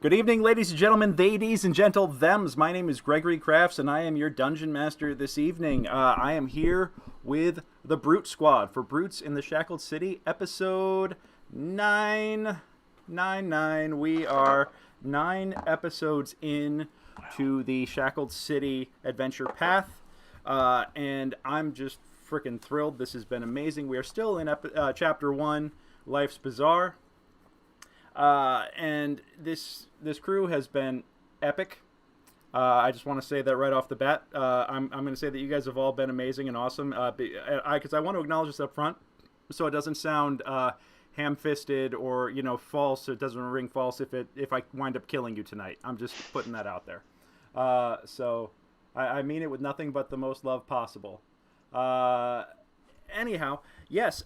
Good evening, ladies and gentlemen, theydies and gentle thems. My name is Gregory Crafts, and I am your Dungeon Master this evening. I am here with the Brute Squad for Brutes in the Shackled City, episode 999. We are 9 episodes in to the Shackled City adventure path, and I'm just freaking thrilled. This has been amazing. We are still in Chapter 1, Life's Bazaar. And this crew has been epic. I just want to say that right off the bat. I'm going to say that you guys have all been amazing and awesome. Because I want to acknowledge this up front, so it doesn't sound ham-fisted or false. It doesn't ring false if I wind up killing you tonight. I'm just putting that out there. So I mean it with nothing but the most love possible. Anyhow, yes,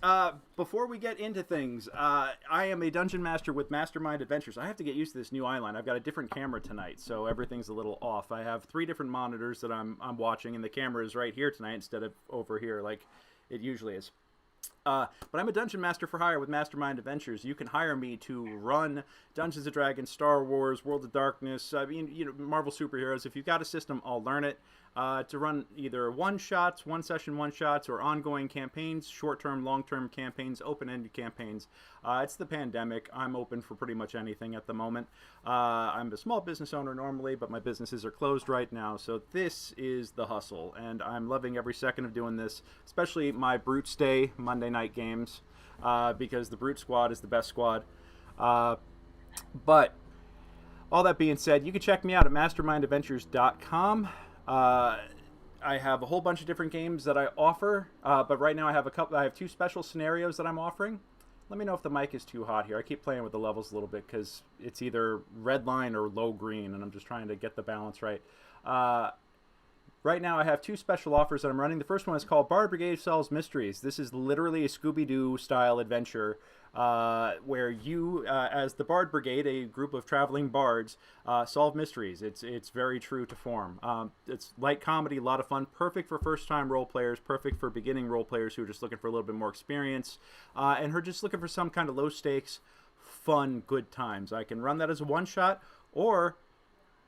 before we get into things, I am a Dungeon Master with Mastermind Adventures. I have to get used to this new eyeline. I've got a different camera tonight, so everything's a little off. I have 3 different monitors that I'm watching, and the camera is right here tonight instead of over here like it usually is. But I'm a Dungeon Master for hire with Mastermind Adventures. You can hire me to run Dungeons & Dragons, Star Wars, World of Darkness, Marvel superheroes. If you've got a system, I'll learn it. To run either one-shots, one-session one-shots, or ongoing campaigns, short-term, long-term campaigns, open-ended campaigns. It's the pandemic. I'm open for pretty much anything at the moment. I'm a small business owner normally, but my businesses are closed right now, so this is the hustle, and I'm loving every second of doing this, especially my Brute Stay Monday night games, because the Brute Squad is the best squad. But all that being said, you can check me out at mastermindadventures.com. I have a whole bunch of different games that I offer, but right now I have 2 special scenarios that I'm offering. Let me know if the mic is too hot here. I keep playing with the levels a little bit because it's either red line or low green, and I'm just trying to get the balance right. Right now I have 2 special offers that I'm running. The first one is called Bard Brigade Solves Mysteries. This is literally a Scooby-Doo style adventure where you, as the Bard Brigade, a group of traveling bards, solve mysteries. It's very true to form. It's light comedy, a lot of fun, perfect for first-time role players, perfect for beginning role players who are just looking for a little bit more experience, and who are just looking for some kind of low-stakes, fun, good times. I can run that as a one-shot, or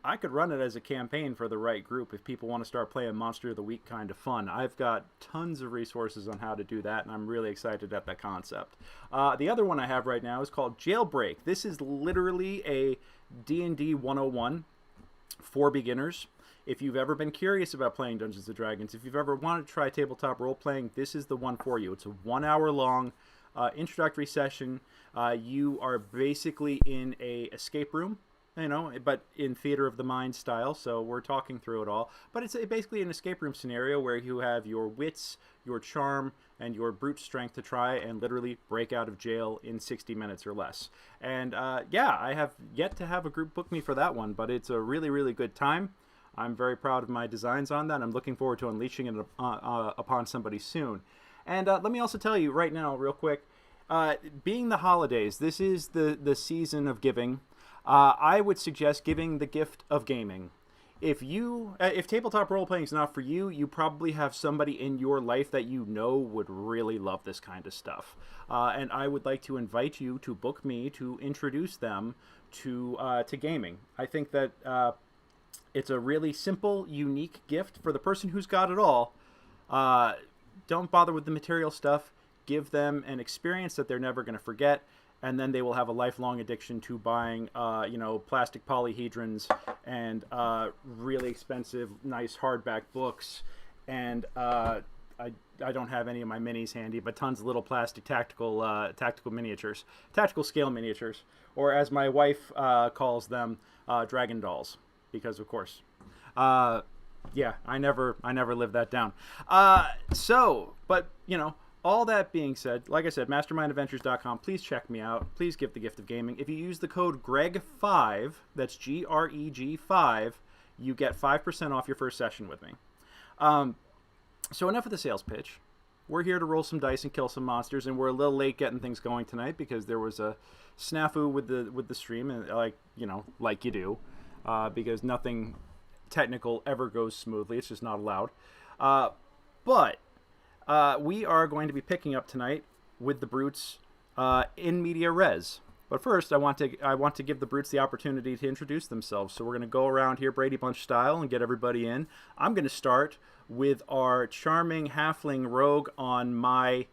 I could run it as a campaign for the right group if people want to start playing Monster of the Week kind of fun. I've got tons of resources on how to do that, and I'm really excited at that concept. The other one I have right now is called Jailbreak. This is literally a D&D 101 for beginners. If you've ever been curious about playing Dungeons & Dragons, if you've ever wanted to try tabletop role-playing, this is the one for you. It's a 1-hour-long introductory session. You are basically in a escape room, but in theater of the mind style, so we're talking through it all. But it's basically an escape room scenario where you have your wits, your charm, and your brute strength to try and literally break out of jail in 60 minutes or less. And yeah, I have yet to have a group book me for that one, but it's a really, really good time. I'm very proud of my designs on that. I'm looking forward to unleashing it upon somebody soon. And let me also tell you right now, real quick, Being the holidays, this is the season of giving. I would suggest giving the gift of gaming. If tabletop role playing is not for you, you probably have somebody in your life that you know would really love this kind of stuff. And I would like to invite you to book me to introduce them to gaming. I think that it's a really simple, unique gift for the person who's got it all. Don't bother with the material stuff. Give them an experience that they're never going to forget, and then they will have a lifelong addiction to buying, plastic polyhedrons and really expensive, nice hardback books. And I don't have any of my minis handy, but tons of little plastic tactical miniatures, tactical scale miniatures, or as my wife calls them, dragon dolls, because of course. Yeah, I never lived that down. All that being said, like I said, mastermindadventures.com. Please check me out. Please give the gift of gaming. If you use the code GREG5, that's GREG5, you get 5% off your first session with me. So enough of the sales pitch. We're here to roll some dice and kill some monsters, and we're a little late getting things going tonight because there was a snafu with the stream, and like you do, because nothing technical ever goes smoothly. It's just not allowed. But we are going to be picking up tonight with the brutes in media res. But first, I want to give the brutes the opportunity to introduce themselves. So we're going to go around here Brady Bunch style and get everybody in. I'm going to start with our charming halfling rogue on my...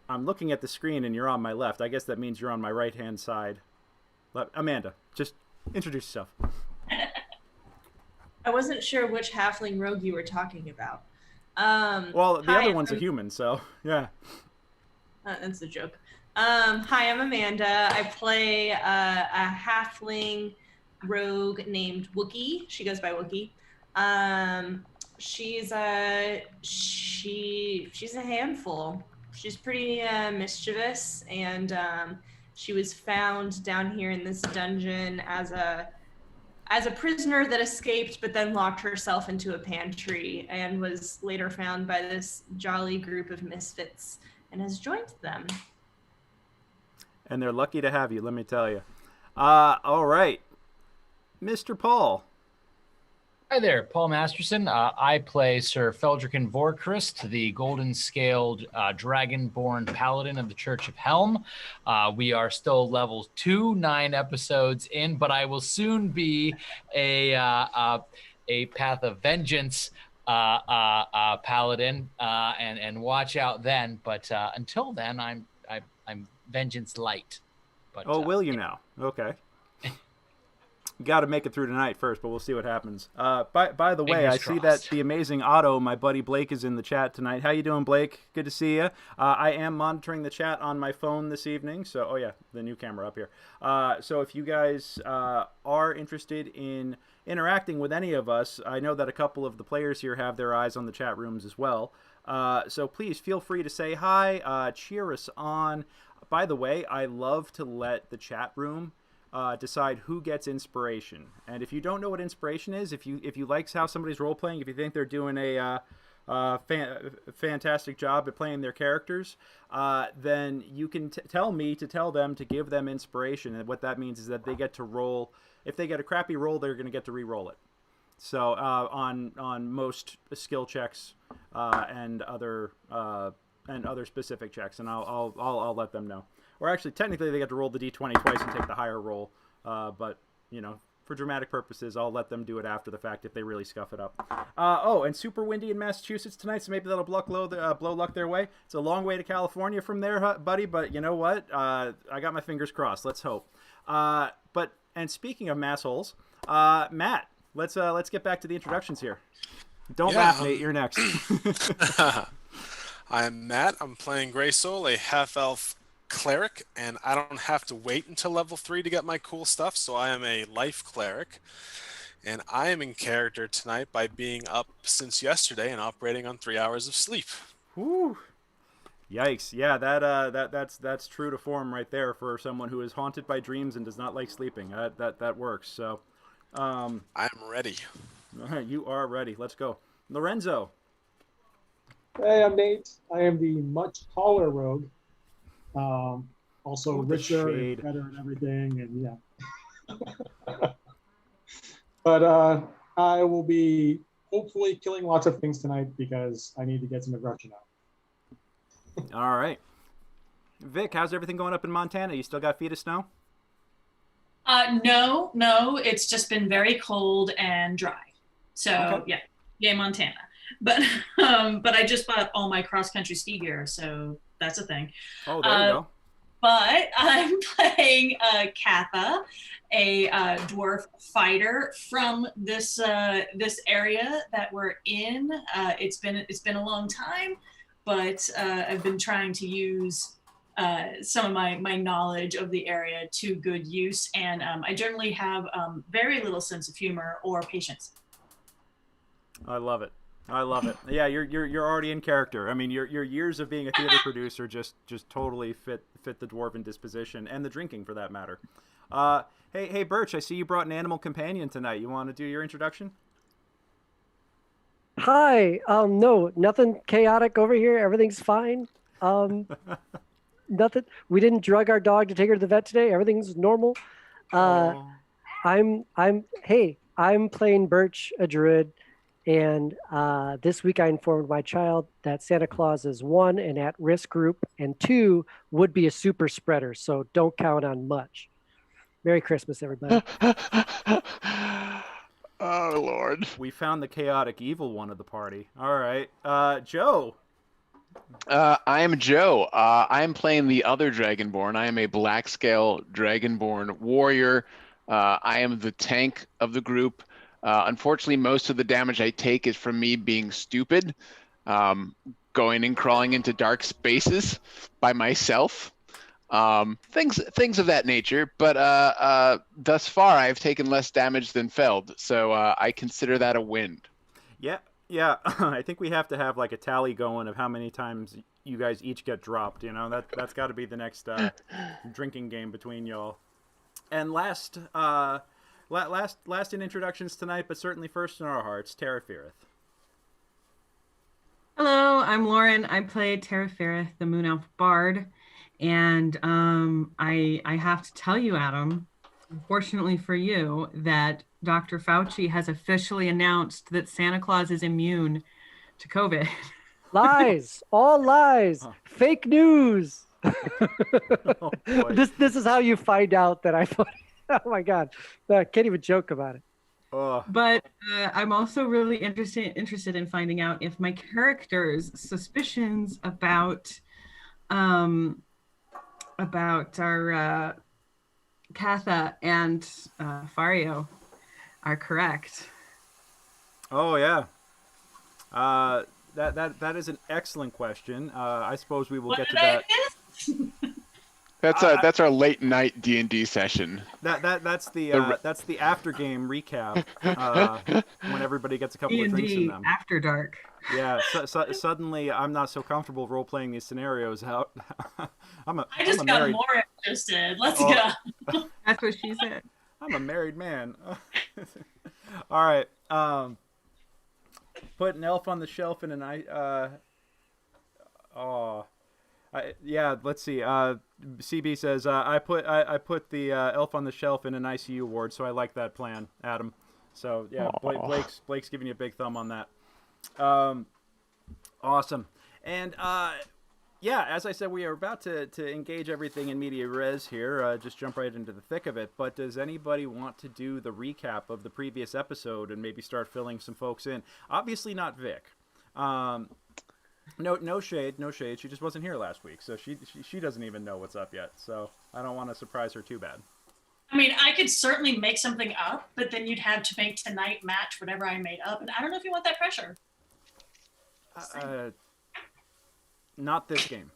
I'm looking at the screen and you're on my left. I guess that means you're on my right-hand side. Amanda, just introduce yourself. I wasn't sure which halfling rogue you were talking about. Well, the other one's a human, so yeah. That's a joke. Hi, I'm Amanda. I play a halfling rogue named Wookie. She goes by Wookie. She's a handful. She's pretty mischievous, and she was found down here in this dungeon as a prisoner that escaped, but then locked herself into a pantry and was later found by this jolly group of misfits and has joined them. And they're lucky to have you, let me tell you. All right. Mr. Paul. Hi there, Paul Masterson. I play Sir Feldrican Vorkrist, the golden-scaled dragon-born paladin of the Church of Helm. We are still level 2, 9 episodes in, but I will soon be a Path of Vengeance paladin, and watch out then. But until then, I'm Vengeance Light. But, will you now? Okay. Got to make it through tonight first, but we'll see what happens. By the way, I see that the amazing Otto, my buddy Blake, is in the chat tonight. How you doing, Blake? Good to see you. I am monitoring the chat on my phone this evening. So, oh yeah, the new camera up here. So if you guys are interested in interacting with any of us, I know that a couple of the players here have their eyes on the chat rooms as well. So please feel free to say hi, cheer us on. By the way, I love to let the chat room decide who gets inspiration. And if you don't know what inspiration is, if you like how somebody's role playing, if you think they're doing a fantastic job at playing their characters, then you can tell me to tell them to give them inspiration. And what that means is that they get to roll. If they get a crappy roll, they're going to get to re-roll it. So on most skill checks and other specific checks, and I'll let them know. Or actually, technically, they get to roll the d20 twice and take the higher roll. But, for dramatic purposes, I'll let them do it after the fact if they really scuff it up. And super windy in Massachusetts tonight, so maybe that'll blow luck their way. It's a long way to California from there, buddy, but you know what? I got my fingers crossed. Let's hope. And speaking of massholes, Matt, let's get back to the introductions here. Don't laugh, Nate. You're next. I'm Matt. I'm playing Grey Soul, a half-elf cleric, and I don't have to wait until level 3 to get my cool stuff, so I am a life cleric. And I am in character tonight by being up since yesterday and operating on 3 hours of sleep. Woo! Yikes! Yeah, that's true to form right there for someone who is haunted by dreams and does not like sleeping. That works. So, I'm ready. All right, you are ready. Let's go, Lorenzo. Hey, I'm Nate. I am the much taller rogue. Also with the richer and shade. better and everything, and yeah. But I will be hopefully killing lots of things tonight because I need to get some aggression out. All right. Vic, how's everything going up in Montana? You still got feet of snow? No, it's just been very cold and dry. So Okay. yeah, yay Montana. But I just bought all my cross country ski gear, so that's a thing. Oh, there you go. But I'm playing Catha, a dwarf fighter from this area that we're in. It's been a long time, but I've been trying to use some of my knowledge of the area to good use, and I generally have very little sense of humor or patience. I love it. I love it. Yeah, you're already in character. I mean, your years of being a theater producer just totally fit the dwarven disposition and the drinking for that matter. Hey Birch, I see you brought an animal companion tonight. You want to do your introduction? Hi. No, nothing chaotic over here. Everything's fine. Nothing. We didn't drug our dog to take her to the vet today. Everything's normal. Oh. I'm playing Birch, a druid. And this week I informed my child that Santa Claus is 1, an at-risk group, and 2, would be a super spreader, so don't count on much. Merry Christmas, everybody. Oh, Lord. We found the chaotic evil one of the party. All right. Joe. I am Joe. I am playing the other Dragonborn. I am a black scale Dragonborn warrior. I am the tank of the group. Unfortunately, most of the damage I take is from me being stupid, going and crawling into dark spaces by myself, things of that nature. But thus far, I've taken less damage than Feld, so I consider that a win. Yeah. I think we have to have like a tally going of how many times you guys each get dropped. You know, that's got to be the next drinking game between y'all. And last in introductions tonight, but certainly first in our hearts, Tara Firith. Hello, I'm Lauren. I play Tara Firith, the Moon Elf Bard, and I have to tell you, Adam, unfortunately for you, that Dr. Fauci has officially announced that Santa Claus is immune to COVID. Lies, all lies, fake news. Oh, this is how you find out that I thought. Oh my God, I can't even joke about it. But I'm also really interested in finding out if my character's suspicions about our Catha and Fario are correct. Oh yeah. That is an excellent question. I suppose we will get to that. That's our late night D&D session. That's the after game recap when everybody gets a couple of drinks in them. After dark. Yeah. Suddenly, I'm not so comfortable role playing these scenarios out. I just got more interested. Let's go. That's what she said. I'm a married man. All right. Put an elf on the shelf and let's see. CB says I put the elf on the shelf in an ICU ward, so I like that plan, Adam. So yeah, Blake's giving you a big thumb on that. Awesome. And as I said, we are about to engage everything in media res here. Just jump right into the thick of it. But does anybody want to do the recap of the previous episode and maybe start filling some folks in? Obviously not Vic. No shade. She just wasn't here last week, so she doesn't even know what's up yet. So I don't want to surprise her too bad. I mean, I could certainly make something up, but then you'd have to make tonight match whatever I made up, and I don't know if you want that pressure. Not this game.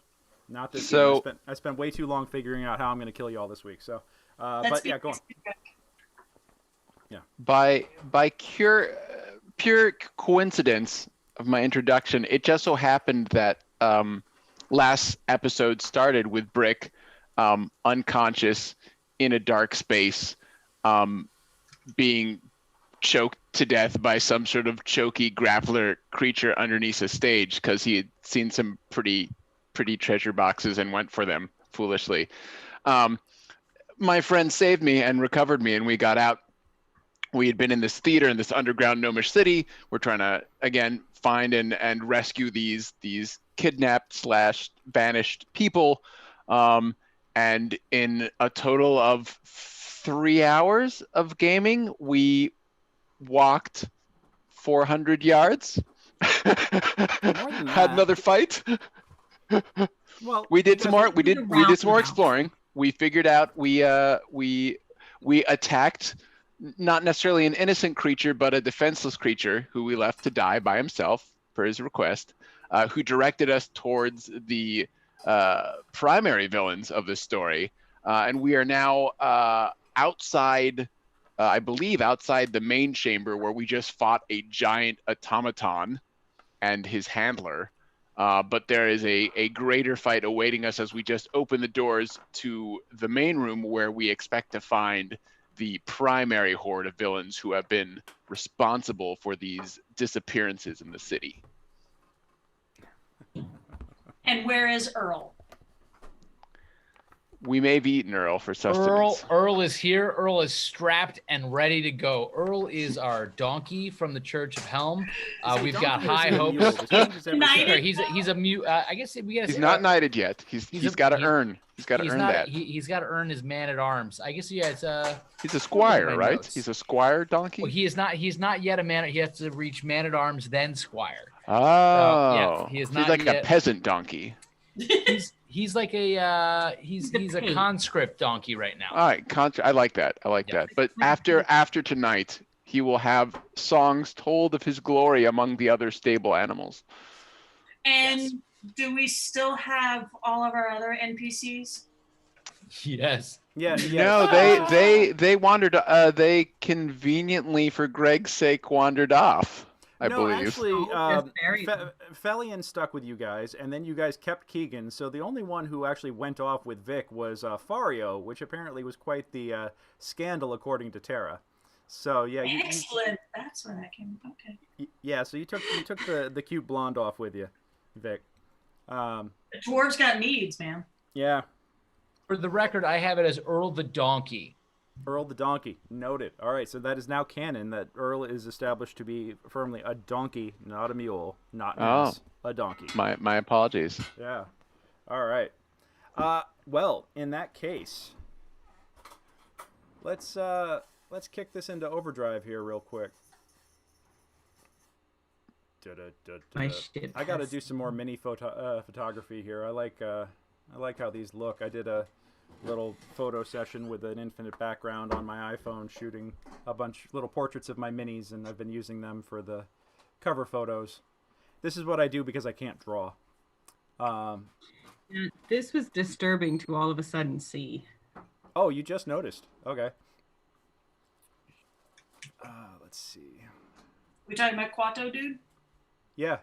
Not this game. I spent way too long figuring out how I'm going to kill you all this week. So, but yeah, go on. Yeah. By pure coincidence of my introduction, it just so happened that last episode started with Brick unconscious in a dark space, being choked to death by some sort of choky grappler creature underneath a stage because he had seen some pretty treasure boxes and went for them. foolishly. My friend saved me and recovered me, and we got out. We had been in this theater in this underground gnomish city. We're trying to, again, find and rescue these kidnapped / banished people. And in a total of 3 hours of gaming, we walked 400 yards. Had another fight. Well, we did some more. We did some more roundabout. exploring. We figured out we attacked not necessarily an innocent creature, but a defenseless creature who we left to die by himself per his request, who directed us towards the primary villains of this story. And we are now outside, I believe, outside the main chamber where we just fought a giant automaton and his handler. But there is a greater fight awaiting us as we just open the doors to the main room where we expect to find the primary horde of villains who have been responsible for these disappearances in the city. And where is Earl? We may have eaten Earl for sustenance. Earl is here. Earl is strapped and ready to go. Earl is our donkey from the Church of Helm. We've got high hopes. He's a mute. I guess we got. He's not knighted yet. He's got to earn. He's got to earn that. He's got to earn his man at arms. I guess it's He's a squire, right? Notes. He's a squire donkey. Well, he is not. He's not yet a man. He has to reach man at arms, then squire. Oh, yeah, he is not he's like yet a peasant donkey. He's like a he's a conscript donkey right now. All right, I like that. I like that. But after tonight, he will have songs told of his glory among the other stable animals. And do we still have all of our other NPCs? Yes. Yeah. No, they wandered. They conveniently, for Greg's sake, wandered off. I believe. Actually, buried. Felian stuck with you guys, and then you guys kept Keygan. So the only one who actually went off with Vic was Fario, which apparently was quite the scandal, according to Tara. So yeah, excellent. That's where that came. Okay. Yeah, so you took the cute blonde off with you, Vic. The dwarves got needs, man. Yeah. For the record, I have it as Earl the donkey. Earl the donkey. Noted. All right, so that is now canon that Earl is established to be firmly a donkey, not a mule, not an ass, a donkey. My apologies. Yeah. All right. Well, in that case, let's kick this into overdrive here real quick. I got to do some more mini photography here. I like how these look. I did a little photo session with an infinite background on my iPhone, shooting a bunch little portraits of my minis, and I've been using them for the cover photos. This is what I do because I can't draw. This was disturbing to all of a sudden see. Oh, you just noticed. Okay. Let's see. We talking about Quato, dude? Yeah.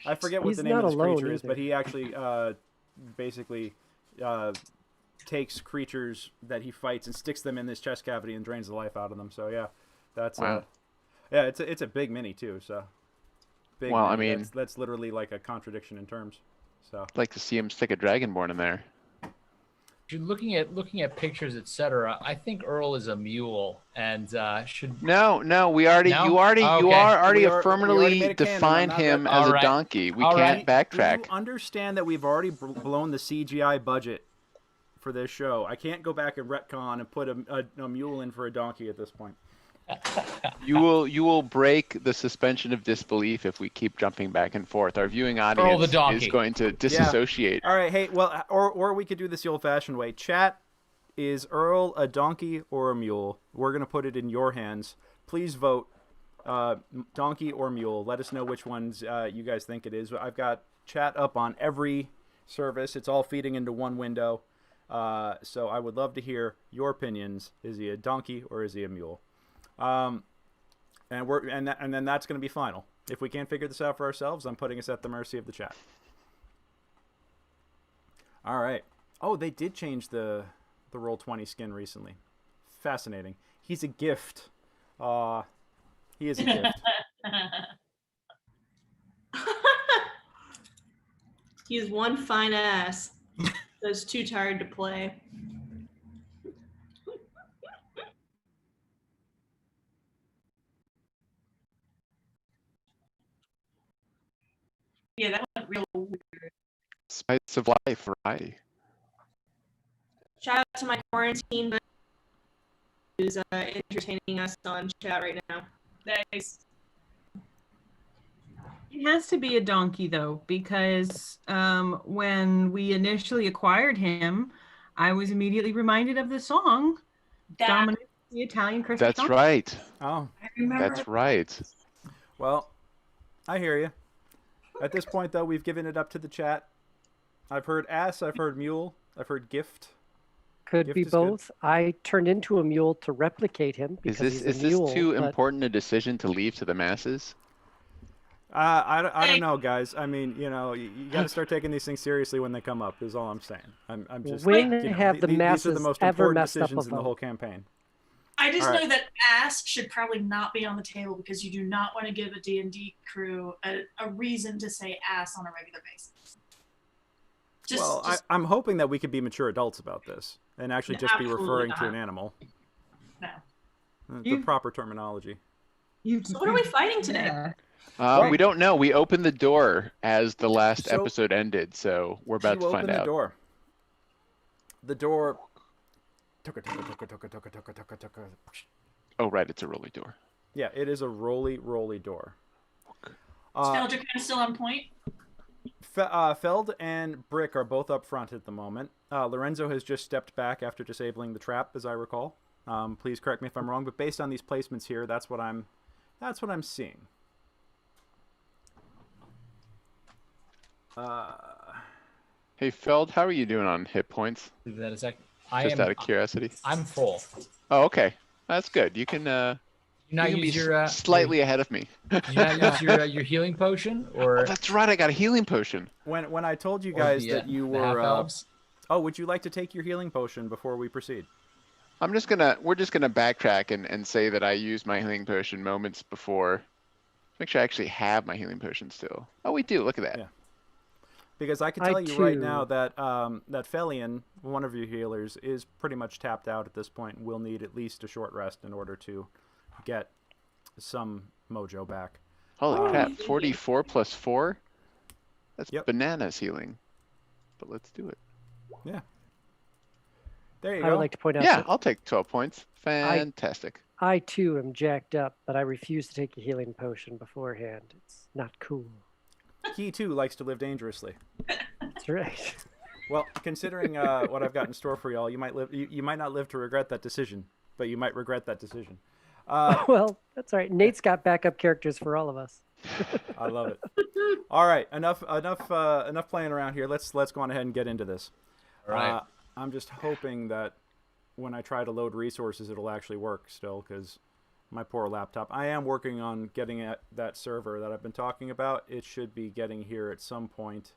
I forget what He's the name of this not alone creature is, either. but he actually basically takes creatures that he fights and sticks them in this chest cavity and drains the life out of them. So yeah, that's wow. Yeah, it's a big mini too. So big. Well, mini. I mean, that's literally like a contradiction in terms. So I'd like to see him stick a dragonborn in there. If you're looking at pictures, etc., I think Earl is a mule and should. No, we already. No? You already. Okay. You are already We already affirmatively made a canon defined on that. him All as right. a donkey. We All can't backtrack. You understand that we've already blown the CGI budget for this show. I can't go back and retcon and put a mule in for a donkey at this point. You will break the suspension of disbelief if we keep jumping back and forth. Our viewing Earl the audience donkey. is going to disassociate. All right, hey, well, or we could do this the old-fashioned way. Chat, is Earl a donkey or a mule? We're gonna put it in your hands. Please vote, donkey or mule. Let us know which ones you guys think it is. I've got chat up on every service. It's all feeding into one window. So I would love to hear your opinions. Is he a donkey or is he a mule? And then that's going to be final. If we can't figure this out for ourselves, I'm putting us at the mercy of the chat. All right. Oh, they did change the Roll20 skin recently. Fascinating. He's a gift. He is a gift. He is one fine ass. So it's too tired to play. Yeah, that went real weird. Spice of life, variety. Shout out to my quarantine buddy who's entertaining us on chat right now. Nice. It has to be a donkey though, because when we initially acquired him, I was immediately reminded of the song "Dominic the Italian Christmas." That's right. Oh, I remember. That's right. well, I hear you. At this point, though, we've given it up to the chat. I've heard ass, I've heard mule, I've heard gift. Could Gift be is good. both. I turned into a mule to replicate him Is because this he's a mule. too but important a decision to leave to the masses? I don't know, guys. I mean, you got to start taking these things seriously when they come up. Is all I'm saying. I'm just. When you know, have the these are masses the most ever important messed up a decisions in the vote? whole campaign. I just All right. know that ass should probably not be on the table because you do not want to give a D&D crew a reason to say ass on a regular basis. I'm hoping that we could be mature adults about this and actually No, just be absolutely referring to not. an animal. No. The proper terminology. So what are we fighting today? Yeah. Right. We don't know. We opened the door as the last So- episode ended, so we're about You to find open the out. door. The door. Oh, right, it's a rolly door. Yeah, it is a roly door. Spells are kind of still on point. Feld and Brick are both up front at the moment. Lorenzo has just stepped back after disabling the trap, as I recall. Please correct me if I'm wrong, but based on these placements here, that's what I'm seeing. Hey, Feld, how are you doing on hit points? Leave that a sec. Just out of curiosity. I'm full. Oh, okay. That's good. You can, You not you can be use your slightly ahead of me. You not use your healing potion, or Oh, that's right. I got a healing potion. When I told you or guys the, that you the half were, elves? oh, would you like to take your healing potion before we proceed? We're just gonna backtrack and say that I used my healing potion moments before. Make sure I actually have my healing potion still. Oh, we do. Look at that. Yeah. Because I can tell you right now that that Felian, one of your healers, is pretty much tapped out at this point and will need at least a short rest in order to get some mojo back. Holy crap! 44 plus 4. That's Yep. bananas healing. But let's do it. Yeah. There you I go. would like to point out Yeah, that I'll take 12 points. Fantastic. I too am jacked up, but I refuse to take a healing potion beforehand. It's not cool. He too likes to live dangerously. That's right. Well, considering what I've got in store for y'all, you might live. You might not live to regret that decision, but you might regret that decision. Well, that's all right. Nate's got backup characters for all of us. I love it. All right, enough playing around here. Let's go on ahead and get into this. All right. I'm just hoping that when I try to load resources, it'll actually work still, because my poor laptop. I am working on getting at that server that I've been talking about. It should be getting here at some point.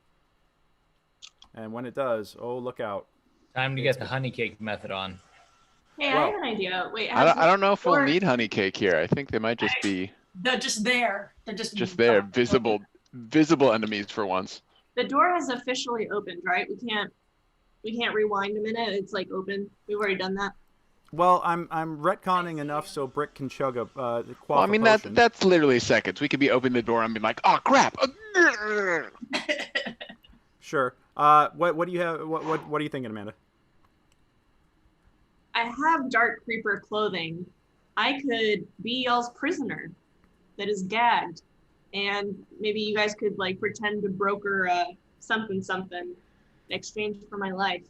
And when it does, oh, look out. Time to get the honey cake method on. Hey, I have an idea. Wait, I don't know if we'll door- need honey cake here. I think they might just be They're just there. They're just there, visible enemies for once. The door has officially opened, right? We can't rewind a minute. It's like open. We've already done that. Well, I'm retconning enough so Brick can chug a Well, I mean that's literally seconds. We could be opening the door and be like, oh crap. Sure. What do you have? What are you thinking, Amanda? I have Dark Creeper clothing. I could be y'all's prisoner that is gagged. And maybe you guys could like pretend to broker something in exchange for my life.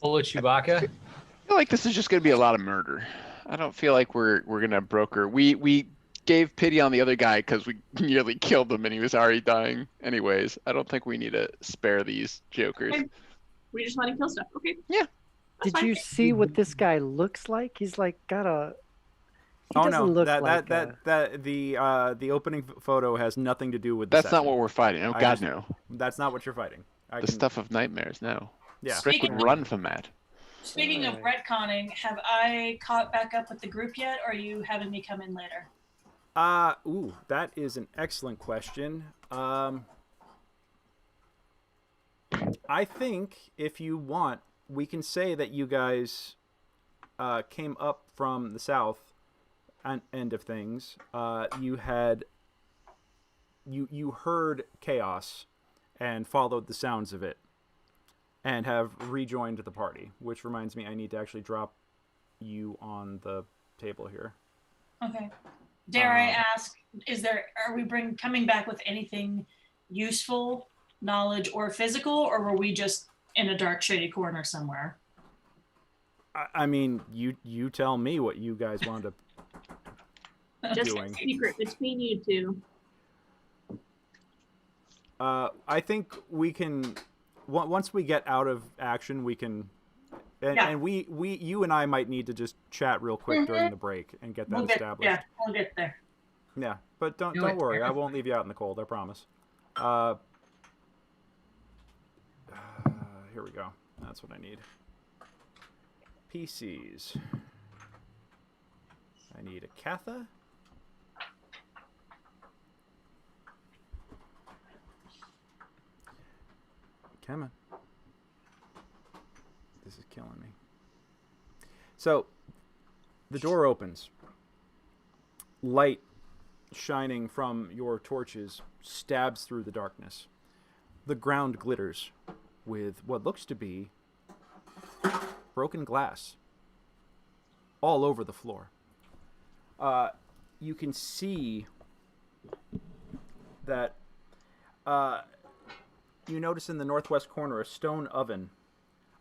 Full of Chewbacca. I feel like this is just gonna be a lot of murder. I don't feel like we're gonna broker. We gave pity on the other guy because we nearly killed him and he was already dying anyways. I don't think we need to spare these jokers. Okay. We just want to kill stuff. Okay. Yeah. That's Did you fine. see what this guy looks like? He's like got a. He Oh doesn't no, look that like the opening photo has nothing to do with. That's not what we're fighting. Oh I God, just- no. That's not what you're fighting. The stuff of nightmares. No. Yeah. Brick would Speaking- run from that. Speaking of retconning, have I caught back up with the group yet, or are you having me come in later? Ooh, that is an excellent question. I think if you want, we can say that you guys came up from the south end of things. You heard chaos and followed the sounds of it and have rejoined the party, which reminds me I need to actually drop you on the table here. Okay. Dare I ask, are we coming back with anything useful, knowledge, or physical, or were we just in a dark, shady corner somewhere? I mean, you tell me what you guys wound up Just doing. a secret between you two. I think we can, once we get out of action, we can, and you and I might need to just chat real quick during the break and get that established. Yeah, we'll get there. Yeah, but don't Do it. worry, I won't leave you out in the cold, I promise. Here we go. That's what I need. PCs. I need a Catha. Come on. This is killing me. So, the door opens. Light shining from your torches stabs through the darkness. The ground glitters with what looks to be broken glass all over the floor. You can see that you notice in the northwest corner a stone oven.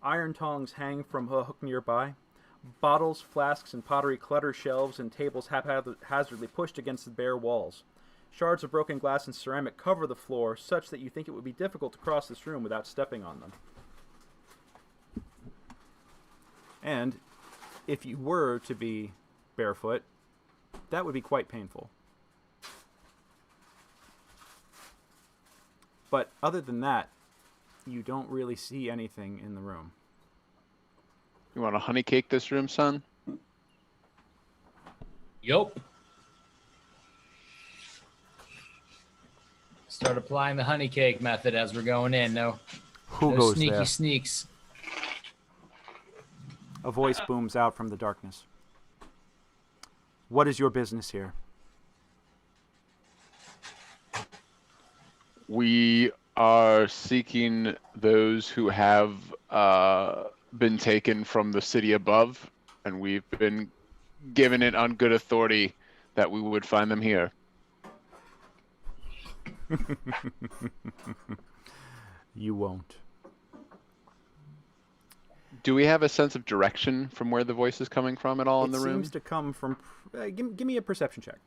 Iron tongs hang from a hook nearby. Bottles, flasks, and pottery clutter shelves and tables haphazardly pushed against the bare walls. Shards of broken glass and ceramic cover the floor such that you think it would be difficult to cross this room without stepping on them. And if you were to be barefoot, that would be quite painful. But other than that, you don't really see anything in the room. You want to honey cake this room, son? Yup. Start applying the honey cake method as we're going in. No goes sneaky there? sneaks. A voice booms out from the darkness. What is your business here? We are seeking those who have been taken from the city above, and we've been given it on good authority that we would find them here. You won't. Do we have a sense of direction from where the voice is coming from at all in the room? It seems to come from... give me a perception check.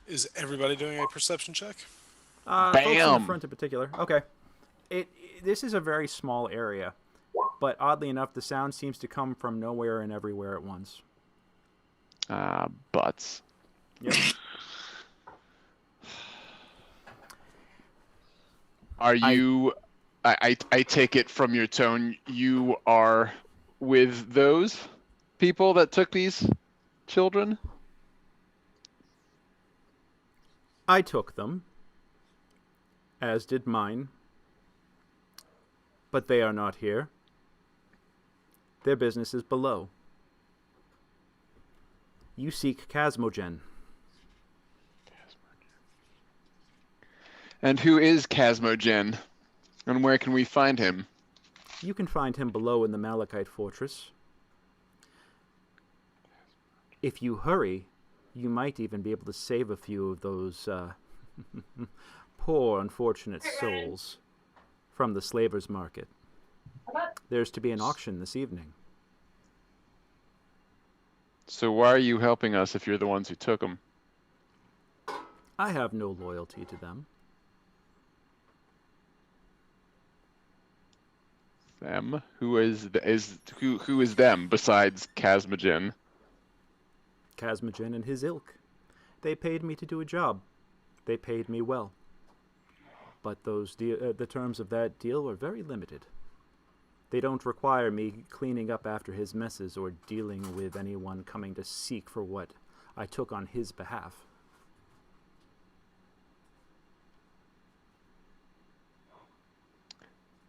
Is everybody doing a perception check? Folks in the Bam! front in particular. Okay. This is a very small area, but oddly enough, the sound seems to come from nowhere and everywhere at once. Butts. Yep. Are you... I take it from your tone, you are with those people that took these children? I took them, as did mine, but they are not here. Their business is below. You seek Casmogen. And who is Casmogen? And where can we find him? You can find him below in the Malachite Fortress. If you hurry, you might even be able to save a few of those poor, unfortunate souls from the slavers' market. There's to be an auction this evening. So why are you helping us if you're the ones who took them? I have no loyalty to them. Them? Who is them besides Casmogen? Casmogen and his ilk. They paid me to do a job. They paid me well. But the terms of that deal were very limited. They don't require me cleaning up after his messes or dealing with anyone coming to seek for what I took on his behalf.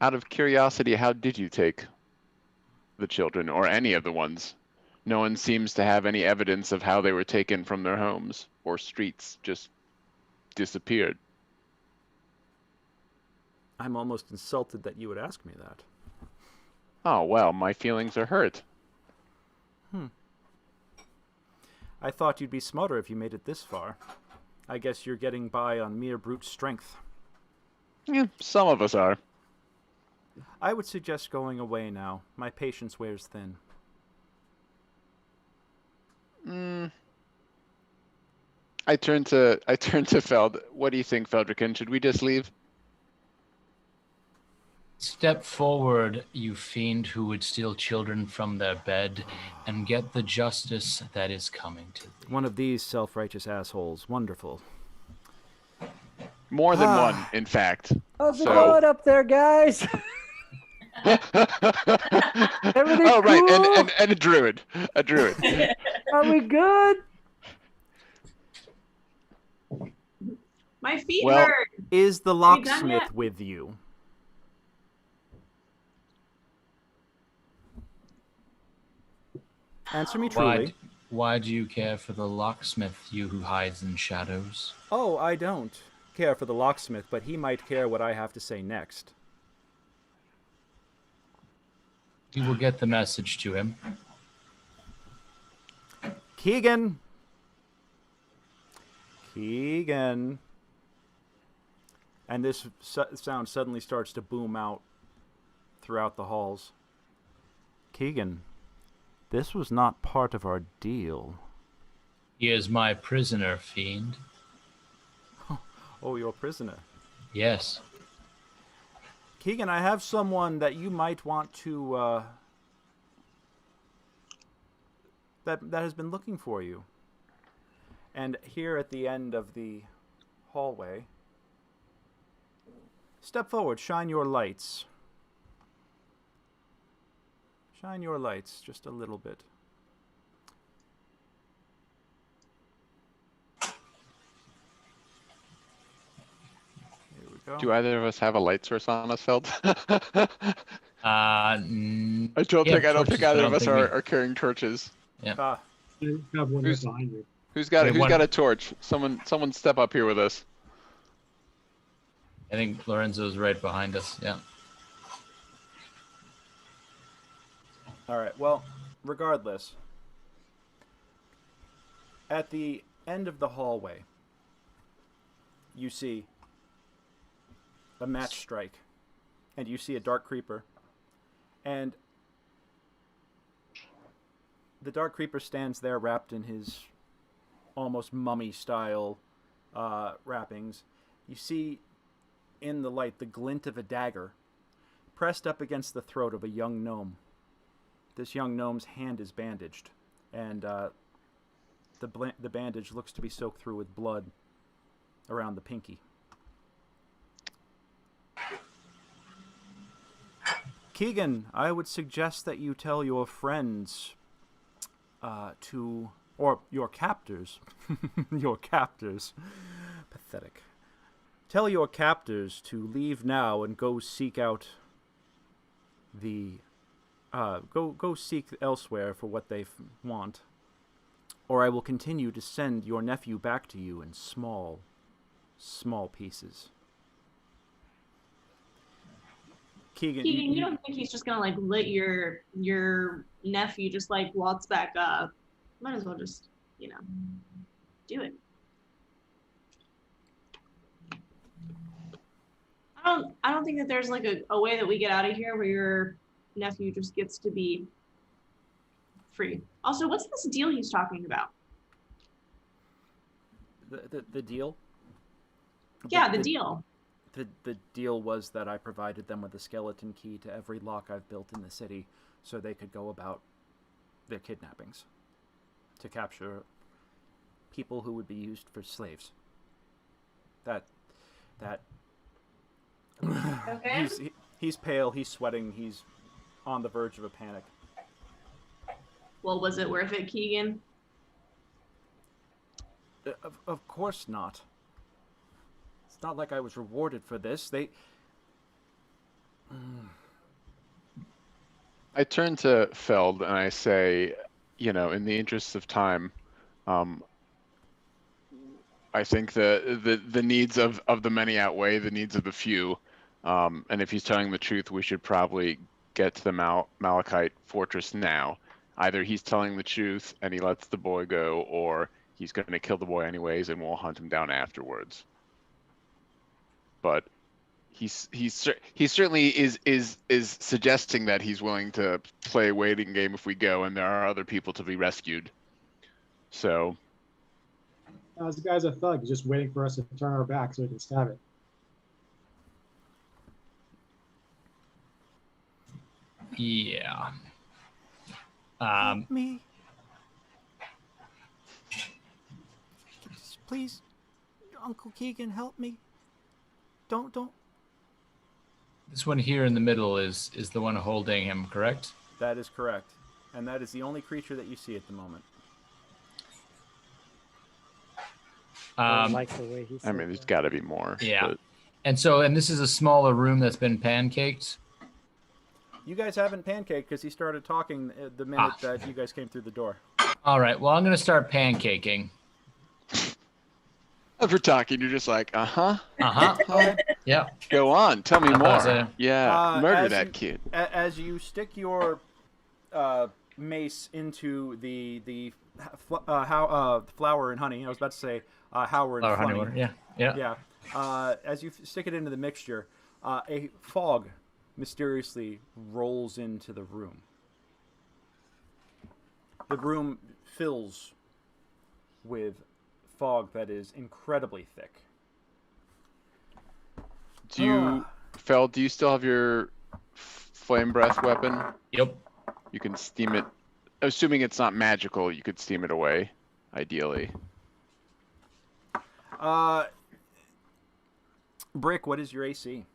Out of curiosity, how did you take the children, or any of the ones? No one seems to have any evidence of how they were taken from their homes or streets, just disappeared. I'm almost insulted that you would ask me that. Oh, well, my feelings are hurt. I thought you'd be smarter if you made it this far. I guess you're getting by on mere brute strength. Yeah, some of us are. I would suggest going away now. My patience wears thin. I turn to Feld. What do you think, Feldricken? Should we just leave? Step forward, you fiend who would steal children from their bed, and get the justice that is coming to thee. One of these self-righteous assholes. Wonderful. More than one, in fact. How's it going up there, guys? Everything oh, right, cool? and a druid. A druid. Are we good? My feet Well, hurt. Is the done locksmith yet? with you? Answer me truly. Why do you care for the locksmith, you who hides in shadows? Oh, I don't care for the locksmith, but he might care what I have to say next. You will get the message to him. Keygan! Keygan! And this sound suddenly starts to boom out throughout the halls. Keygan, this was not part of our deal. He is my prisoner, fiend. Oh, your prisoner. Yes. Keygan, I have someone that you might want to, that has been looking for you. And here at the end of the hallway, step forward, shine your lights. Shine your lights just a little bit. Here we go. Do either of us have a light source on us, Feld? I I don't think either of us are carrying torches. Yeah. Ah, I have one Who's- behind you. Who's got Yeah, who's one- got a torch? Someone step up here with us. I think Lorenzo's right behind us. Yeah. all right. Well, regardless, at the end of the hallway, you see a match strike, and you see a dark creeper, and the dark creeper stands there wrapped in his almost mummy-style wrappings. You see in the light the glint of a dagger pressed up against the throat of a young gnome. This young gnome's hand is bandaged, and the bandage looks to be soaked through with blood around the pinky. Keygan, I would suggest that you tell your friends or your captors, your captors, pathetic. Tell your captors to leave now and go seek out go seek elsewhere for what they want, or I will continue to send your nephew back to you in small pieces. Keygan, Keygan, you don't think he's just gonna like let your nephew just like waltz back up? Might as well just, do it. I don't think that there's like a way that we get out of here where your nephew just gets to be free. Also, what's this deal he's talking about? the deal? Yeah, the deal. The deal was that I provided them with a skeleton key to every lock I've built in the city so they could go about their kidnappings to capture people who would be used for slaves. That Okay. he's pale, he's sweating, he's on the verge of a panic. Well, was it worth it, Keygan? Of course not. It's not like I was rewarded for this. I turn to Feld and I say, you know, in the interest of time, I think the needs of the many outweigh the needs of the few. And if he's telling the truth, we should probably get to the Malachite fortress now. Either he's telling the truth and he lets the boy go, or he's going to kill the boy anyways and we'll hunt him down afterwards. But he certainly is suggesting that he's willing to play a waiting game if we go, and there are other people to be rescued. So This guy's a thug. He's just waiting for us to turn our back so he can stab it. Yeah. Help me. Please, Uncle Keygan, help me. Don't. This one here in the middle is the one holding him, correct? That is correct. And that is the only creature that you see at the moment. I like the way he I mean, there's got to be more. Yeah. But... And this is a smaller room that's been pancaked. You guys haven't pancaked because he started talking the minute that you guys came through the door. All right. Well, I'm going to start pancaking. As we're talking, you're just like, Yeah. Go on, tell me more. Murder that you, kid. As you stick your mace into the flour and honey, I was about to say Howard and Flour, Funny. honey water. Yeah. As you stick it into the mixture, a fog mysteriously rolls into the room. The room fills with fog that is incredibly thick. Do you still have your flame breath weapon? Yep. You can steam it. Assuming it's not magical, you could steam it away, ideally. Brick, what is your AC?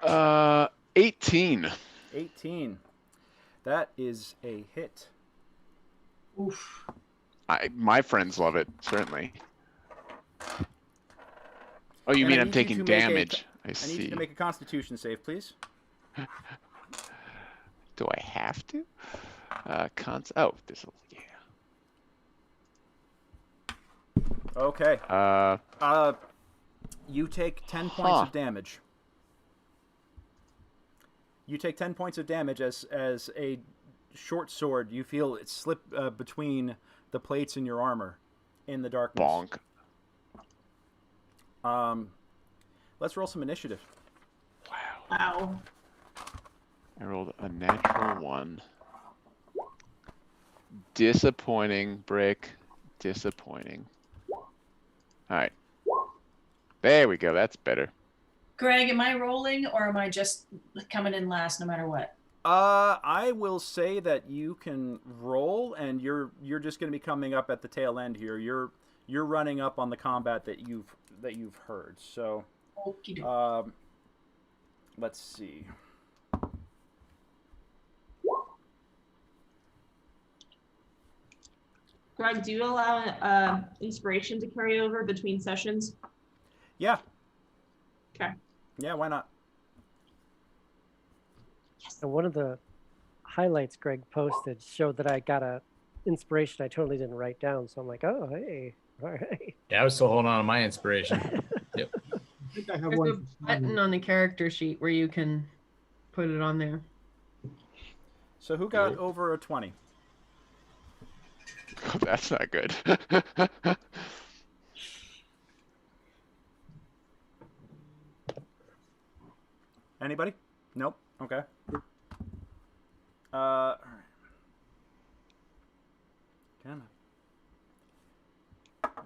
18. 18. That is a hit. Oof. My friends love it, certainly. Oh, you And mean I I'm need you taking to make damage? I I need see. you to make a Constitution save, please. Do I have to? Oh, this'll, yeah. Okay. You take 10 points of damage. You take 10 points of damage as a short sword. You feel it slip between the plates in your armor in the darkness. Bonk. Let's roll some initiative. Wow. I rolled a natural 1. Disappointing, Brick. Disappointing. Alright. There we go. That's better. Greg, am I rolling or am I just coming in last no matter what? I will say that you can roll, and you're just going to be coming up at the tail end here. You're running up on the combat that you've heard. So, let's see. Greg, do you allow inspiration to carry over between sessions? Yeah. Okay. Yeah, why not? And one of the highlights Greg posted showed that I got a inspiration I totally didn't write down. So I'm like, oh, hey, all right. Yeah, I was still holding on to my inspiration. Yep. I think I have There's a one. button on the character sheet where you can put it on there. So who got over a 20? Oh, that's not good. Anybody? Nope. Okay. All right. Come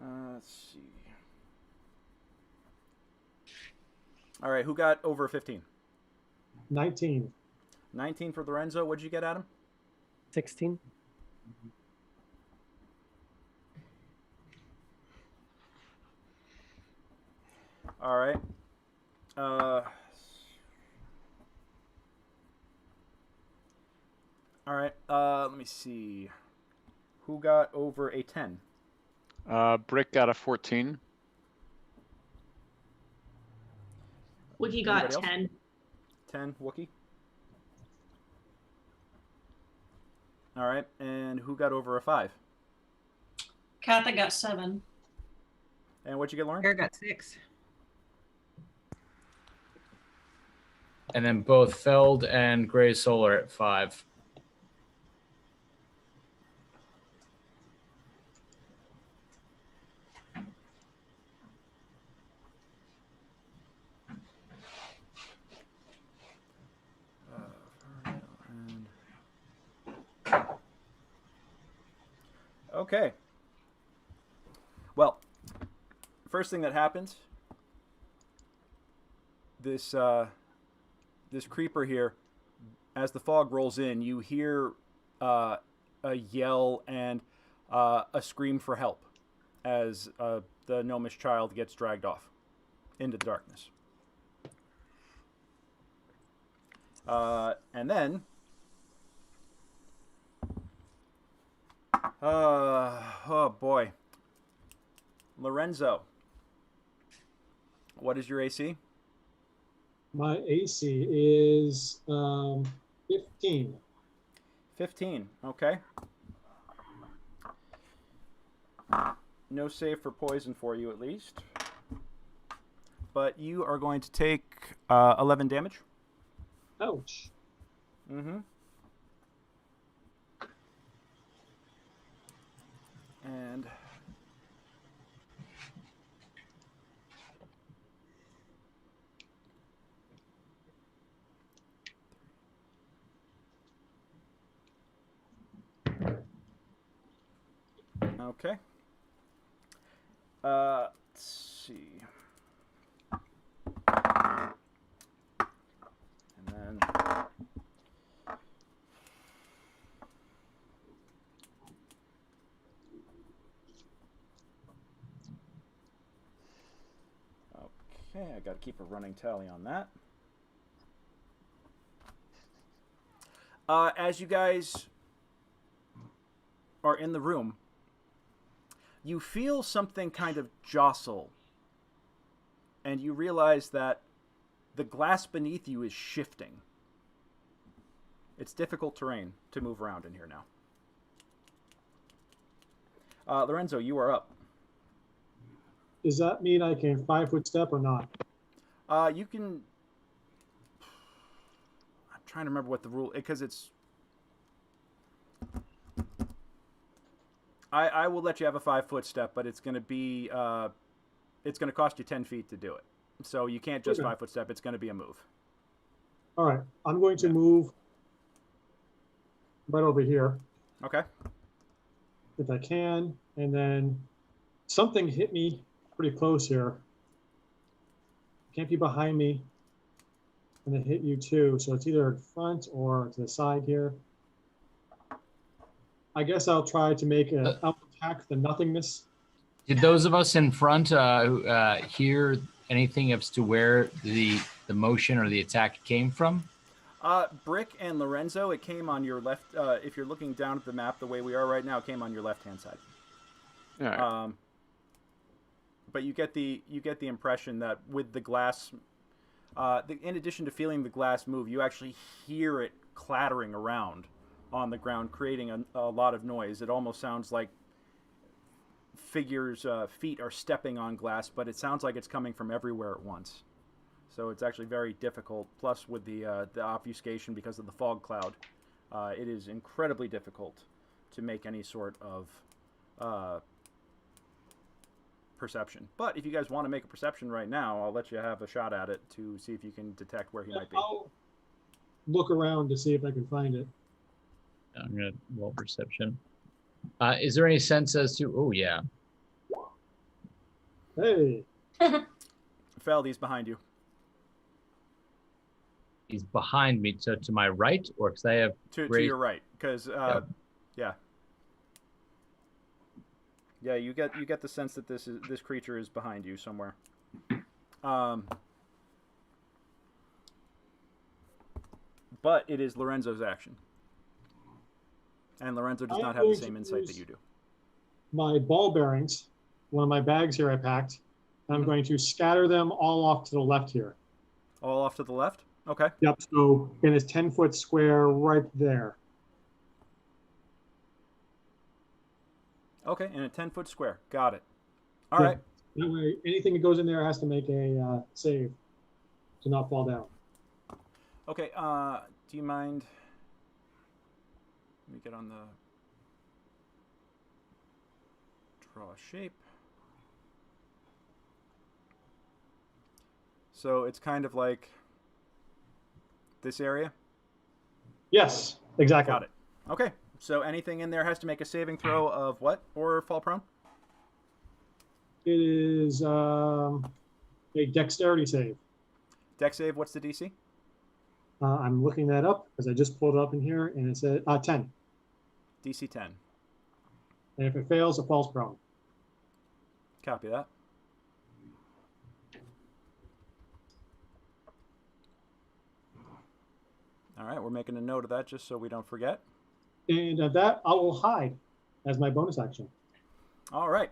on. Let's see. All right. Who got over 15? 19. 19 for Lorenzo. What'd you get, Adam? 16. All right. All right. Let me see. Who got over a 10? Brick got a 14. Wookie got Anybody else? 10. 10 Wookie. All right, and who got over a 5? Catha got 7. And what'd you get, Lauren? Bear got 6. And then both Feld and Gray Soul are at 5. Okay. Well, first thing that happens, this creeper here, as the fog rolls in, you hear a yell and a scream for help as the gnomish child gets dragged off into the darkness. And then, oh boy, Lorenzo, what is your AC? My AC is 15. 15, okay. No save for poison for you, at least. But you are going to take 11 damage. Ouch. Mm-hmm. And okay. Let's see. And then okay, I got to keep a running tally on that. As you guys are in the room, you feel something kind of jostle, and you realize that the glass beneath you is shifting. It's difficult terrain to move around in here now. Lorenzo, you are up. Does that mean I can 5-foot step or not? You can... I'm trying to remember what the rule... Because it's... I will let you have a 5-foot step, but it's going to be... it's going to cost you 10 feet to do it. So you can't just 5-foot step. It's going to be a move. All right. I'm going to move right over here. Okay. If I can. And then something hit me pretty close here. Can't be behind me. And it hit you too. So it's either in front or to the side here. I guess I'll try to make an out attack the nothingness. Did those of us in front hear anything as to where the motion or the attack came from? Brick and Lorenzo, it came on your left. If you're looking down at the map the way we are right now, it came on your left-hand side. All right. But you get the impression that with the glass, in addition to feeling the glass move, you actually hear it clattering around on the ground, creating a lot of noise. It almost sounds like figures' feet are stepping on glass, but it sounds like it's coming from everywhere at once. So it's actually very difficult. Plus, with the obfuscation because of the fog cloud, it is incredibly difficult to make any sort of perception. But if you guys want to make a perception right now, I'll let you have a shot at it to see if you can detect where he might be. I'll look around to see if I can find it. I'm going to roll perception. Is there any sense as to... Oh, yeah. Hey. Feld, he's behind you. He's behind me. So to my right? Or because I have... To your right. Because, yeah. Yeah, you get the sense that this creature is behind you somewhere. But it is Lorenzo's action. And Lorenzo does not have the same insight that you do. My ball bearings, one of my bags here I packed, and I'm going to scatter them all off to the left here. All off to the left? Okay. Yep. So in this 10-foot square right there. Okay, in a 10-foot square. Got it. All Yeah. right. That way, anything that goes in there has to make a save to not fall down. Okay, do you mind? Let me get on the draw shape. So it's kind of like this area? Yes, exactly. Got it. Okay, so anything in there has to make a saving throw of what or fall prone? It is a dexterity save. Dex save, what's the DC? I'm looking that up because I just pulled it up in here, and it said 10. DC 10. And if it fails, it falls prone. Copy that. All right, we're making a note of that just so we don't forget. And at that, I will hide as my bonus action. All right.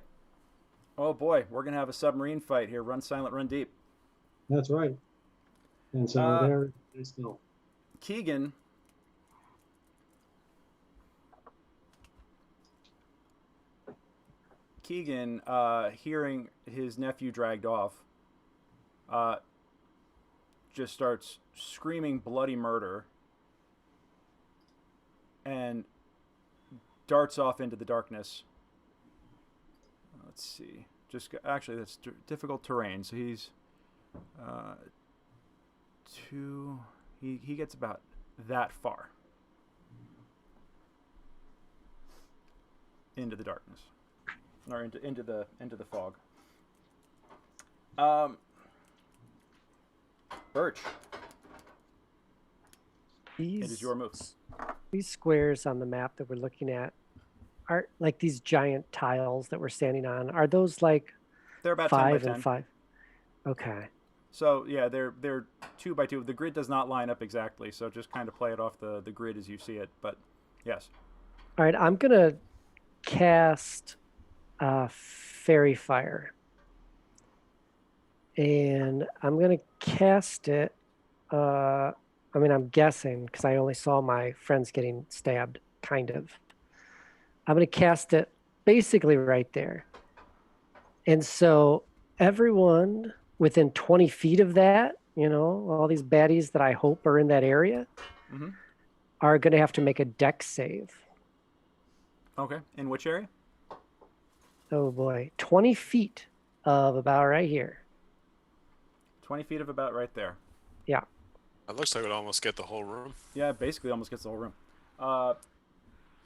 Oh boy, we're going to have a submarine fight here. Run silent, run deep. That's right. And so there is still. Keygan. Hearing his nephew dragged off, just starts screaming bloody murder and darts off into the darkness. Let's see. Actually, that's difficult terrain. So he's he gets about that far into the darkness, or into the fog. Birch, it is your move. These squares on the map that we're looking at are like these giant tiles that we're standing on. Are those like They're about 5 10 by 10. and 5? Okay. So yeah, they're 2 by 2. The grid does not line up exactly, so just kind of play it off the grid as you see it. But yes. All right, I'm gonna cast Fairy Fire, and I'm gonna cast it. I mean, I'm guessing because I only saw my friends getting stabbed, kind of. I'm gonna cast it basically right there, and so everyone within 20 feet of that, you know, all these baddies that I hope are in that area, are gonna have to make a dex save. Okay. In which area? Oh boy, 20 feet of about right here. 20 feet of about right there. Yeah. It looks like it would almost get the whole room. Yeah, it basically almost gets the whole room.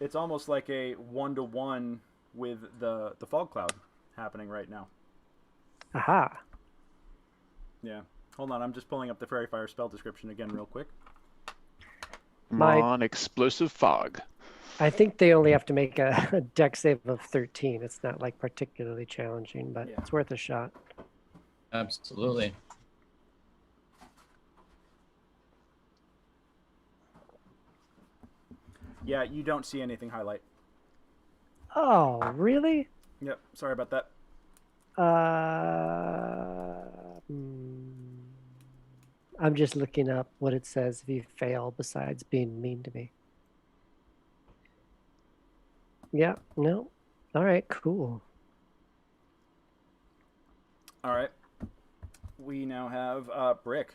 It's almost like a 1-to-1 with the fog cloud happening right now. Aha. Yeah. Hold on, I'm just pulling up the Fairy Fire spell description again real quick. Come on, explosive fog. I think they only have to make a dex save of 13. It's not like particularly challenging, but it's worth a shot. Absolutely. Yeah, you don't see anything highlight. Oh, really? Yep, sorry about that. I'm just looking up what it says if you fail besides being mean to me. Yeah, no. All right, cool. All right. We now have Brick.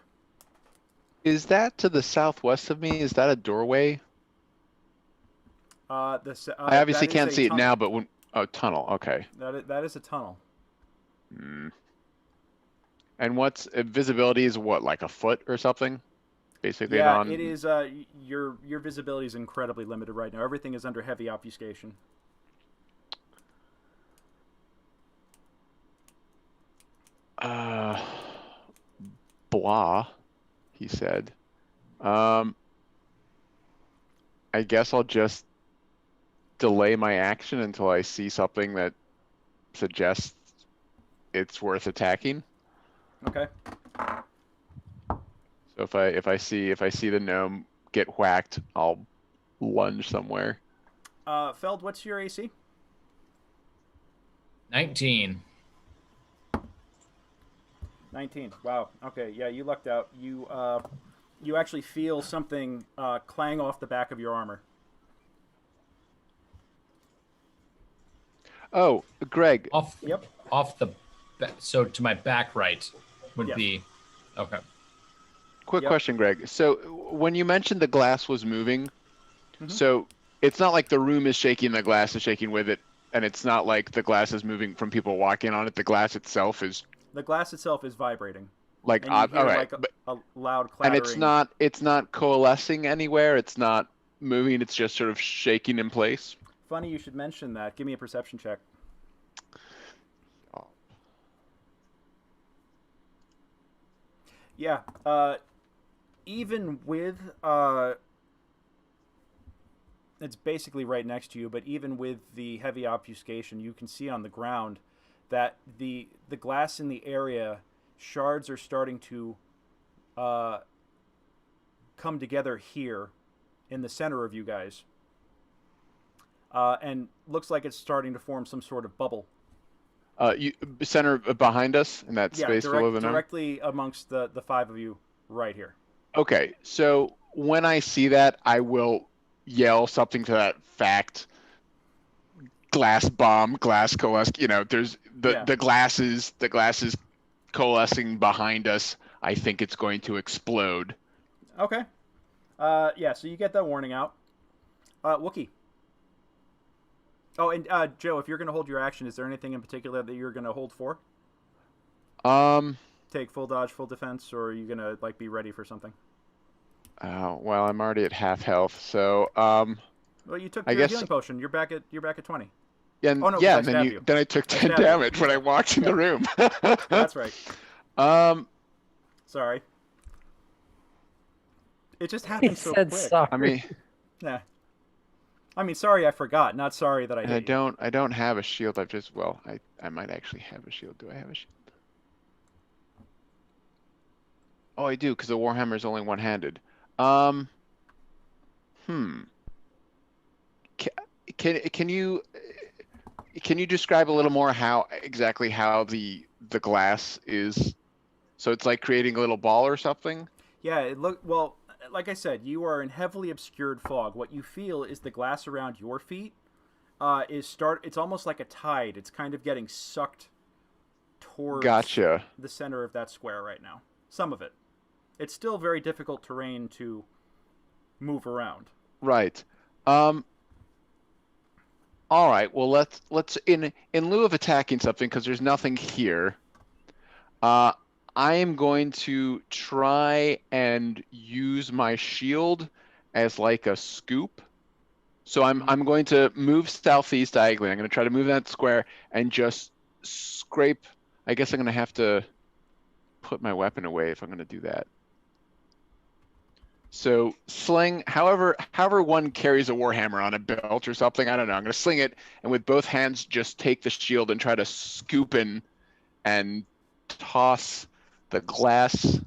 Is that to the southwest of me? Is that a doorway? I obviously can't see it now, but when tunnel. Okay. That is a tunnel. And what's visibility is what, like a foot or something? Basically, yeah, it is. Your visibility is incredibly limited right now. Everything is under heavy obfuscation. Blah, he said. I guess I'll just delay my action until I see something that suggests it's worth attacking. Okay. So if I see the gnome get whacked, I'll lunge somewhere. Feld, what's your AC? 19. 19. Wow. Okay. Yeah, you lucked out. You actually feel something clang off the back of your armor. Oh, Greg. Off the so to my back right would Yes. be okay. Quick Yep. question, Greg. So when you mentioned the glass was moving, so it's not like the room is shaking, the glass is shaking with it, and it's not like the glass is moving from people walking on it. The glass itself is The glass itself is vibrating. like And you hear all right, like a loud and clattering. it's not coalescing anywhere. It's not moving. It's just sort of shaking in place. Funny you should mention that. Give me a perception check. Yeah. Even with it's basically right next to you, but even with the heavy obfuscation, you can see on the ground that the glass in the area, shards are starting to come together here in the center of you guys. And looks like it's starting to form some sort of bubble. You center behind us in that space below the gnome? Directly amongst the five of you right here. Okay, so when I see that, I will yell something to that fact. Glass bomb, glass coalesce. You know, there's the glass is coalescing behind us. I think it's going to explode. Okay. Yeah, so you get that warning out. Wookie. Oh, and Joe, if you're going to hold your action, is there anything in particular that you're going to hold for? Take full dodge, full defense, or are you going to like be ready for something? Well, I'm already at half health, so Well, you took your healing potion. You're back at 20. And, oh no, yeah, I and stabbed you. then I took 10 damage when I walked in the room. That's right. Sorry. It just happened so quick. Sorry. I mean, yeah. I mean, sorry I forgot, not sorry that I hit you. I don't have a shield. I might actually have a shield. Do I have a shield? Oh, I do, because the Warhammer is only one-handed. Can you describe a little more exactly how the glass is? So it's like creating a little ball or something? Yeah, well, like I said, you are in heavily obscured fog. What you feel is the glass around your feet it's almost like a tide. It's kind of getting sucked towards the center of that square right now. Some of it. It's still very difficult terrain to move around. Right. All right. Well, let's in lieu of attacking something, because there's nothing here. I am going to try and use my shield as like a scoop. So I'm going to move southeast diagonally. I'm going to try to move that square and just scrape. I guess I'm going to have to put my weapon away if I'm going to do that. So sling, however one carries a warhammer on a belt or something, I don't know. I'm going to sling it and with both hands just take the shield and try to scoop in and toss the glass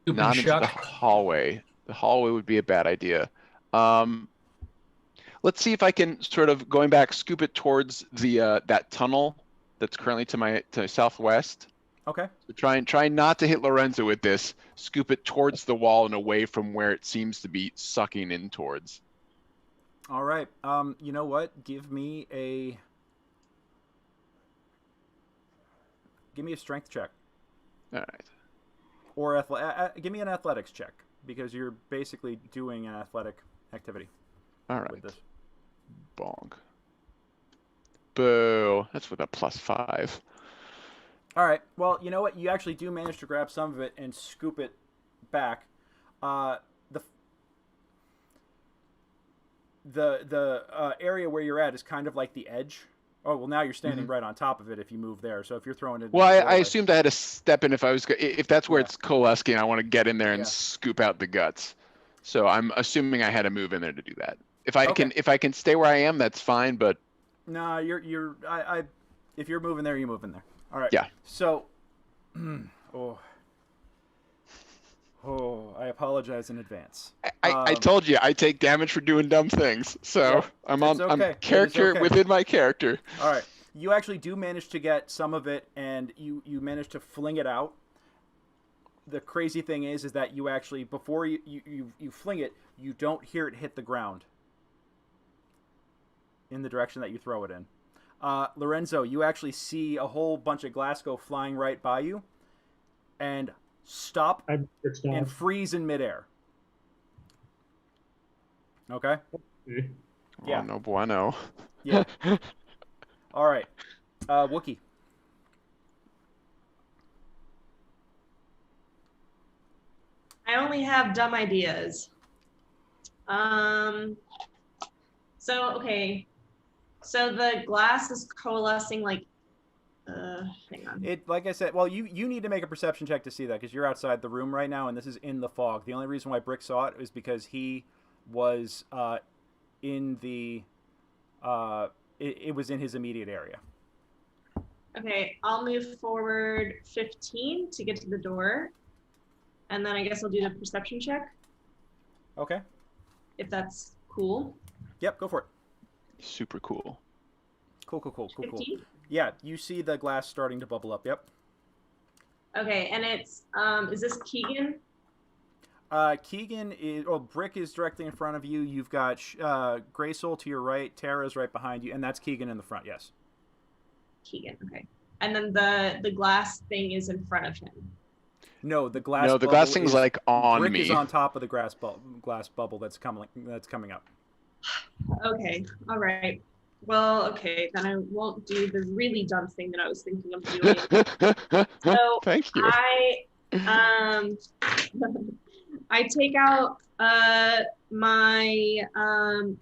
not into the hallway. The hallway would be a bad idea. Let's see if I can sort of, going back, scoop it towards the that tunnel that's currently to my southwest. Okay. So try not to hit Lorenzo with this. Scoop it towards the wall and away from where it seems to be sucking in towards. All right. You know what? Give me a strength check. All right. Or give me an athletics check, because you're basically doing an athletic activity. All right. With this. Bonk. Boo. That's with a +5. All right. Well, you know what? You actually do manage to grab some of it and scoop it back. The area where you're at is kind of like the edge. Oh, well, now you're standing right on top of it if you move there. So if you're throwing it... Well, I assumed I had to step in if that's where it's coalescing. I want to get in there and scoop out the guts. So I'm assuming I had to move in there to do that. If I can stay where I am, that's fine, but... No, if you're moving there, you move in there. All right. Yeah. So, I apologize in advance. I told you I take damage for doing dumb things, so I'm character within my character. All right. You actually do manage to get some of it, and you manage to fling it out. the crazy thing is that you actually, before you fling it, you don't hear it hit the ground in the direction that you throw it in. Lorenzo, you actually see a whole bunch of glass go flying right by you and stop and freeze in midair. Okay? Oh, no bueno. Yeah. All right. Wookie. I only have dumb ideas. Okay. So the glass is coalescing like. Hang on. Like I said, well, you need to make a perception check to see that because you're outside the room right now, and this is in the fog. The only reason why Brick saw it is because he was in the. It was in his immediate area. Okay, I'll move forward 15 to get to the door. And then I guess I'll do the perception check. Okay. If that's cool. Yep, go for it. Super cool. Cool. 15? Yeah, you see the glass starting to bubble up. Yep. Okay, and it's is this Keygan? Keygan is. Well, Brick is directly in front of you. You've got Graysoul to your right. Tara's right behind you, and that's Keygan in the front. Yes. Keygan. Okay. And then the glass thing is in front of him. No, the glass. No, the glass thing's like on Brick me. is on top of the glass bubble that's coming up. Okay. All right. Well, okay, then I won't do the really dumb thing that I was thinking of doing. So Thank you. I take out my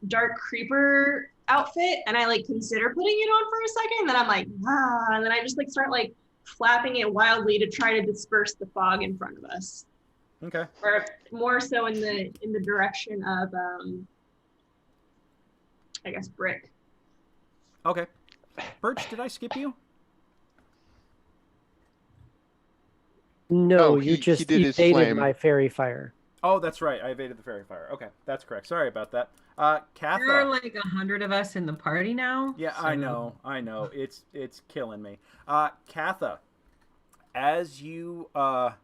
dark creeper outfit and I like consider putting it on for a second, and then I'm like, and then I just like start like flapping it wildly to try to disperse the fog in front of us. Okay. Or more so in the direction of I guess Brick. Okay. Birch, did I skip you? No, he you just did his evaded flame. my fairy fire. Oh, that's right. I evaded the fairy fire. Okay, that's correct. Sorry about that. Catha. There are like 100 of us in the party now. Yeah, so- I know. It's killing me. Catha, as you and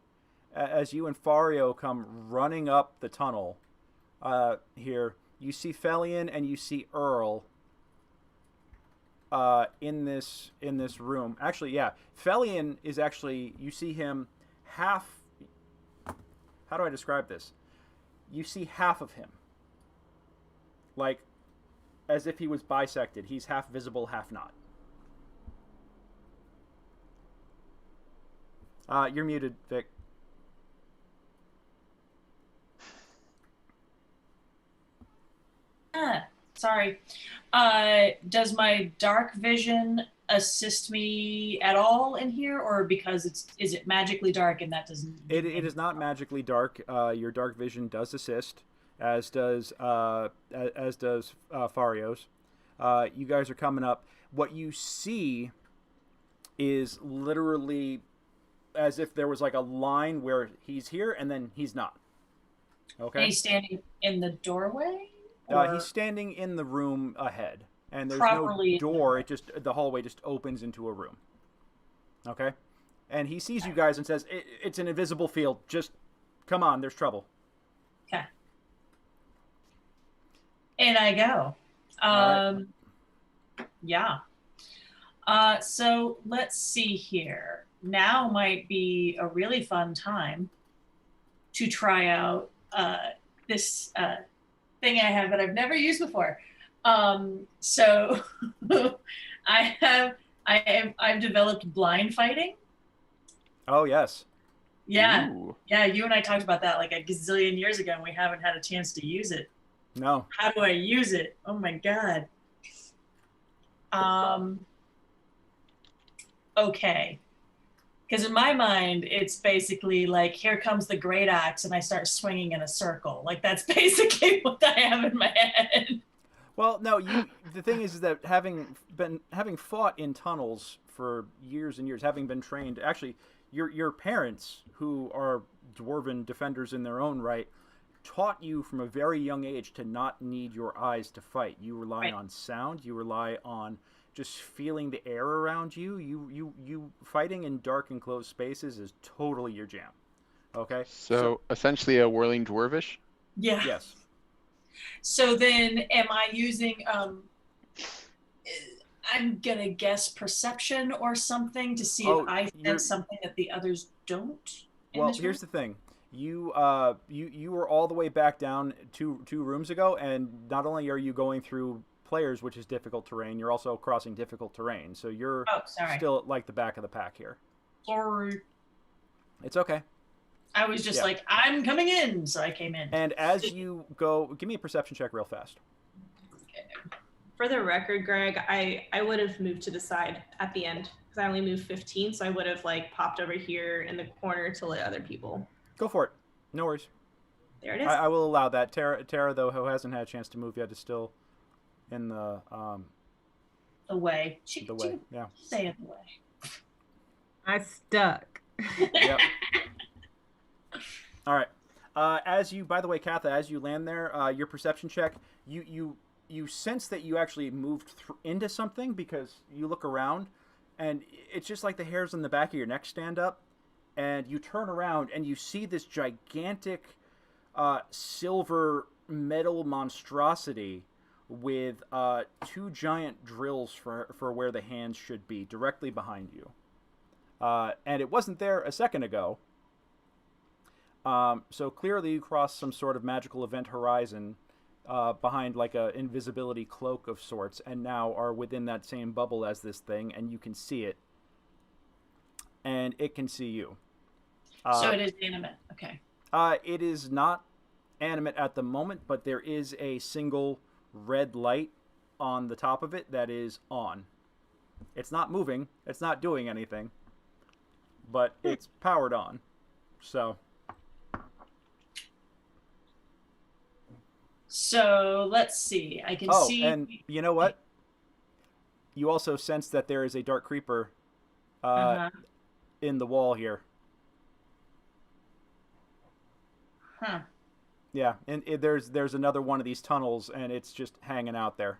Fario come running up the tunnel, here you see Felian and you see Earl. In this room. Actually, yeah, Felian is actually, you see him half. How do I describe this? You see half of him, like as if he was bisected. He's half visible, half not. You're muted, Vic. Sorry. Does my dark vision assist me at all in here, or because is it magically dark and that doesn't? It is not magically dark. Your dark vision does assist, as does Fario's. You guys are coming up. What you see is literally as if there was like a line where he's here and then he's not. Okay. And he's standing in the doorway. He's standing in the room ahead, and there's Properly. no door. The hallway just opens into a room. Okay, and he sees you guys and says, "It's an invisible field. Just come on. There's trouble." Okay. And I go. All Yeah. So let's see here. Now might be a really fun time to try out this thing I have that I've never used before. So I've developed blind fighting. Oh yes. Yeah. Ooh. Yeah, you and I talked about that like a gazillion years ago and we haven't had a chance to use it. No. How do I use it? Oh my god. Okay. Because in my mind, it's basically like, here comes the great axe, and I start swinging in a circle. Like, that's basically what I have in my head. Well, no. The thing is that having fought in tunnels for years and years, having been trained, actually, your parents, who are dwarven defenders in their own right, taught you from a very young age to not need your eyes to fight. You rely on sound. You rely on just feeling the air around you. You fighting in dark enclosed spaces is totally your jam. Okay. So essentially a whirling dwarvish. Yeah. Yes. So then, am I using? I'm gonna guess perception or something to see if I sense something that the others don't. Well, here's the thing. You were all the way back down two rooms ago, and not only are you going through players, which is difficult terrain, you're also crossing difficult terrain. So you're still at like the back of the pack here. Sorry. It's okay. I was just like, I'm coming in, so I came in. And as you go, give me a perception check real fast. Okay. For the record, Greg, I would have moved to the side at the end because I only moved 15, so I would have like popped over here in the corner to let other people. Go for it. No worries. There it is. I will allow that. Tara, though, who hasn't had a chance to move yet, is still in the way. The way. Yeah. Stay in the way. I stuck. Yep. All right. As you, by the way, Catha, as you land there, your perception check, you sense that you actually moved into something because you look around, and it's just like the hairs on the back of your neck stand up, and you turn around and you see this gigantic silver metal monstrosity with two giant drills for where the hands should be directly behind you. And it wasn't there a second ago. So clearly you crossed some sort of magical event horizon behind like a invisibility cloak of sorts, and now are within that same bubble as this thing, and you can see it. And it can see you. So it is animate. Okay. It is not animate at the moment, but there is a single red light on the top of it that is on. It's not moving. It's not doing anything. But it's powered on. So let's see. I can see. Oh, and you know what? You also sense that there is a dark creeper in the wall here. Huh. Yeah, and there's another one of these tunnels, and it's just hanging out there.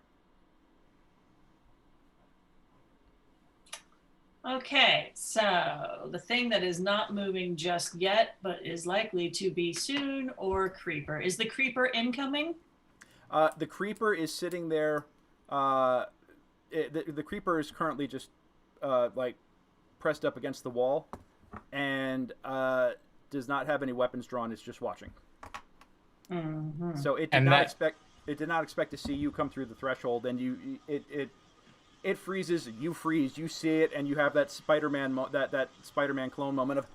Okay, so the thing that is not moving just yet, but is likely to be soon, or creeper. Is the creeper incoming? The creeper is sitting there. The creeper is currently just like pressed up against the wall, and does not have any weapons drawn. It's just watching. Mm-hmm. So it did not expect to see you come through the threshold, and it freezes. You freeze. You see it, and you have that Spider-Man that Spider-Man clone moment of,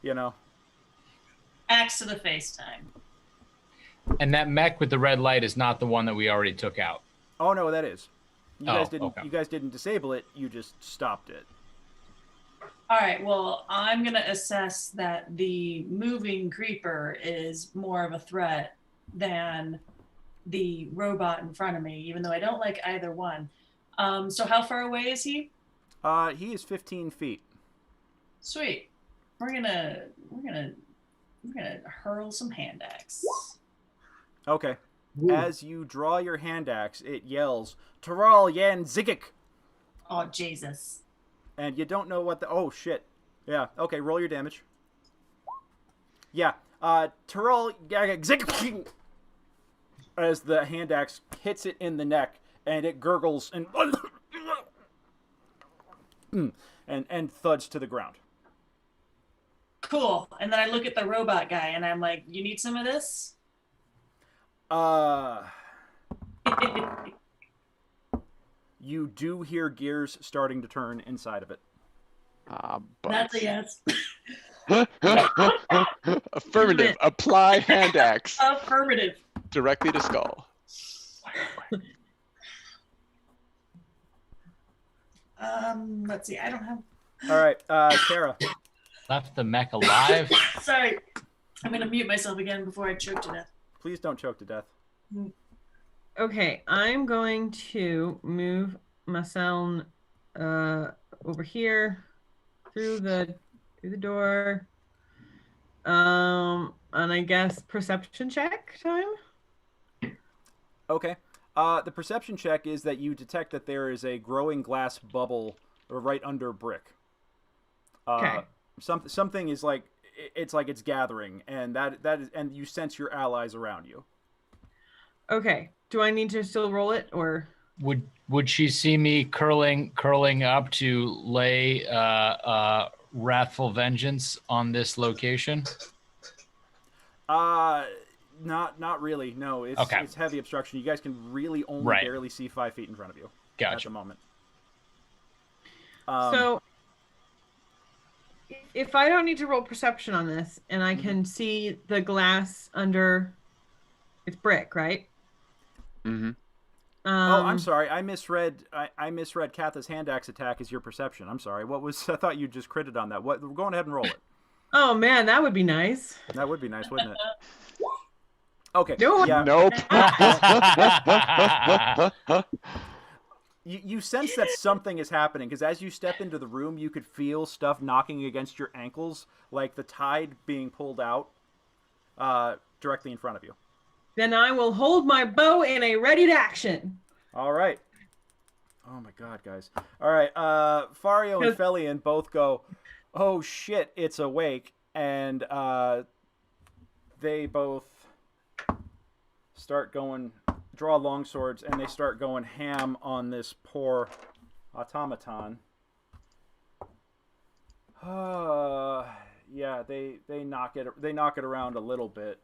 you know, axe to the face time. And that mech with the red light is not the one that we already took out. Oh no, that is. You guys didn't. Okay. You guys didn't disable it. You just stopped it. All right. Well, I'm gonna assess that the moving creeper is more of a threat than the robot in front of me, even though I don't like either one. So how far away is he? He is 15 feet. Sweet. We're gonna hurl some hand axe. Okay. Ooh. As you draw your hand axe, it yells, "Taral Yan Zigik!" Oh Jesus. And you don't know what the... Oh, shit. Yeah. Okay, roll your damage. Yeah. Taral Yan Zigik! As the hand axe hits it in the neck, and it gurgles and... and thuds to the ground. Cool. And then I look at the robot guy, and I'm like, "You need some of this?" You do hear gears starting to turn inside of it. That's a yes. Affirmative. Apply hand axe Affirmative. directly to skull. Let's see. I don't have. All right, Tara. Left the mech alive. Sorry. I'm gonna mute myself again before I choke to death. Please don't choke to death. Okay, I'm going to move myself over here through the door. And I guess perception check time. Okay. The perception check is that you detect that there is a growing glass bubble right under brick. Okay. Something is like it's like it's gathering, and that is, and you sense your allies around you. Okay. Do I need to still roll it, or Would she see me curling up to lay wrathful vengeance on this location? Not really. No, it's Okay. it's heavy obstruction. You guys can really only Right. barely see 5 feet in front of you at Gotcha. the moment. so? If I don't need to roll perception on this, and I can see the glass under, it's brick, right? Mm-hmm. Oh, I'm sorry. I misread. I misread Catha's hand axe attack as your perception. I'm sorry. What was? I thought you just critted on that. What? Go on ahead and roll it. Oh man, that would be nice. That would be nice, wouldn't it? Okay. No. Yeah. Nope. You sense that something is happening because as you step into the room, you could feel stuff knocking against your ankles, like the tide being pulled out directly in front of you. Then I will hold my bow in a ready to action. All right. Oh my God, guys. All right. Fario and Felian both go, "Oh shit, it's awake," and they both start going, draw long swords, and they start going ham on this poor automaton. Yeah, they knock it around a little bit.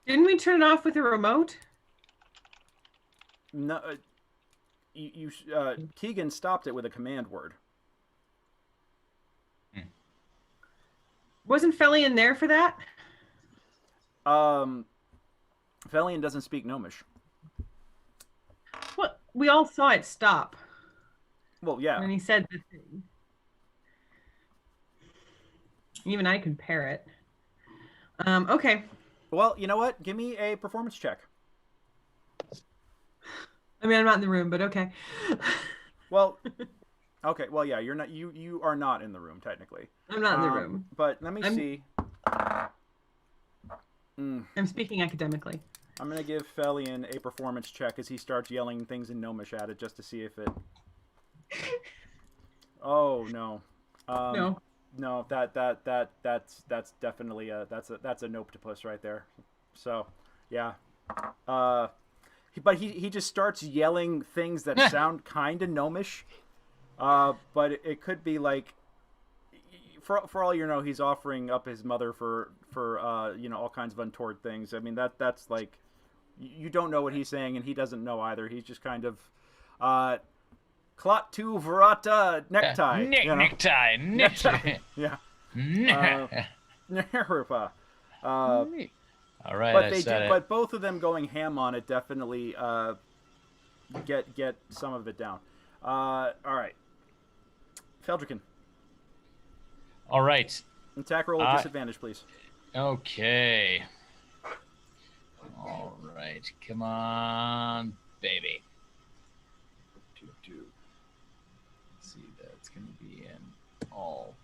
Didn't we turn it off with a remote? No, Keygan stopped it with a command word. Wasn't Felian there for that? Felian doesn't speak Gnomish. Well, we all saw it stop. Well, yeah. And he said the thing. Even I can parrot. Okay. Well, you know what? Give me a performance check. I mean, I'm not in the room, but okay. Well, okay. Well, yeah, you're not. You are not in the room technically. I'm not in the room. But let me see. I'm speaking academically. I'm gonna give Felian a performance check as he starts yelling things in Gnomish at it just to see if it. Oh no. No. No, that's definitely that's a noptopus right there. So, yeah. But he just starts yelling things that sound kind of gnomish. But it could be like, for all you know, he's offering up his mother for all kinds of untoward things. I mean that's like, you don't know what he's saying and he doesn't know either. He's just kind of Clot to Verata necktie. Necktie. Yeah. All right, but both of them going ham on it definitely get some of it down. All right. Feldricken. All right. Attack roll with disadvantage, please. Okay. All right. Come on, baby. Let's see, that's going to be an alt.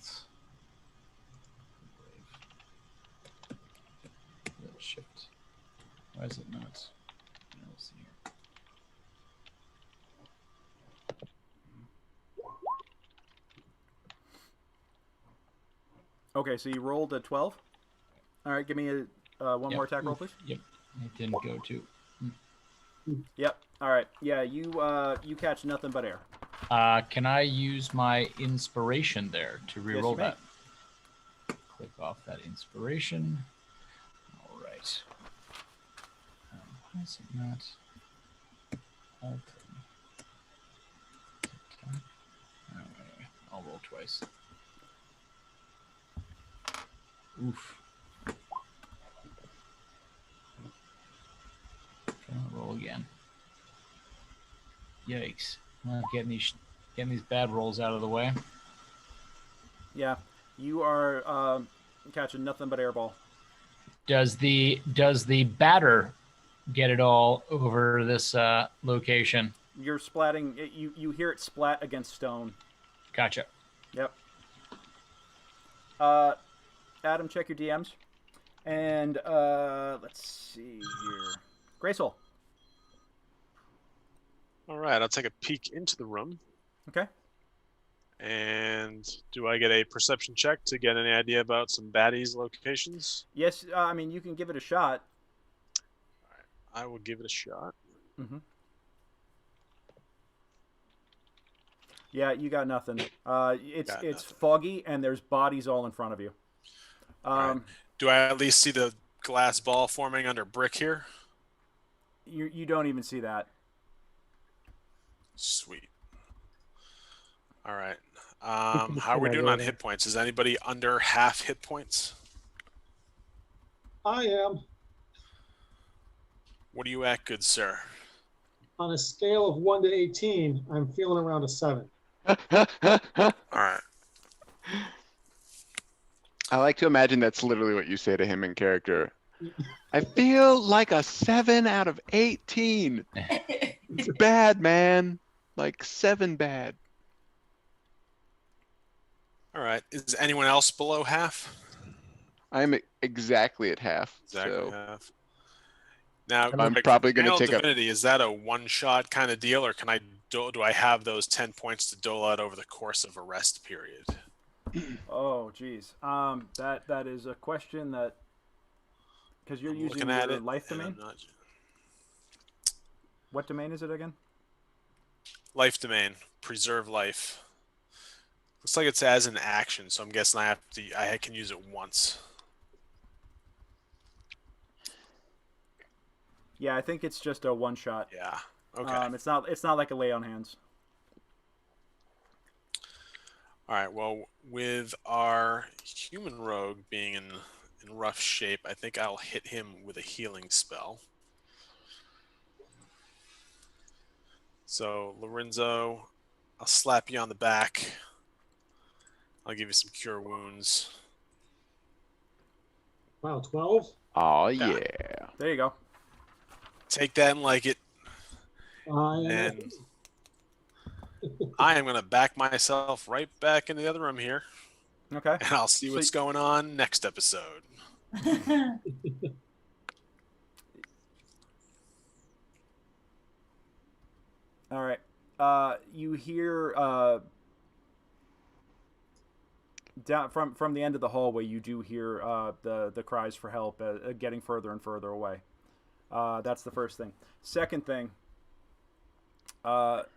Shift. Why is it not? Let's see here. Okay, so you rolled a 12. All right, give me a one more attack roll, please. Yep, it didn't go to. Yep. All right. Yeah, you catch nothing but air. Can I use my inspiration there to reroll that? Click off that inspiration. All right. Why is it not alt? Okay, I'll roll twice. Oof. I'll roll again. Yikes. Well, getting these bad rolls out of the way. Yeah, you are catching nothing but airball. Does the batter get it all over this location? You're splatting. You hear it splat against stone. Gotcha. Yep. Adam, check your DMs. And let's see here. Graysoul. All right, I'll take a peek into the room. Okay. And And do I get a perception check to get any idea about some baddies' locations? Yes, I mean, you can give it a shot. I will give it a shot. Mm-hmm. Yeah, you got nothing. It's foggy, and there's bodies all in front of you. Right. Do I at least see the glass ball forming under brick here? You don't even see that. Sweet. All right. can How are we see doing my on radar. hit points? Is anybody under half hit points? I am. What are you at, good sir? On a scale of 1 to 18, I'm feeling around a 7. All right. I like to imagine that's literally what you say to him in character. I feel like a 7 out of 18. It's bad, man. Like 7 bad. All right. Is anyone else below half? I'm exactly at half. Exactly So half. Now, I'm like, probably going to Channel take a. Divinity, is that a one-shot kind of deal, or can I do I have those 10 points to dole out over the course of a rest period? Oh, geez. That is a question that, because you're I'm using looking at your it, life and domain. I'm not... What domain is it again? Life domain, preserve life. Looks like it's as an action, so I'm guessing I can use it once. Yeah, I think it's just a one shot. Yeah. Okay. It's not like a lay on hands. All right. Well, with our human rogue being in rough shape, I think I'll hit him with a healing spell. So, Lorenzo, I'll slap you on the back. I'll give you some cure wounds. Wow, 12? Oh, yeah. There you go. Take that and like it. And I am going to back myself right back into the other room here. Okay. And I'll see what's going on next episode. All right. You hear down from the end of the hallway. You do hear the cries for help getting further and further away. That's the first thing. Second thing. Map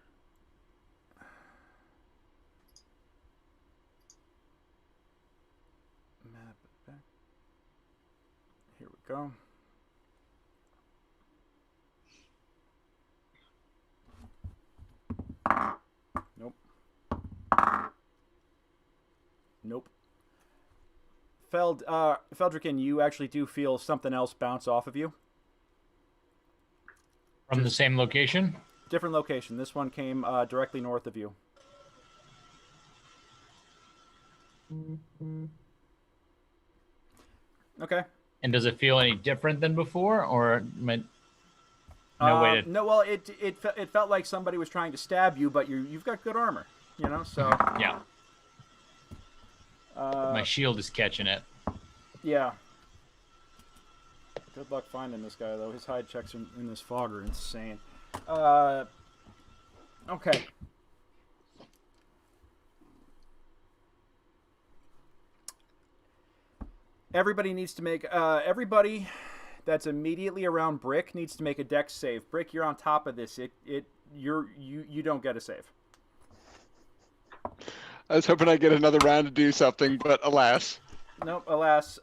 back. Here we go. Nope. Nope. Feldricken, you actually do feel something else bounce off of you. From the same location? Different location. This one came directly north of you. Okay. And does it feel any different than before, or no way to? No, well, it felt like somebody was trying to stab you, but you've got good armor, you know. So Yeah. My shield is catching it. yeah. Good luck finding this guy, though. His hide checks in this fog are insane. Okay. Everybody needs to make everybody that's immediately around Brick needs to make a dex save. Brick, you're on top of this. You don't get a save. I was hoping I'd get another round to do something, but alas. Nope, alas.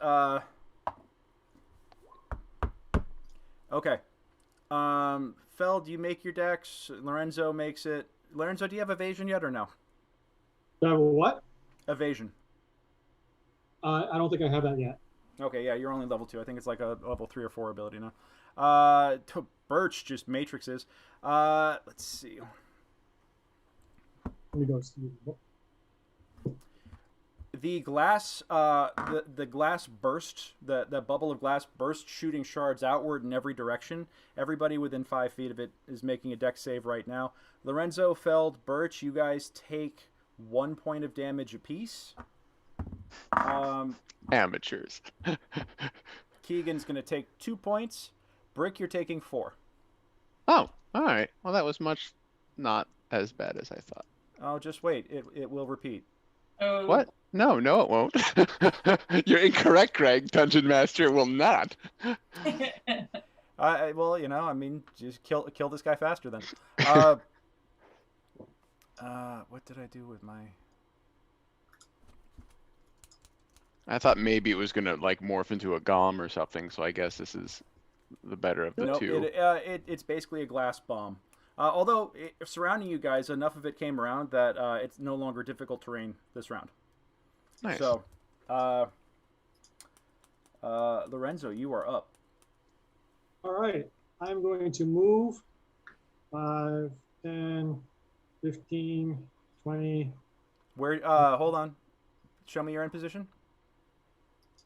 Okay. Feld, you make your dex. Lorenzo makes it. Lorenzo, do you have evasion yet or no? what? Evasion. I don't think I have that yet. Okay, yeah, you're only level 2. I think it's like a level 3 or 4 ability now. Birch just matrixes. Let's see. Let me go see. The glass, the glass burst. The bubble of glass burst, shooting shards outward in every direction. Everybody within 5 feet of it is making a dex save right now. Lorenzo, Feld, Birch, you guys take 1 point of damage apiece. Amateurs. Keygan's going to take 2 points. Brick, you're taking 4. Oh, all right. Well, that was not as bad as I thought. Oh, just wait. It will repeat. Oh. What? No, it won't. You're incorrect, Greg. Dungeon Master it will not. Well, I mean, just kill this guy faster then. What did I do with my? I thought maybe it was gonna like morph into a golem or something. So I guess this is the better of the Nope, two. it's basically a glass bomb. Although surrounding you guys, enough of it came around that it's no longer difficult terrain this round. Nice. So, Lorenzo, you are up. All right. I'm going to move 5, 10, 15, 20. Where? Hold on. Show me your end position.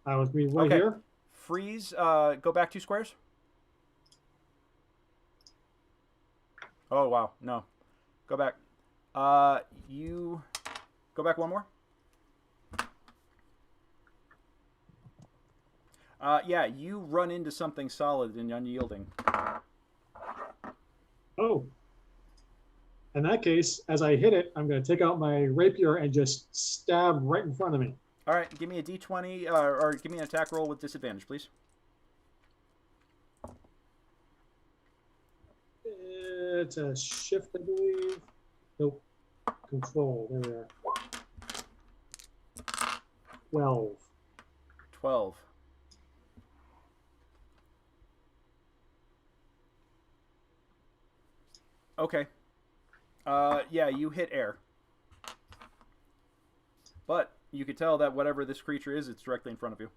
I was being right Okay. here. Freeze. Go back 2 squares. Oh wow, no. Go back. You go back 1 more. Yeah, you run into something solid and unyielding. Oh. In that case, as I hit it, I'm going to take out my rapier and just stab right in front of me. All right, give me a d20 or give me an attack roll with disadvantage, please. It's a shift, I believe. Nope. Control. There we are. 12. 12. Okay. Yeah, you hit air. But you could tell that whatever this creature is, it's directly in front of you.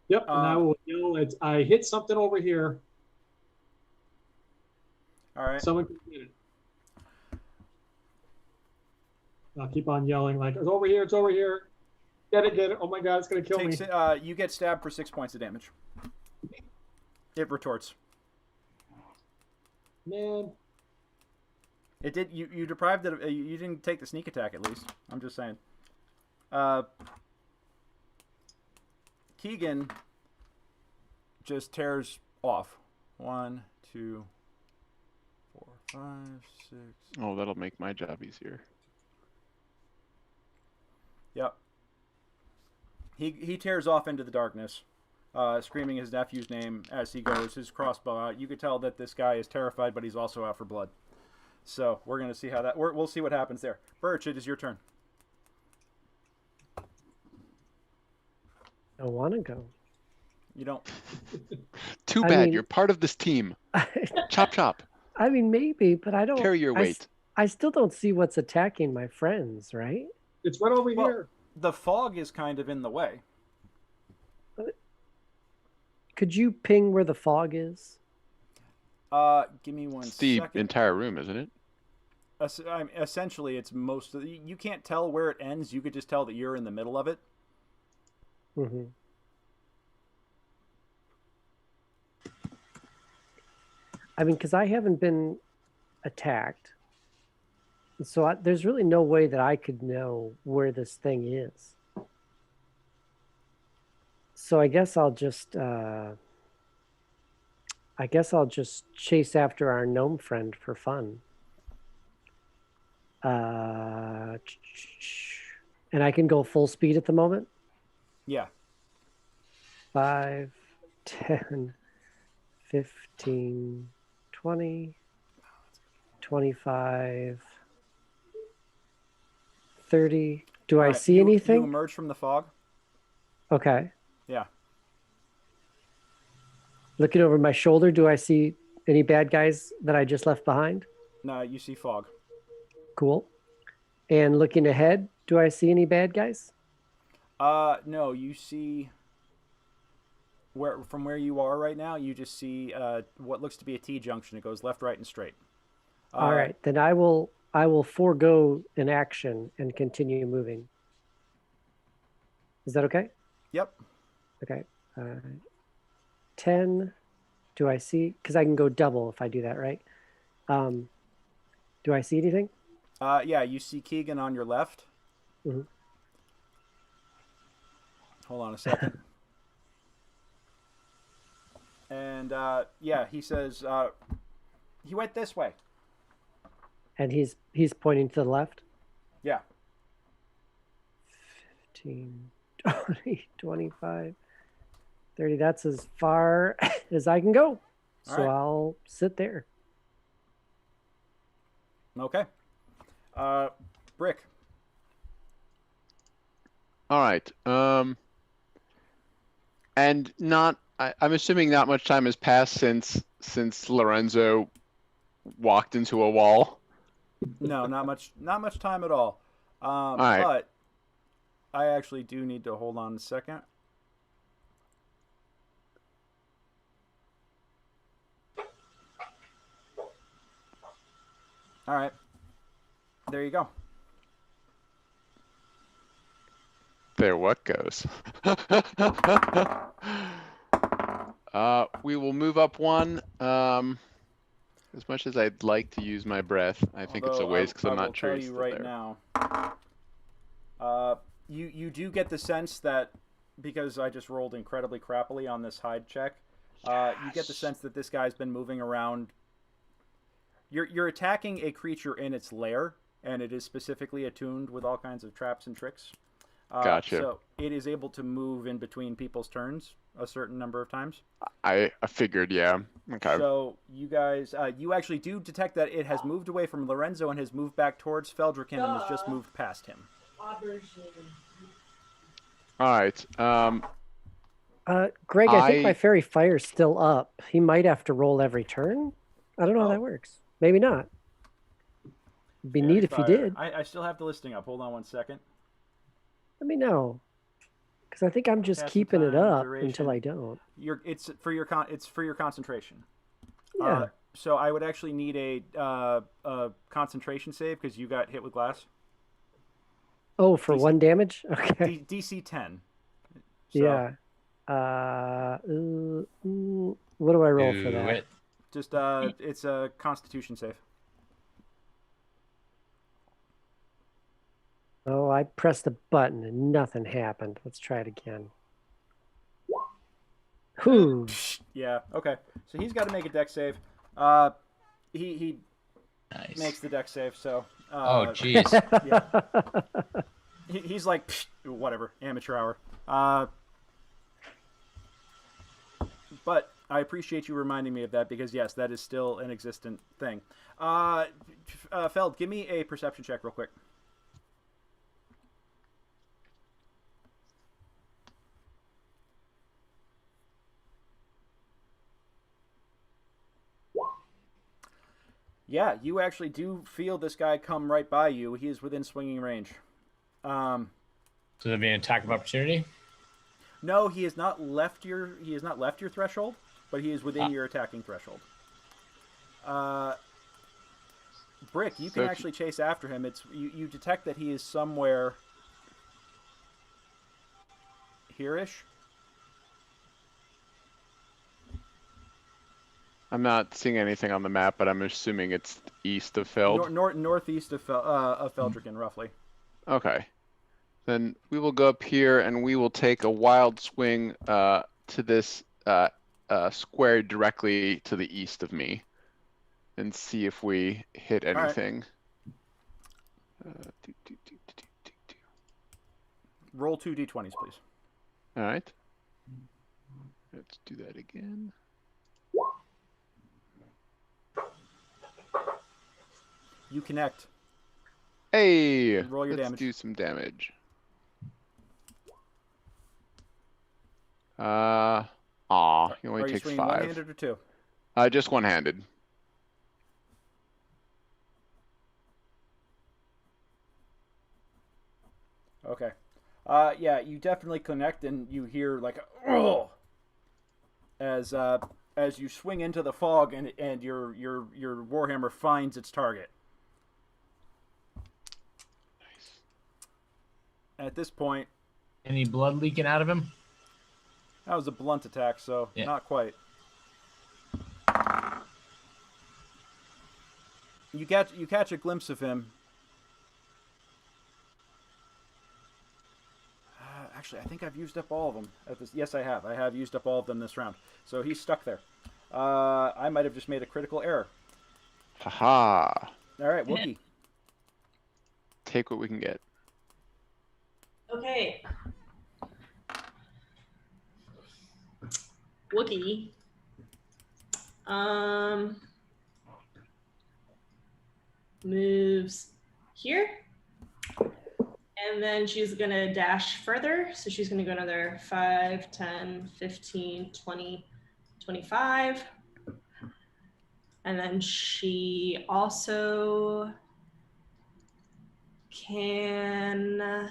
Yep, and I will yell, I hit something over here. All right. Someone can get it. I'll keep on yelling like, it's over here, it's over here. Get it. Oh my god, it's going to kill me. You get stabbed for 6 points of damage. It retorts. Man. It did. You deprived it. You didn't take the sneak attack at least. I'm just saying. Keygan just tears off. 1, 2, 4, 5, 6. Oh, that'll make my job easier. Yep. He tears off into the darkness, screaming his nephew's name as he goes, his crossbow out. You could tell that this guy is terrified, but he's also out for blood. So we're going to see how that... We'll see what happens there. Birch, it is your turn. I want to go. You don't... Too I bad. mean- You're part of this team. Chop, chop. I mean, maybe, but I don't... Carry your weight. I still don't see what's attacking my friends, right? It's right over here. The fog is kind of in the way. Could you ping where the fog is? Give me one It's the second. entire room, isn't it? Essentially, it's most of the... You can't tell where it ends. You could just tell that you're in the middle of it. Mm-hmm. I mean, because I haven't been attacked. So there's really no way that I could know where this thing is. So I guess I'll just chase after our gnome friend for fun. And I can go full speed at the moment. Yeah. 5, 10, 15, 20, 25, 30. Do I Alright, see you anything? emerge from the fog. Okay. Yeah. Looking over my shoulder, do I see any bad guys that I just left behind? No, you see fog. Cool. And looking ahead, do I see any bad guys? No, you see... From where you are right now, you just see what looks to be a T-junction. It goes left, right, and straight. All right. Then I will forego an action and continue moving. Is that okay? Yep. Okay. 10. Do I see? Because I can go double if I do that, right? Do I see anything? Yeah, you see Keygan on your left. Mm-hmm. Hold on a second. And yeah, he says he went this way. And he's pointing to the left. Yeah. 15, 20, 25, 30. That's as far as I can go. So All right. I'll sit there. Okay. Brick. All right. And I'm assuming not much time has passed since Lorenzo walked into a wall. No, not much time at all. right. But I actually do need to hold on a second. All right. There you go. There what goes. We will move up one. As much as I'd like to use my breath, I think it's a Although waste because I'm I not sure will it's tell you still right there. now. You do get the sense that because I just rolled incredibly crappily on this hide check, you get the sense that this guy's been moving around. You're attacking a creature in its lair, and it is specifically attuned with all kinds of traps and tricks. Gotcha. So it is able to move in between people's turns a certain number of times. I figured, yeah. Okay. So you guys, you actually do detect that it has moved away from Lorenzo and has moved back towards Feldricken and has just moved past him. All right. Greg, I think my fairy fire's still up. He might have to roll every turn. I don't know how that works. Maybe not. It'd be neat if he did. I still have the listing up. Hold on one second. Let me know, because I think I'm just keeping it up until I don't. It's for your concentration. Yeah. So I would actually need a concentration save because you got hit with glass. Oh, for DC, 1 damage? Okay. DC 10. So, yeah. What do I roll for that? Just it's a Constitution save. Oh, I pressed the button and nothing happened. Let's try it again. Whew. Yeah. Okay. So he's got to make a dex save. He Nice. makes the dex save. So. Oh, jeez. Yeah. He's like, whatever, amateur hour. But I appreciate you reminding me of that because yes, that is still an existent thing. Feld, give me a perception check real quick. Yeah, you actually do feel this guy come right by you. He is within swinging range. So there'd be an attack of opportunity? No, he has not left your threshold, but he is within your attacking threshold. Brick, you can actually chase after him. It's you detect that he is somewhere here-ish. I'm not seeing anything on the map, but I'm assuming it's east of Feld. Northeast of Feldricken, roughly. Okay. Then we will go up here and we will take a wild swing to this square directly to the east of me and see if we hit anything. Roll 2 d20s, please. All right. Let's do that again. You connect. Hey, Roll your let's damage. do some damage. He Are only you takes swinging 5. one-handed or two? Just one-handed. Okay. Yeah, you definitely connect, and you hear like oh, as you swing into the fog, and your warhammer finds its target. Nice. At this point, Any blood leaking out of him? that was a blunt attack, so Yeah. not quite. You catch a glimpse of him. Actually, I think I've used up all of them. Yes, I have. I have used up all of them this round. So he's stuck there. I might have just made a critical error. Haha. All right, Wookie. Take what we can get. Okay. Wookie. Moves here. And then she's going to dash further. So she's going to go another 5, 10, 15, 20, 25. And then she also can...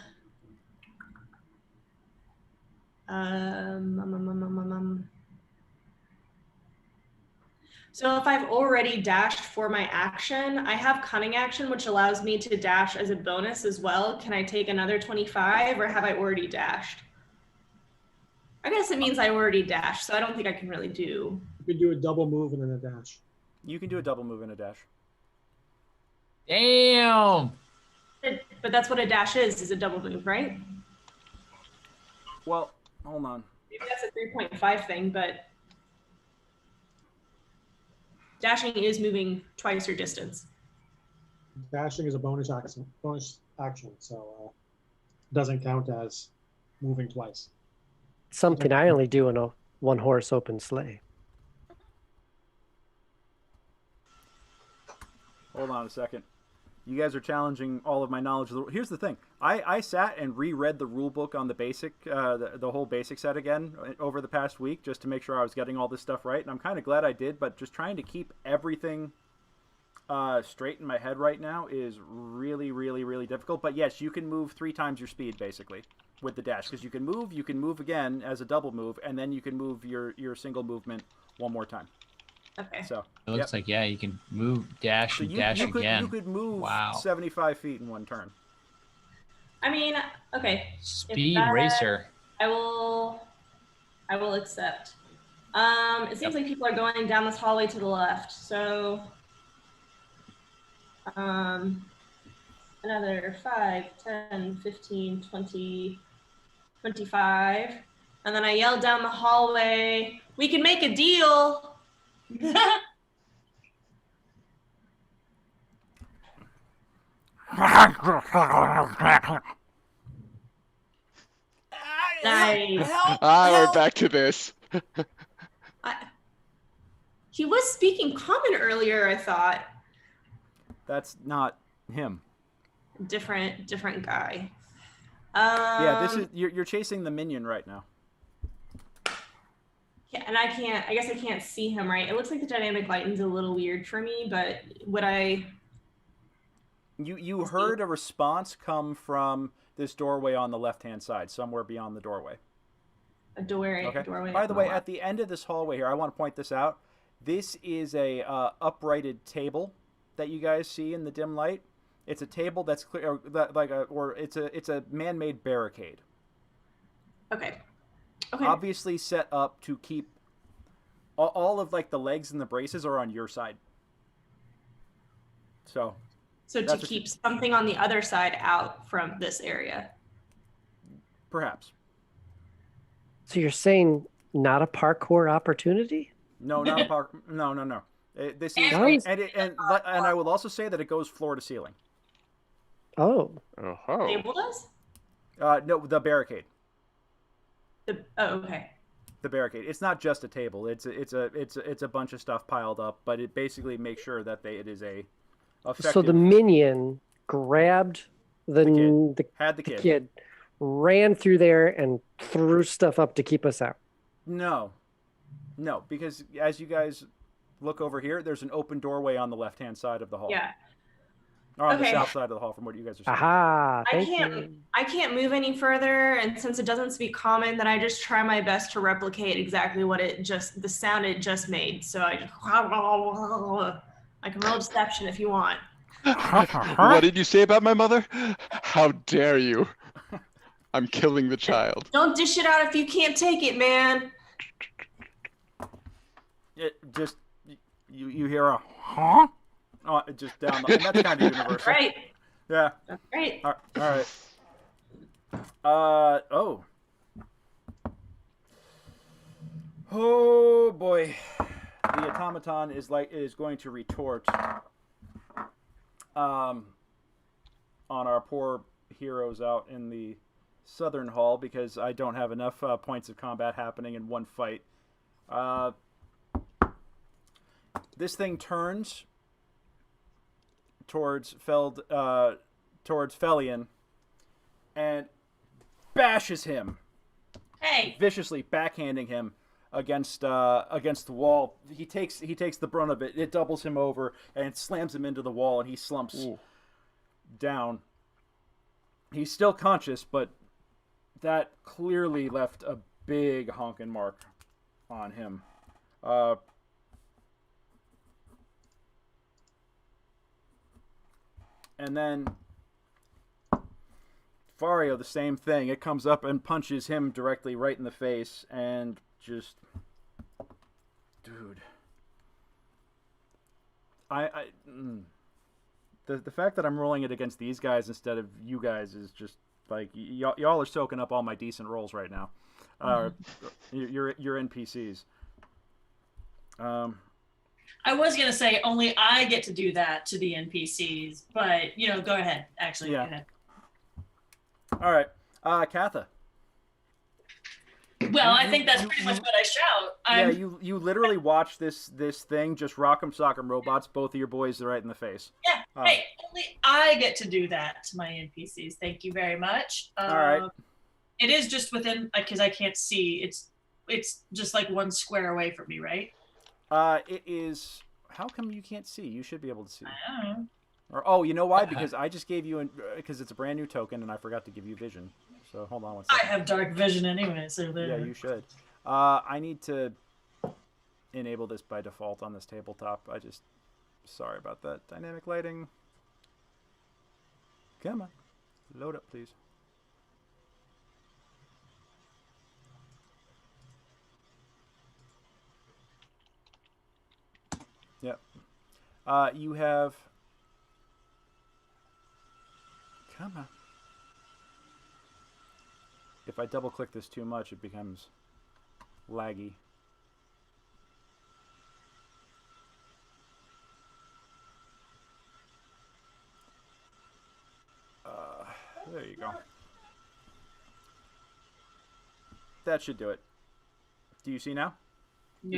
So if I've already dashed for my action, I have cunning action, which allows me to dash as a bonus as well. Can I take another 25 or have I already dashed? I guess it means I already dashed, so I don't think I can really do. You can do a double move and then a dash. You can do a double move and a dash. Damn. But that's what a dash is a double move, right? Well, hold on. Maybe that's a 3.5 thing, but dashing is moving twice your distance. Dashing is a bonus action, so doesn't count as moving twice. Something I only do in a one-horse open sleigh. Hold on a second. You guys are challenging all of my knowledge. Here's the thing. I sat and reread the rule book on the basic, the whole basic set again over the past week just to make sure I was getting all this stuff right. And I'm kind of glad I did, but just trying to keep everything straight in my head right now is really, really, really difficult. But yes, you can move 3 times your speed basically with the dash because you can move again as a double move, and then you can move your single movement one more time. Okay. So It looks like, yeah, you can move, dash, so and dash again. You could move Wow. 75 feet in one turn. I mean, okay. Speed racer. I will accept. It seems like people are going down this hallway to the left, so another 5, 10, 15, 20, 25. And then I yell down the hallway, "We can make a deal." Nice. We're back to this. He was speaking common earlier, I thought. That's not him. Different guy. Yeah, this is you're chasing the minion right now. Yeah, and I guess I can't see him, right? It looks like the dynamic lighting's a little weird for me, but would I... You heard a response come from this doorway on the left-hand side, somewhere beyond the doorway. A doorway. Okay. Doorway. By the way, at the end of this hallway here, I want to point this out. This is a uprighted table that you guys see in the dim light. It's a table that's clear, it's a man-made barricade. Okay. Obviously set up to keep all of like the legs and the braces are on your side. So to keep something on the other side out from this area. Perhaps. So you're saying not a parkour opportunity? No, not a park. No. This is and I will also say that it goes floor to ceiling. Oh. Oh. Table does? No, the barricade. Okay. The barricade. It's not just a table. It's a bunch of stuff piled up, but it basically makes sure that it is a effective. So the minion grabbed the kid, ran through there and threw stuff up to keep us out. No, because as you guys look over here, there's an open doorway on the left-hand side of the hall. Yeah. Or on the south side of the hall, from what you guys are saying. Aha! I can't move any further, and since it doesn't speak common, then I just try my best to replicate exactly what the sound it just made. So I can roll deception if you want. What did you say about my mother? How dare you? I'm killing the child. Don't dish it out if you can't take it, man. It just you hear a huh? Oh, just down the. And that's kind of universal. Right. Yeah. That's great. All right. Oh boy, the automaton is going to retort on our poor heroes out in the southern hall because I don't have enough points of combat happening in one fight. This thing turns towards Felian and bashes him. Hey. Viciously backhanding him against the wall. He takes the brunt of it. It doubles him over and slams him into the wall, and he slumps down. He's still conscious, but that clearly left a big honking mark on him. And then Fario, the same thing. It comes up and punches him directly right in the face, and just, dude, the fact that I'm rolling it against these guys instead of you guys is just like y'all are soaking up all my decent rolls right now. You're NPCs. I was gonna say only I get to do that to the NPCs, but go ahead. Actually, Yeah. go ahead. All right, Catha. Well, I think that's pretty much what I shout. You literally watch this thing just rock'em sock'em robots both of your boys right in the face. Yeah. Hey, only I get to do that to my NPCs. Thank you very much. All right. It is just within, because I can't see. It's just like one square away from me, right? It is. How come you can't see? You should be able to see. I don't know. Or you know why? Because I just gave you because it's a brand new token and I forgot to give you vision. So hold on one I second. have dark vision anyway, so there. Yeah, you should. I need to enable this by default on this tabletop. Sorry about that. Dynamic lighting. Come on, load up, please. Yep. You have. Come on. If I double click this too much, it becomes laggy. There you go. That should do it. Do you see now? No.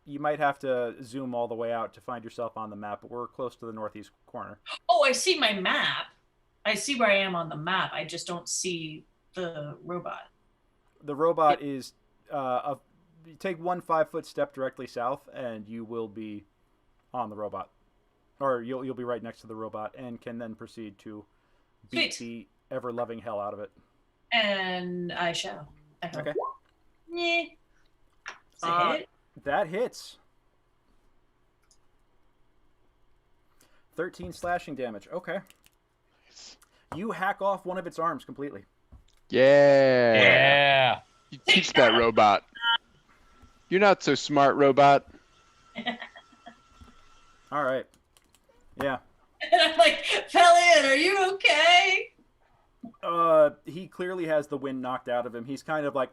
You might have to zoom all the way out to find yourself on the map, but we're close to the northeast corner. Oh, I see my map. I see where I am on the map. I just don't see the robot. The robot is you take 1 5-foot step directly south, and you will be on the robot, or you'll be right next to the robot, and can then proceed to beat the ever-loving hell out of it. And I shall. I hope. Okay. Yeah. Does it hit? That hits. 13 slashing damage. Okay. You hack off one of its arms completely. Yeah. You teach that robot. You're not so smart, robot. All right. Yeah. And I'm like, Felian, are you okay? He clearly has the wind knocked out of him. He's kind of like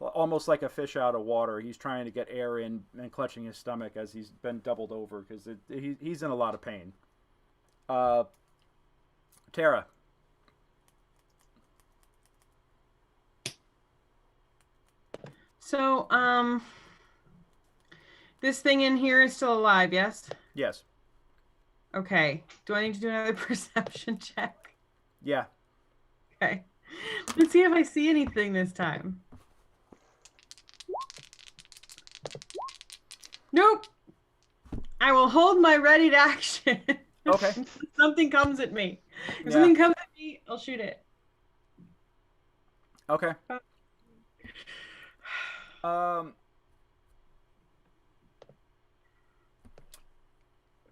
almost like a fish out of water. He's trying to get air in and clutching his stomach as he's been doubled over because he's in a lot of pain. Tara. So, this thing in here is still alive, yes? Yes. Okay. Do I need to do another perception check? Yeah. Okay. Let's see if I see anything this time. Nope. I will hold my ready to action. Okay. Something comes at me. If Yeah. something comes at me, I'll shoot it. Okay. All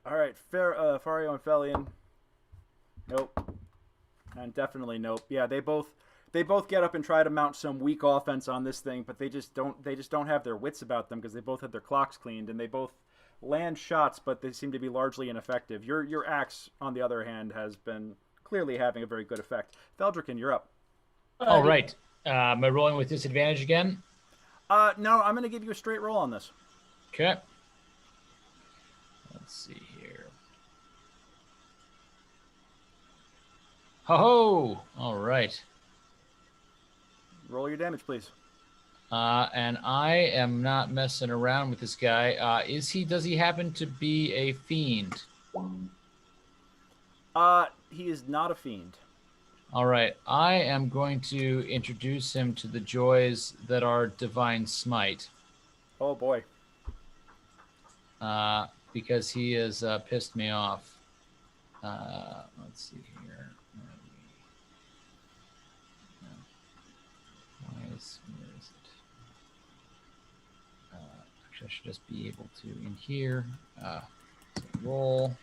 right, Fario and Felian. Nope. And definitely nope. Yeah, they both get up and try to mount some weak offense on this thing, but they just don't have their wits about them because they both had their clocks cleaned and they both land shots, but they seem to be largely ineffective. Your axe, on the other hand, has been clearly having a very good effect. Feldricken, you're up. All right. Am I rolling with disadvantage again? No, I'm going to give you a straight roll on this. Okay. Let's see here. Ho ho! All right. Roll your damage, please. And I am not messing around with this guy. Does he happen to be a fiend? He is not a fiend. All right. I am going to introduce him to the joys that are divine smite. Oh boy. Because he has pissed me off. Let's see here. Where is it? Actually, I should just be able to in here. So roll.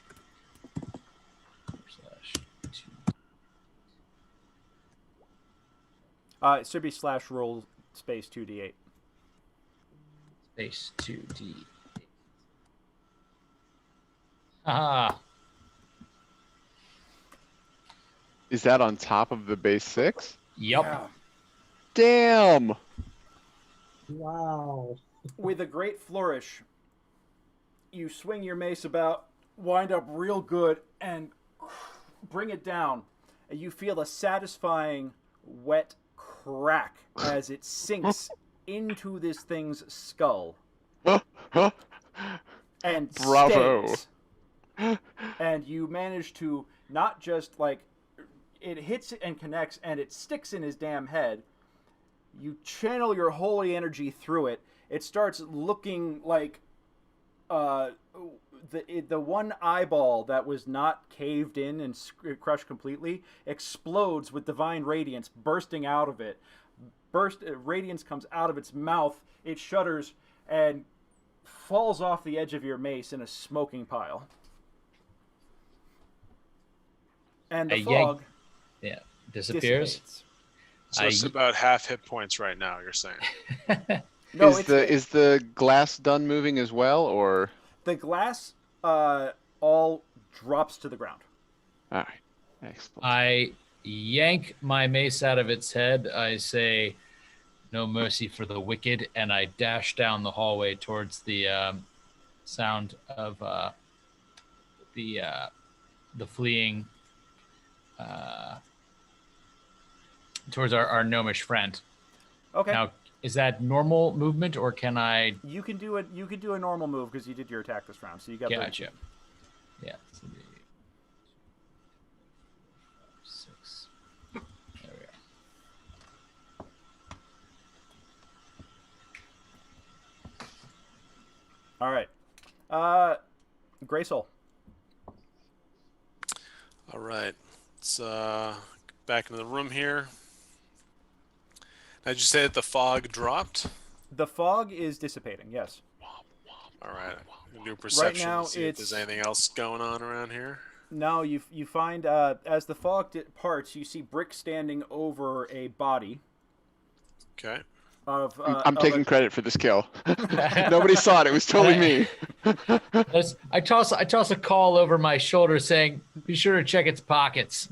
It should be /roll space 2d8. Space 2d. Ah. Is that on top of the base 6? Yep. Yeah. Damn. Wow. With a great flourish, you swing your mace about, wind up real good, and bring it down. And you feel a satisfying, wet crack as it sinks into this thing's skull. And Bravo. stays. And you manage to not just it hits and connects and it sticks in his damn head. You channel your holy energy through it. It starts looking like the one eyeball that was not caved in and crushed completely explodes with divine radiance bursting out of it. Radiance comes out of its mouth. It shudders and falls off the edge of your mace in a smoking pile. And the fog disappears. Dissipates. So it's about half hit points right now, you're saying. No, is the glass done moving as well, or the glass all drops to the ground. all right? Excellent. I yank my mace out of its head. I say, "No mercy for the wicked," and I dash down the hallway towards the sound of the fleeing towards our gnomish friend. Okay. Now, is that normal movement, or can I? You can do it. You could do a normal move because you did your attack this round, so you got. Gotcha. Yeah. 6. There we are. All right. Gray Soul. All right. Let's back into the room here. Did you say that the fog dropped? The fog is dissipating. Yes. All right. Do perception now to see if there's anything else going on around here. No, you find as the fog parts, you see Brick standing over a body. Okay. I'm taking credit for this kill. Nobody saw it. It was totally me. I toss a call over my shoulder saying, "Be sure to check its pockets."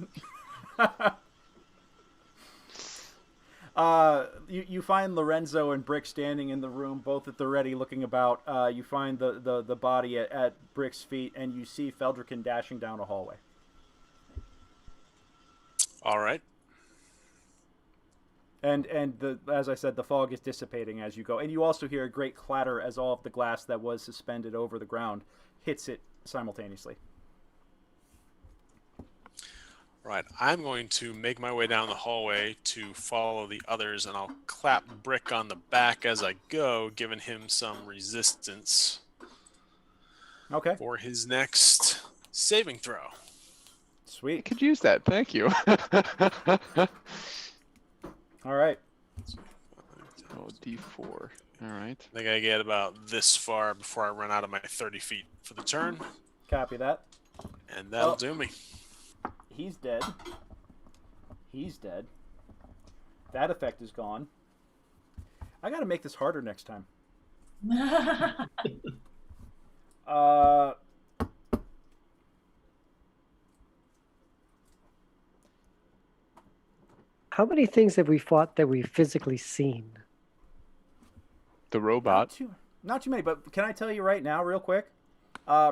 You find Lorenzo and Brick standing in the room, both at the ready, looking about. You find the body at Brick's feet, and you see Feldrican dashing down a hallway. All right. And as I said, the fog is dissipating as you go, and you also hear a great clatter as all of the glass that was suspended over the ground hits it simultaneously. Right. I'm going to make my way down the hallway to follow the others, and I'll clap Brick on the back as I go, giving him some resistance. Okay. For his next saving throw. Sweet. I could use that. Thank you. All right. Oh, D4. All right. I think I get about this far before I run out of my 30 feet for the turn. Copy that. And that'll do me. He's dead. He's dead. That effect is gone. I gotta make this harder next time. How many things have we fought that we've physically seen? The robot. Not too many, but can I tell you right now, real quick?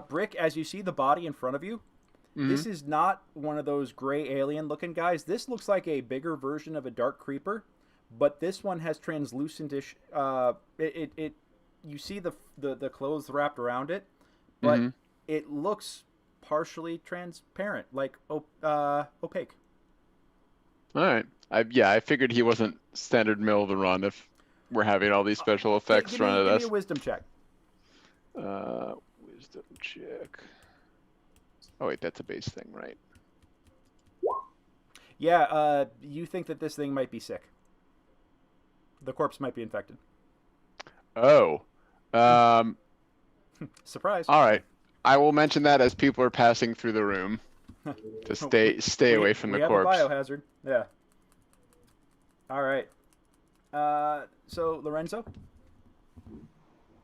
Brick, as you see the body in front of you, this is not one of those gray alien-looking guys. This looks like a bigger version of a dark creeper, but this one has translucentish. You see the clothes wrapped around it, but it looks partially transparent, like opaque. All right. I figured he wasn't standard middle of the run if we're having all these special effects Give thrown at me us. a wisdom check. Wisdom check. Oh wait, that's a base thing, right? Yeah, you think that this thing might be sick. The corpse might be infected. Oh. Surprise. All right. I will mention that as people are passing through the room to stay away from the corpse. We have a biohazard. Yeah. All right. So Lorenzo?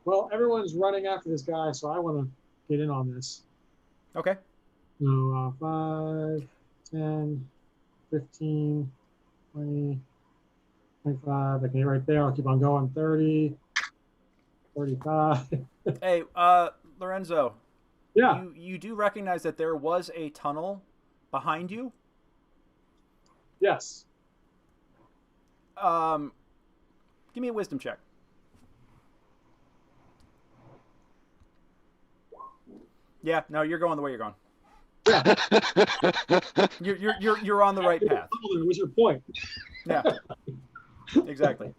Well, everyone's running after this guy, so I want to get in on this. Okay. So 5, 10, 15, 20, 25. Okay, right there. I'll keep on going. 30, 35. Hey, Lorenzo. Yeah. You do recognize that there was a tunnel behind you? Yes. Give me a wisdom check. Yeah, no, you're going the way you're going. You're on the right path. What's your point? Yeah. Exactly.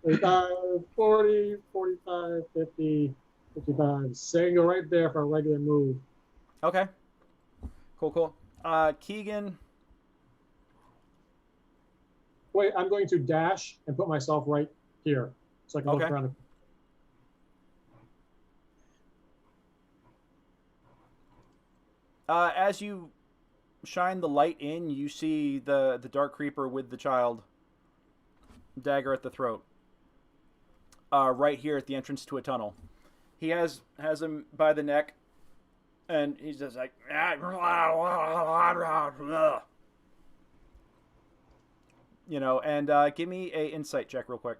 35, 40, 45, 50, 55. Say go right there for a regular move. Okay. Cool. Keygan. Wait, I'm going to dash and put myself right here so I can look around it. As you shine the light in, you see the Dark Creeper with the child, dagger at the throat, right here at the entrance to a tunnel. He has him by the neck, and he's just like, you know, and give me a insight check real quick.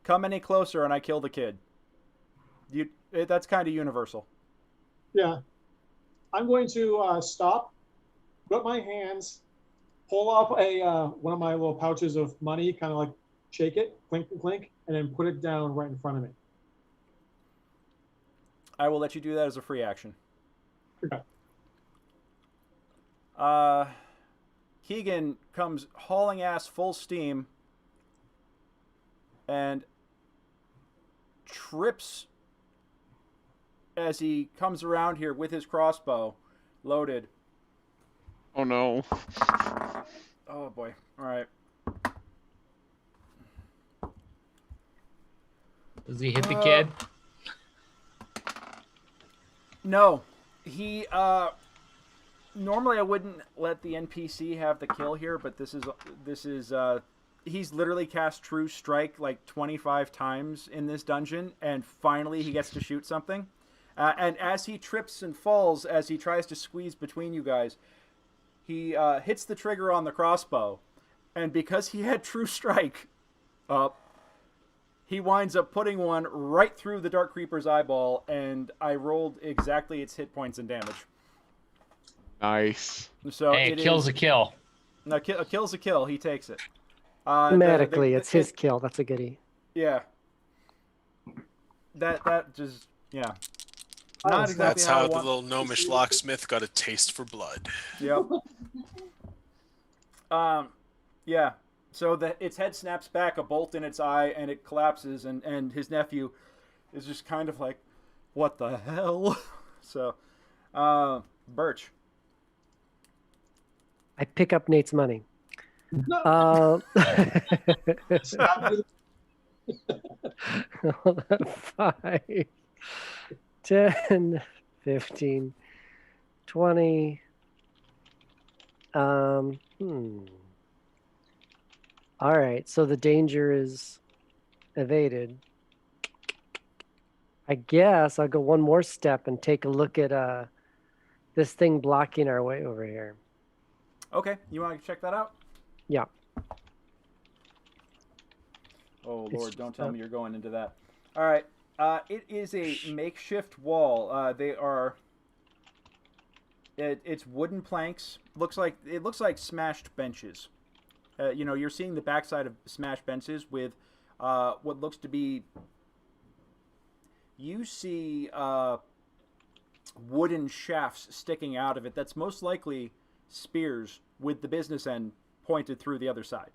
Come any closer and I kill the kid. That's kind of universal. Yeah. I'm going to stop, put my hands, pull off one of my little pouches of money, kind of like shake it, clink, clink, and then put it down right in front of me. I will let you do that as a free action. Okay. Keygan comes hauling ass full steam and trips as he comes around here with his crossbow loaded. Oh no. Oh boy. All right. Does he hit the kid? No. He normally I wouldn't let the NPC have the kill here, but this is he's literally cast True Strike like 25 times in this dungeon, and finally he gets to shoot something. And as he trips and falls, as he tries to squeeze between you guys, he hits the trigger on the crossbow, and because he had True Strike up, he winds up putting one right through the Dark Creeper's eyeball, and I rolled exactly its hit points and damage. Nice. So hey, a kill's a kill. No, a kill's a kill. He takes it. Automatically, it's his kill. That's a goodie. Yeah. That just, yeah. Not exactly That's how the I want. little gnomish locksmith got a taste for blood. Yep. Yeah. So its head snaps back, a bolt in its eye, and it collapses, and his nephew is just kind of like, what the hell? So, Birch. I pick up Nate's money. No. 5, 10, 15, 20. All right, so the danger is evaded. I guess I'll go one more step and take a look at this thing blocking our way over here. Okay, you want to check that out? Yeah. Oh, Lord, don't tell me you're going into that. All right. It is a makeshift wall. They are It's wooden planks. It looks like smashed benches. You're seeing the backside of smashed benches with what looks to be. You see wooden shafts sticking out of it. That's most likely spears with the business end pointed through the other side.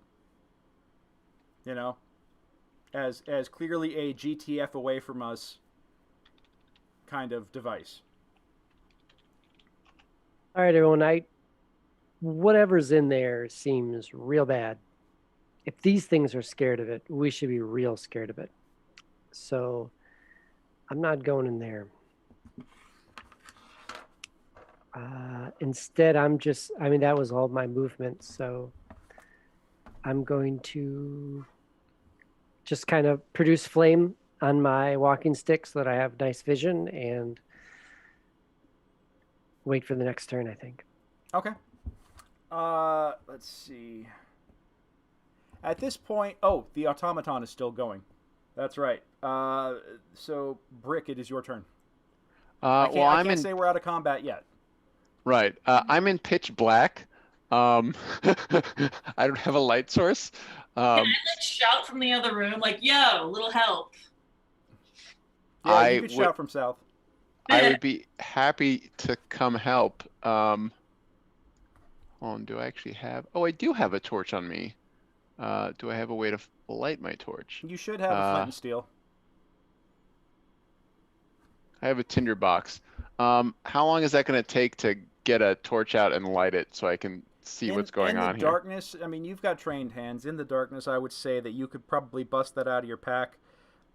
As clearly a GTF away from us kind of device. All right, everyone. Whatever's in there seems real bad. If these things are scared of it, we should be real scared of it. So I'm not going in there. Instead, that was all my movement. So I'm going to just kind of produce flame on my walking stick so that I have nice vision and wait for the next turn, I think. Okay. Let's see. At this point, the automaton is still going. That's right. So, Brick, it is your turn. I can't say we're out of combat yet. Right. I'm in pitch black. I don't have a light source. Can I shout from the other room, like, yo, little help? Yeah, you could shout from south. I would be happy to come help. Do I actually have... I do have a torch on me. Do I have a way to light my torch? You should have a flint and steel. I have a tinder box. How long is that going to take to get a torch out and light it so I can see what's going on here? In the darkness, you've got trained hands. In the darkness, I would say that you could probably bust that out of your pack.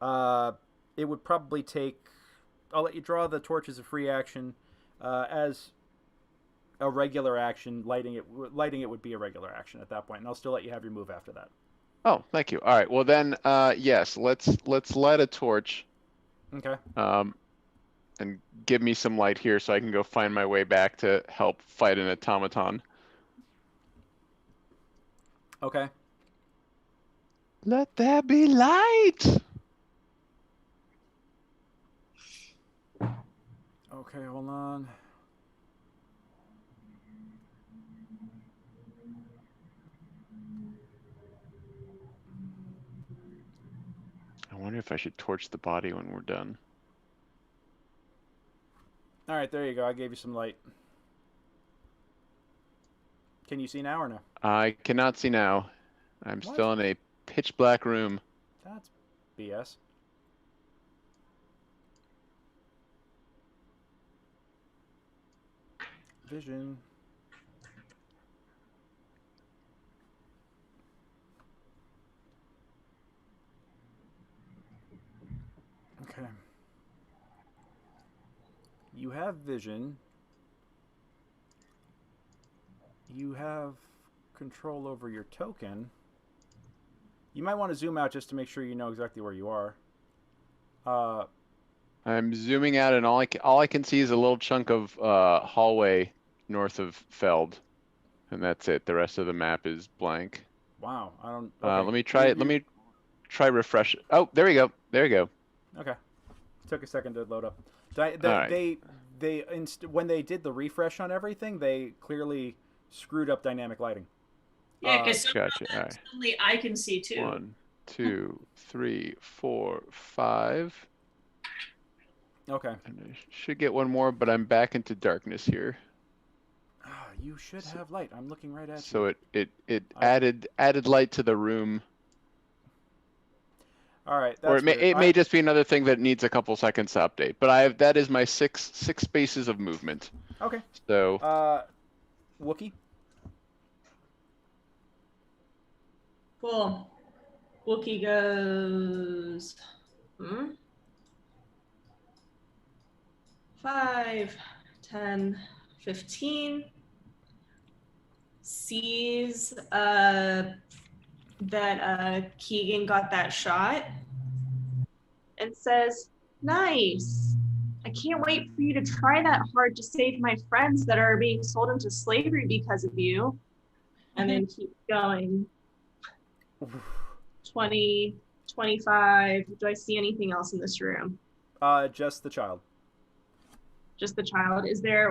It would probably take... I'll let you draw the torch as a free action. As a regular action, lighting it would be a regular action at that point, and I'll still let you have your move after that. Oh, thank you. All right. Well then, yes, let's light a torch. Okay. And give me some light here so I can go find my way back to help fight an automaton. Okay. Let there be light. Okay, hold on. I wonder if I should torch the body when we're done. All right, there you go. I gave you some light. Can you see now or no? I cannot see now. I'm still in a pitch black room. That's BS. Vision. Okay. You have vision. You have control over your token. You might want to zoom out just to make sure you know exactly where you are. I'm zooming out, and all I can see is a little chunk of hallway north of Feld, and that's it. The rest of the map is blank. Wow, I don't. Okay. Let me try. Let me try refresh. Oh, there we go. There we go. Okay. Took a second to load up. When they did the refresh on everything, they clearly screwed up dynamic lighting. Yeah, because gotcha. Right. suddenly I can see too. 1, 2, 3, 4, 5. Okay. And I should get one more, but I'm back into darkness here. You should have light. I'm looking right at you. So it added light to the room. All right. Or it may just be another thing that needs a couple seconds to update. But that is my six spaces of movement. Okay. So. Wookie. Cool. Wookie goes. 5, 10, 15. Sees that Keygan got that shot and says, "Nice. I can't wait for you to try that hard to save my friends that are being sold into slavery because of you." And then keep going. 20, 25. Do I see anything else in this room? Just the child. Just the child.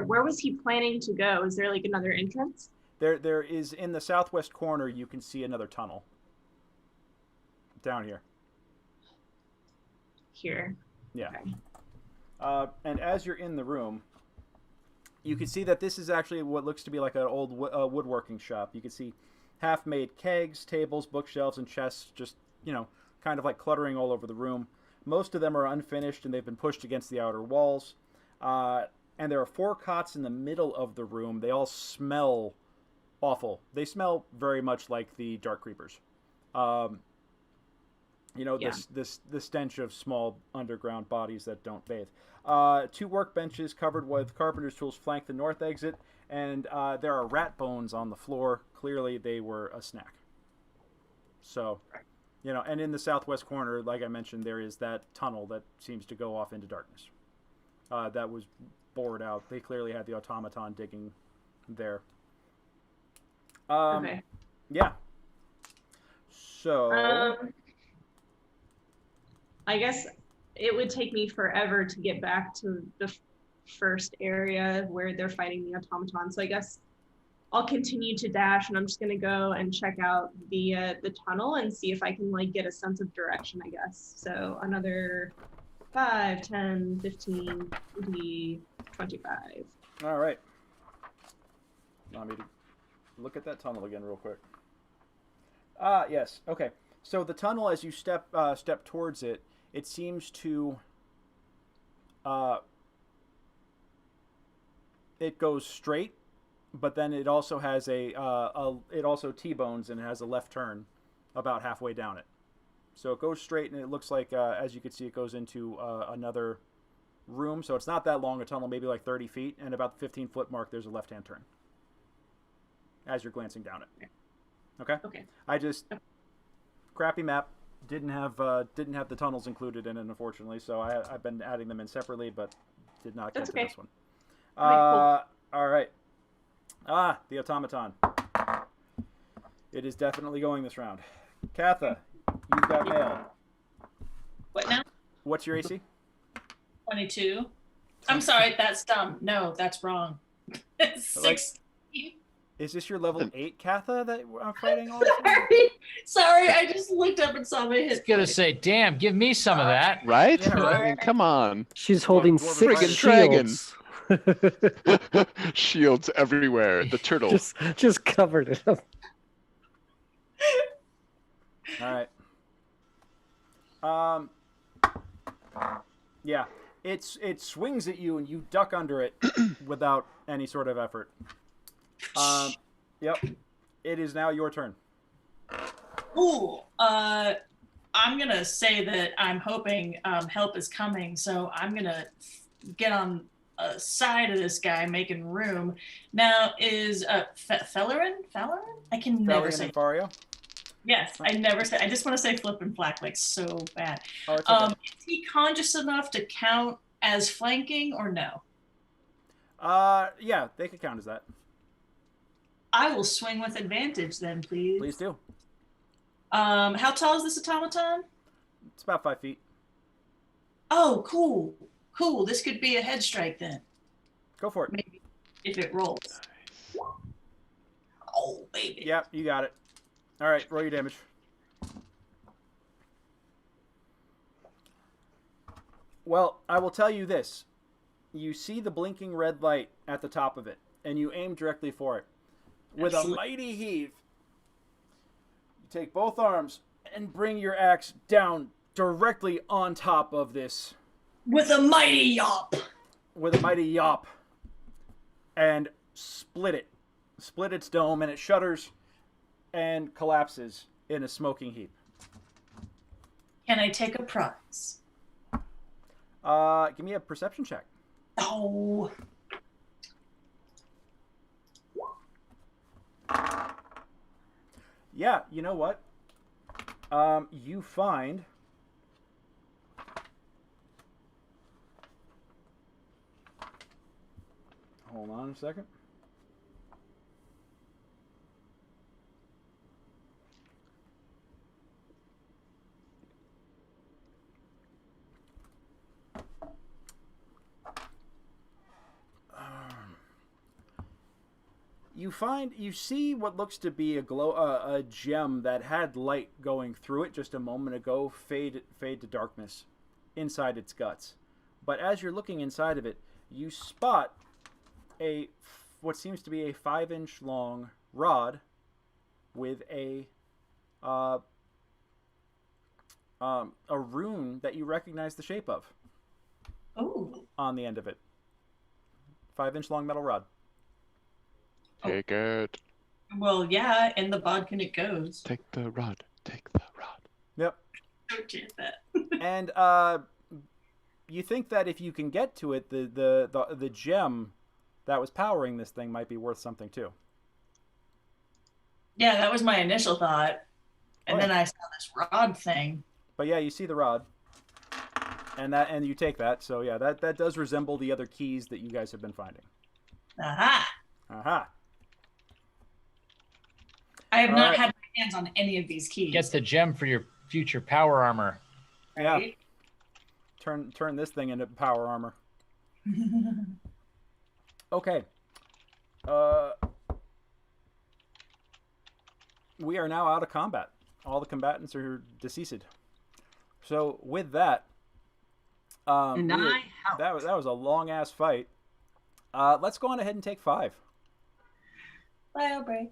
Where was he planning to go? Is there like another entrance? There is, in the southwest corner, you can see another tunnel. Down here. Here. Yeah. Okay. And as you're in the room, you can see that this is actually what looks to be like an old woodworking shop. You can see half-made kegs, tables, bookshelves, and chests just, kind of like cluttering all over the room. Most of them are unfinished, and they've been pushed against the outer walls. And there are 4 cots in the middle of the room. They all smell awful. They smell very much like the Dark Creepers. The stench of small underground bodies that don't bathe. 2 workbenches covered with carpenter's tools flank the north exit, and there are rat bones on the floor. Clearly, they were a snack. So, and in the southwest corner, like I mentioned, there is that tunnel that seems to go off into darkness. That was bored out. They clearly had the automaton digging there. Okay. Yeah. So... I guess it would take me forever to get back to the first area where they're fighting the automaton. So I guess I'll continue to dash, and I'm just gonna go and check out the tunnel and see if I can like get a sense of direction, I guess. So another 5, 10, 15, 20, 25. All right. Allow me to look at that tunnel again real quick. Yes. Okay. So the tunnel, as you step towards it, it seems to it goes straight, but then it also has it also T-bones, and it has a left turn about halfway down it. So it goes straight, and it looks like, as you can see, it goes into another room. So it's not that long a tunnel, maybe like 30 feet, and about the 15-foot mark, there's a left-hand turn as you're glancing down it. Okay. Okay. Crappy map. Didn't have the tunnels included in it, unfortunately. So I've been adding them in separately, but did not get to this one. All right. The automaton. It is definitely going this round. Catha, you've got mail. What now? What's your AC? 22. I'm sorry, that's dumb. No, that's wrong. 16. Is this your level 8 Catha that I'm fighting on? Sorry, I just looked up and saw my hit. I was gonna say, damn, give me some of that. Right? Yeah, right. I mean, come on. She's holding Dwarven 6 dragons. shields. Shields everywhere. The turtle. just covered it up. All right. Yeah. It swings at you, and you duck under it without any sort of effort. Yep. It is now your turn. Ooh, I'm gonna say that I'm hoping help is coming, so I'm gonna get on a side of this guy, making room. Now is Fellerin? I can never say. Catha and Fario? Yes, I never say. I just want to say flip and flack like so bad. Oh, it's okay. Is he conscious enough to count as flanking or no? Yeah, they could count as that. I will swing with advantage then, please. Please do. How tall is this automaton? It's about 5 feet. Oh, cool. Cool. This could be a head strike then. Go for it. Maybe if it rolls. Oh, baby. Yep, you got it. All right, roll your damage. Well, I will tell you this. You see the blinking red light at the top of it, and you aim directly for it. With a mighty heave, you take both arms and bring your axe down directly on top of this. With a mighty yop. With a mighty yop. And split it. Split its dome, and it shudders and collapses in a smoking heap. Can I take a prize? Give me a perception check. Oh. Yeah, you know what? You find... Hold on a second. you see what looks to be a gem that had light going through it just a moment ago fade to darkness inside its guts. But as you're looking inside of it, you spot what seems to be a 5-inch long rod with a rune that you recognize the shape of. Oh. On the end of it. 5-inch long metal rod. Take it. Well, yeah, in the bodkin it goes. Take the rod. Take the rod. Yep. Don't do that. And you think that if you can get to it, the gem that was powering this thing might be worth something too. Yeah, that was my initial thought. And then I saw this rod thing. But yeah, you see the rod. And you take that. So yeah, that does resemble the other keys that you guys have been finding. Aha. Aha. I have not had my hands on any of these keys. Gets the gem for your future power armor. Right? Yeah. Turn this thing into power armor. Okay. We are now out of combat. All the combatants are deceased. So with that, that was a long ass fight. Let's go on ahead and take 5. Bio break.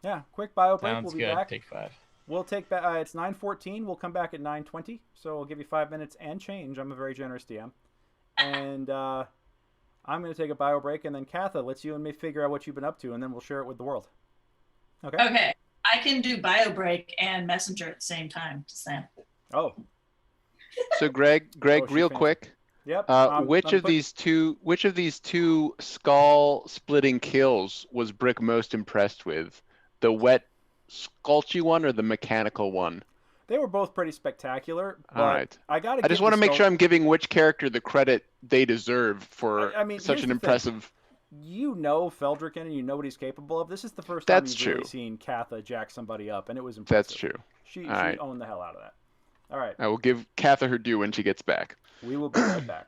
Yeah, quick bio break. Sounds We'll be good. back. Take 5. We'll take back. It's 9:14. We'll come back at 9:20. So we'll give you 5 minutes and change. I'm a very generous DM, and I'm going to take a bio break, and then Catha lets you and me figure out what you've been up to, and then we'll share it with the world. Okay. Okay. I can do bio break and messenger at the same time. Sam. Oh. So Greg, real quick. Yep. Which of these two skull splitting kills was Brick most impressed with? The wet sculchy one or the mechanical one? They were both pretty spectacular. But all right. I just want to make sure I'm giving which character the credit they deserve for such an impressive. You know Feldricken and you know what he's capable of. This is the first time you've really seen Catha jack somebody up, and it was impressive. That's true. She owned the hell out of that. All right. I will give Catha her due when she gets back. We will be right back.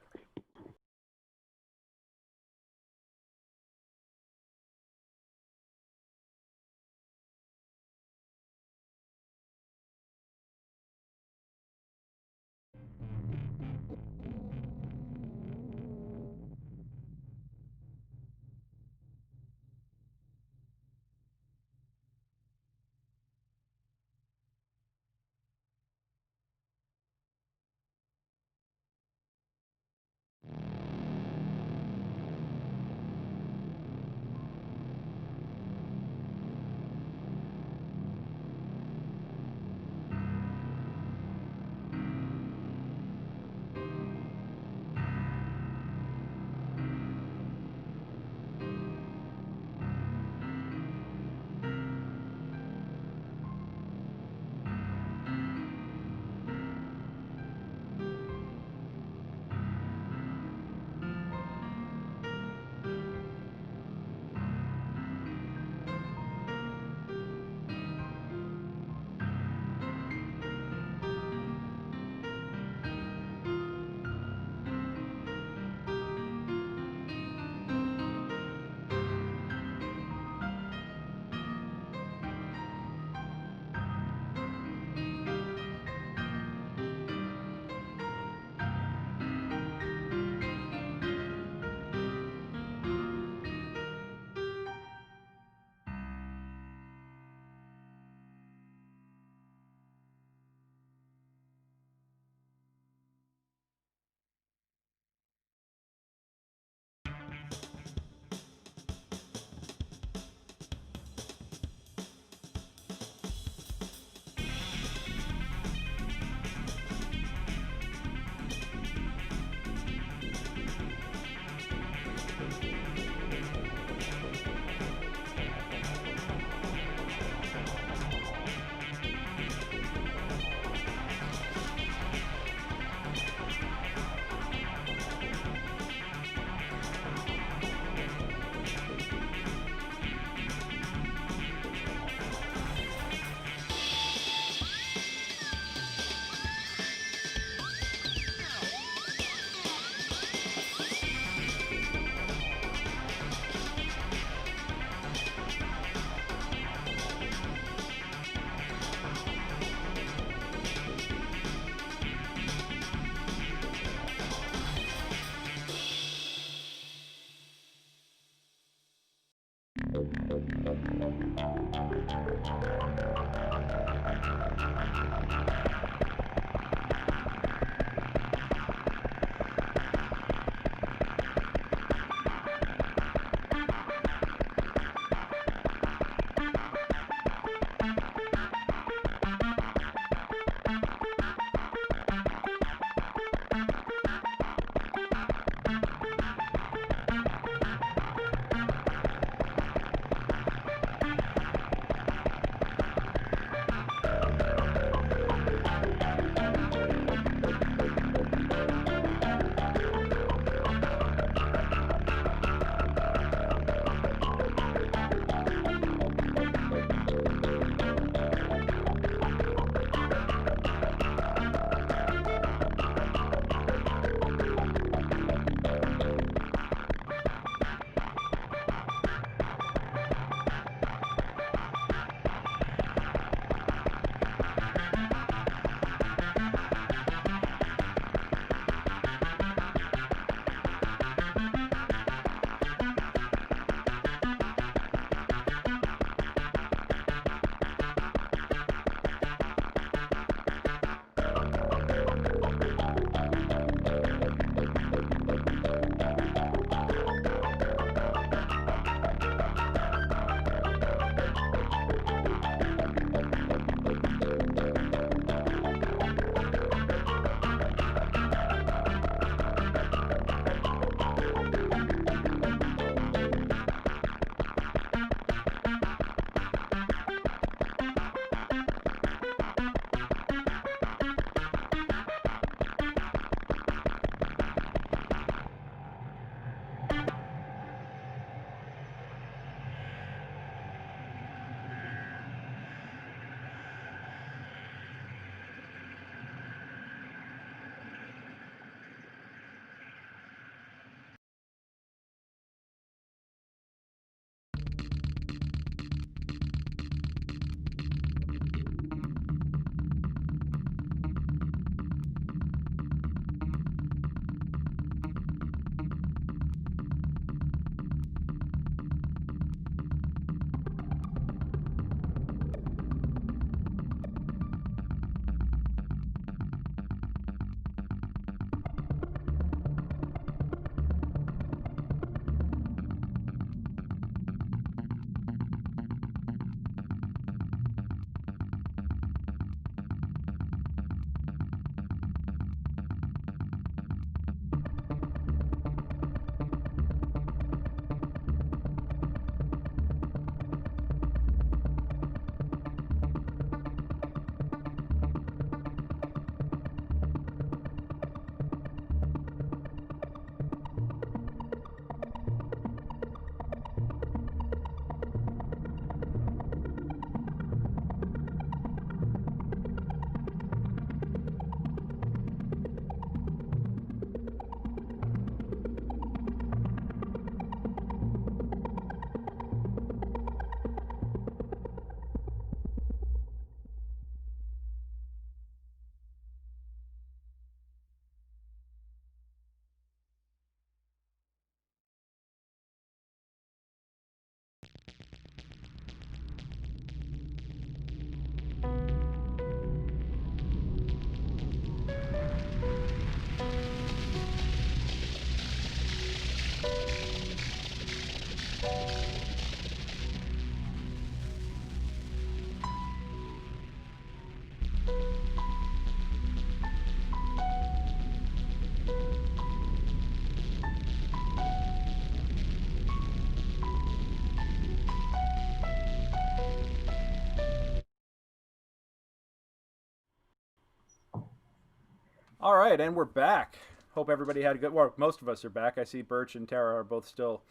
All right, and we're back. Hope everybody had a good. Well, most of us are back. I see Birch and Tara are both still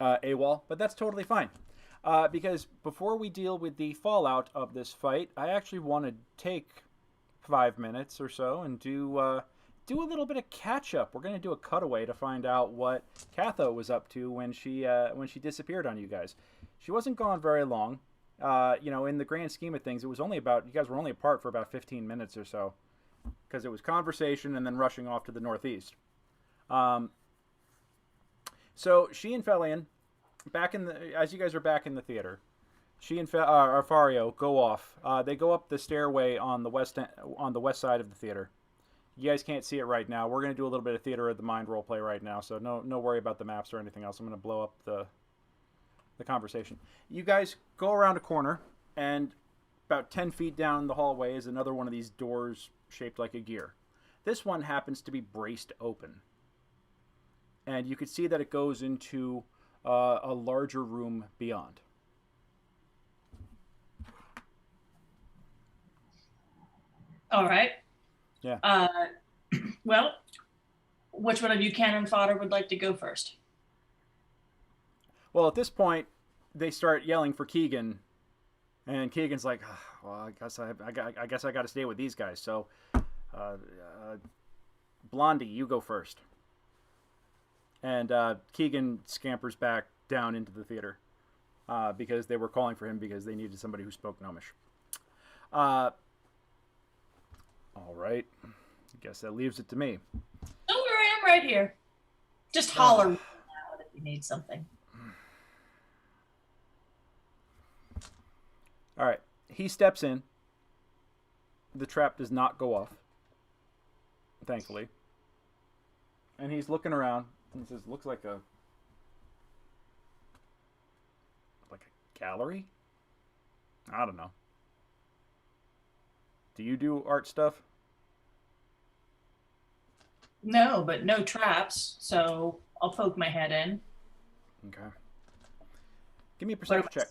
AWOL, but that's totally fine. Because before we deal with the fallout of this fight, I actually want to take 5 minutes or so and do a little bit of catch up. We're going to do a cutaway to find out what Catha was up to when she disappeared on you guys. She wasn't gone very long. In the grand scheme of things, it was only about, you guys were only apart for about 15 minutes or so, because it was conversation and then rushing off to the northeast. So she and Felian, as you guys are back in the theater, she and Fario go off. They go up the stairway on the west side of the theater. You guys can't see it right now. We're going to do a little bit of theater of the mind roleplay right now, so no worry about the maps or anything else. I'm going to blow up the conversation. You guys go around a corner, and about 10 feet down the hallway is another one of these doors shaped like a gear. This one happens to be braced open. And you can see that it goes into a larger room beyond. All right. Yeah. Well, which one of you cannon fodder would like to go first? Well, at this point, they start yelling for Keygan, and Keegan's like, "Well, I guess I got to stay with these guys." So, Blondie, you go first. And Keygan scampers back down into the theater because they were calling for him because they needed somebody who spoke Gnomish. All right. I guess that leaves it to me. Don't worry, I'm right here. Just holler loud if you need something. All right. He steps in. The trap does not go off, thankfully. And he's looking around. And says, "Looks like a gallery? I don't know. Do you do art stuff?" No, but no traps, so I'll poke my head in. Okay. Give me a perception check.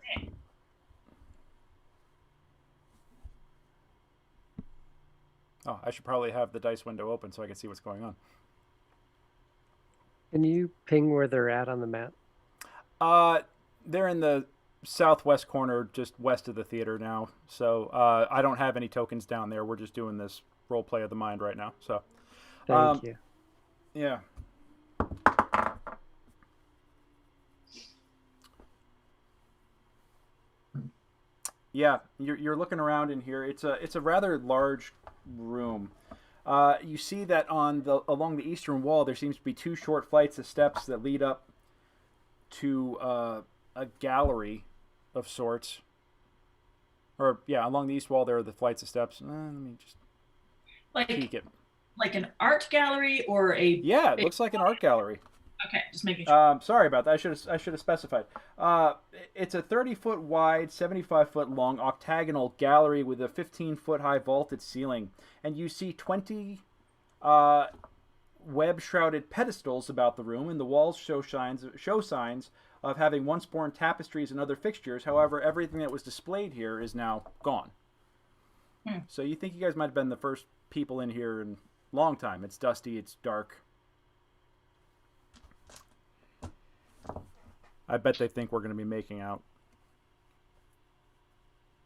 Oh, I should probably have the dice window open so I can see what's going on. Can you ping where they're at on the map? They're in the southwest corner, just west of the theater now. So I don't have any tokens down there. We're just doing this role play of the mind right now. So Thank you. Yeah. Yeah, you're looking around in here. It's a rather large room. You see that along the eastern wall there seems to be two short flights of steps that lead up to a gallery of sorts. Or yeah, along the east wall there are the flights of steps. Let me just peek it. Like an art gallery or a... Yeah, it looks like an art gallery. Okay, just making sure. Sorry about that. I should have specified. It's a 30-foot wide, 75-foot long octagonal gallery with a 15-foot high vaulted ceiling, and you see 20 web-shrouded pedestals about the room, and the walls show signs of having once borne tapestries and other fixtures. However, everything that was displayed here is now gone. So you think you guys might have been the first people in here in a long time. It's dusty. It's dark. I bet they think we're going to be making out.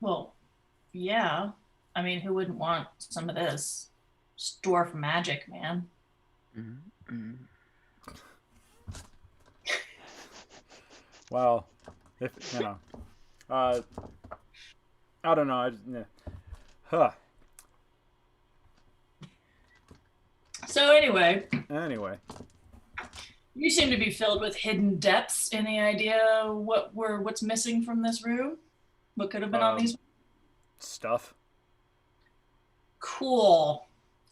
Well, yeah. I mean, who wouldn't want some of this? It's dwarf magic, man. Mm-hmm. Well, if you know, I don't know. Huh. So anyway, you seem to be filled with hidden depths. Any idea what's missing from this room? What could have been on these? Stuff. Cool.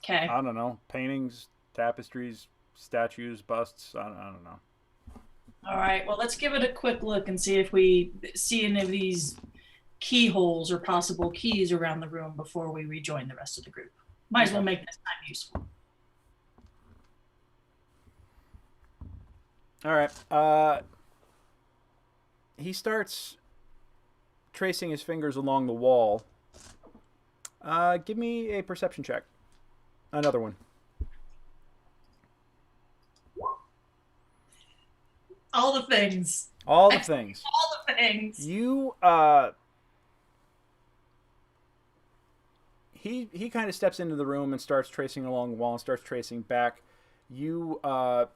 Okay. I don't know. Paintings, tapestries, statues, busts. I don't know. All right. Well, let's give it a quick look and see if we see any of these keyholes or possible keys around the room before we rejoin the rest of the group. Might as well make this time useful. All right. He starts tracing his fingers along the wall. Give me a perception check. Another one. All the things. All the things. All the things. You he kind of steps into the room and starts tracing along the wall and starts tracing back. You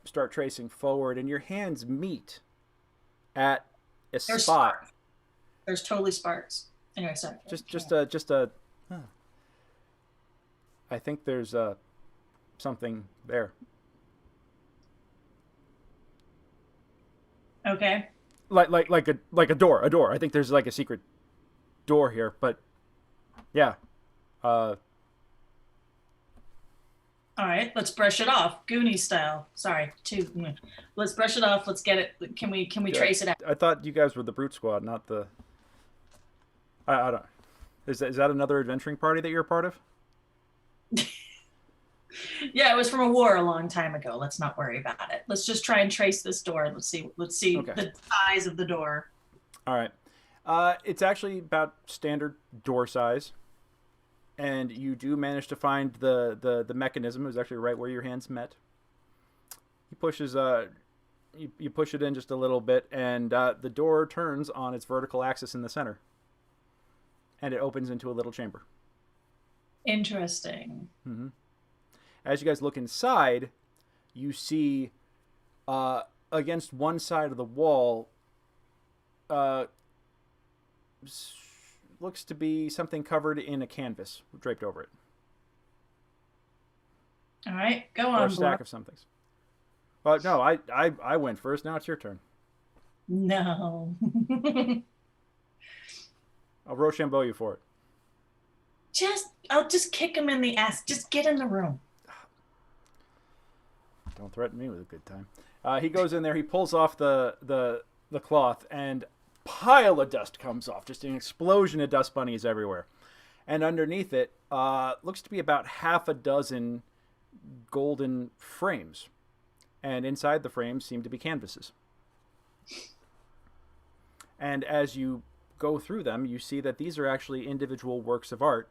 start tracing forward, and your hands meet at a There's spot. sparks. There's totally sparks. Anyway, sorry. Just a. I think there's something there. Okay. Like a door. I think there's like a secret door here, but yeah. All right, let's brush it off, Goonies style. Sorry, let's brush it off. Let's get it. Can we trace it out? I thought you guys were the Brute Squad, not the. I don't. Is that another adventuring party that you're a part of? Yeah, it was from a war a long time ago. Let's not worry about it. Let's just try and trace this door. Let's see Okay. the size of the door. All right. It's actually about standard door size, and you do manage to find the mechanism. It was actually right where your hands met. He pushes you push it in just a little bit, and the door turns on its vertical axis in the center, and it opens into a little chamber. Interesting. Mm-hmm. As you guys look inside, you see against one side of the wall looks to be something covered in a canvas draped over it. All right, go Or on. a stack of somethings. No, I went first. Now it's your turn. No. I'll Rochambeau you for it. I'll just kick him in the ass. Just get in the room. Don't threaten me with a good time. He goes in there. He pulls off the cloth, and pile of dust comes off. Just an explosion of dust bunnies everywhere. And underneath it looks to be about half a dozen golden frames. And inside the frames seem to be canvases. And as you go through them, you see that these are actually individual works of art.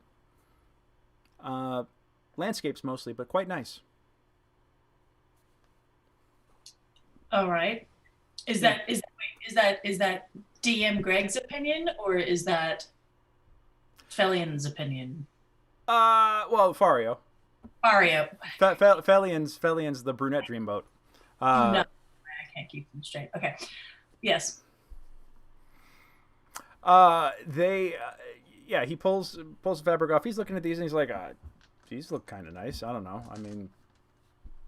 Landscapes mostly, but quite nice. All right. Is that DM Greg's opinion, or is that Fellion's opinion? Well, Fario. Fario. Fellion's the brunette dreamboat. No, I can't keep them straight. Okay. Yes. He pulls the fabric off. He's looking at these and he's like, these look kind of nice. I don't know. I mean,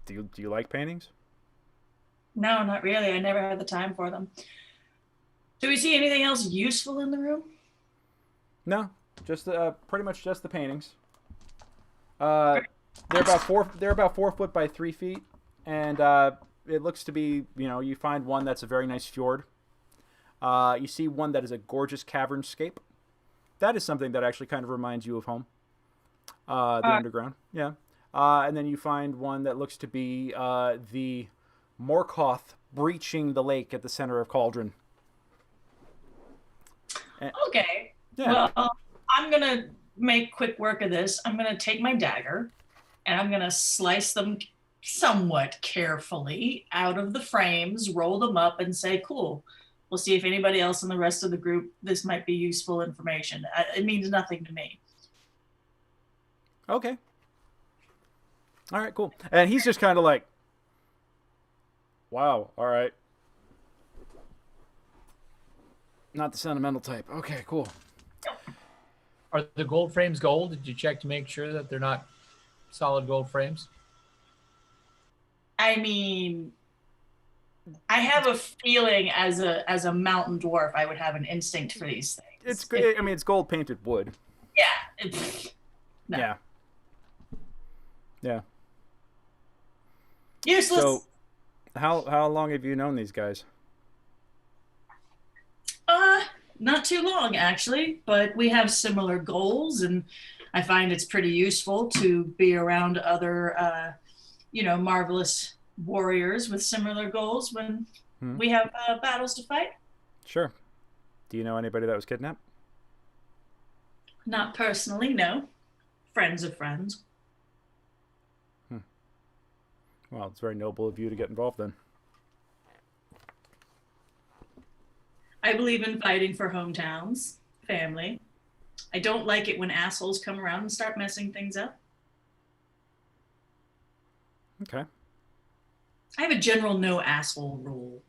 do you like paintings? No, not really. I never had the time for them. Do we see anything else useful in the room? No, just pretty much just the paintings. They're about 4 foot by 3 feet, and it looks to be, you find one that's a very nice fjord. You see one that is a gorgeous cavernscape. That is something that actually kind of reminds you of home. The underground, yeah. And then you find one that looks to be the Morkoth breaching the lake at the center of Cauldron. Okay. Yeah. Well, I'm going to make quick work of this. I'm going to take my dagger and I'm going to slice them somewhat carefully out of the frames, roll them up and say, cool. We'll see if anybody else in the rest of the group, this might be useful information. It means nothing to me. Okay. All right, cool. And he's just kind of like, wow, all right. Not the sentimental type. Okay, cool. Are the gold frames gold? Did you check to make sure that they're not solid gold frames? I mean, I have a feeling as a mountain dwarf, I would have an instinct for these things. It's gold painted wood. Yeah. No. Yeah. Yeah. Useless. So, how long have you known these guys? Not too long actually, but we have similar goals, and I find it's pretty useful to be around other, marvelous warriors with similar goals when we have battles to fight. Sure. Do you know anybody that was kidnapped? Not personally, no. Friends of friends. Well, it's very noble of you to get involved then. I believe in fighting for hometowns, family. I don't like it when assholes come around and start messing things up. Okay. I have a general no asshole rule.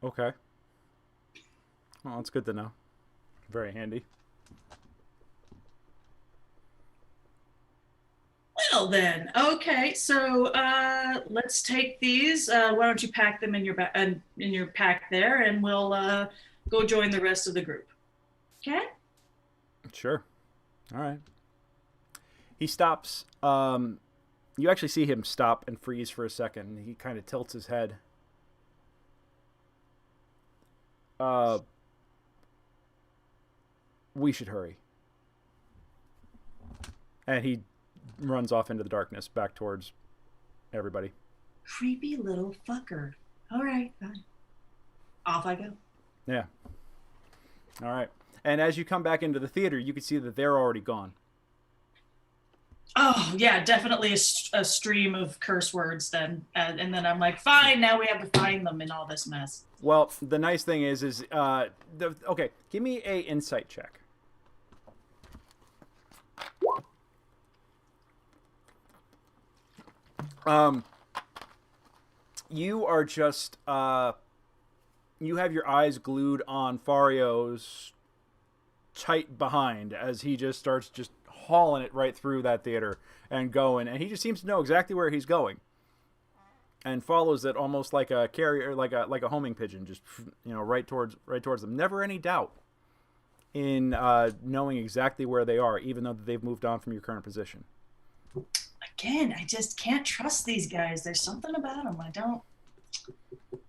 Okay. Well, that's good to know. Very handy. Well then, okay. So let's take these. Why don't you pack them in your pack there, and we'll go join the rest of the group. Okay. Sure. All right. He stops. You actually see him stop and freeze for a second. He kind of tilts his head. We should hurry. And he runs off into the darkness back towards everybody. Creepy little fucker. All right, fine. Off I go. Yeah. All right. And as you come back into the theater, you can see that they're already gone. Oh, yeah, definitely a stream of curse words then. And then I'm like, fine, now we have to find them in all this mess. Well, the nice thing is okay, give me a insight check. You are just, you have your eyes glued on Fario's tight behind as he just starts just hauling it right through that theater and going, and he just seems to know exactly where he's going and follows it almost like a carrier, like a homing pigeon, just, you know, right towards them. Never any doubt in knowing exactly where they are, even though they've moved on from your current position. Again, I just can't trust these guys. There's something about them I don't.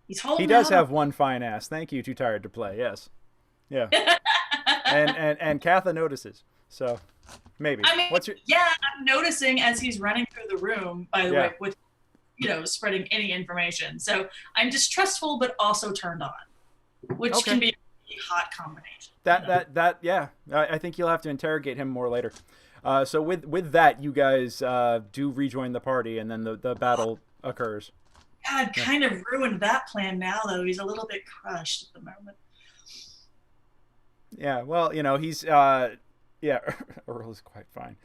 He's holding. He does out. have one fine ass. Thank you, Too Tired to Play. Yes. Yeah. and Catha notices. So maybe. I mean, what's your? Yeah, I'm noticing as he's running through the room. By the way, with spreading any information. So I'm distrustful, but also turned on, which can be a really hot combination. Yeah. I think you'll have to interrogate him more later. So with that, you guys do rejoin the party, and then the battle occurs. God, kind of ruined that plan now, though. He's a little bit crushed at the moment. Yeah, well, you know, he's Earl is quite fine.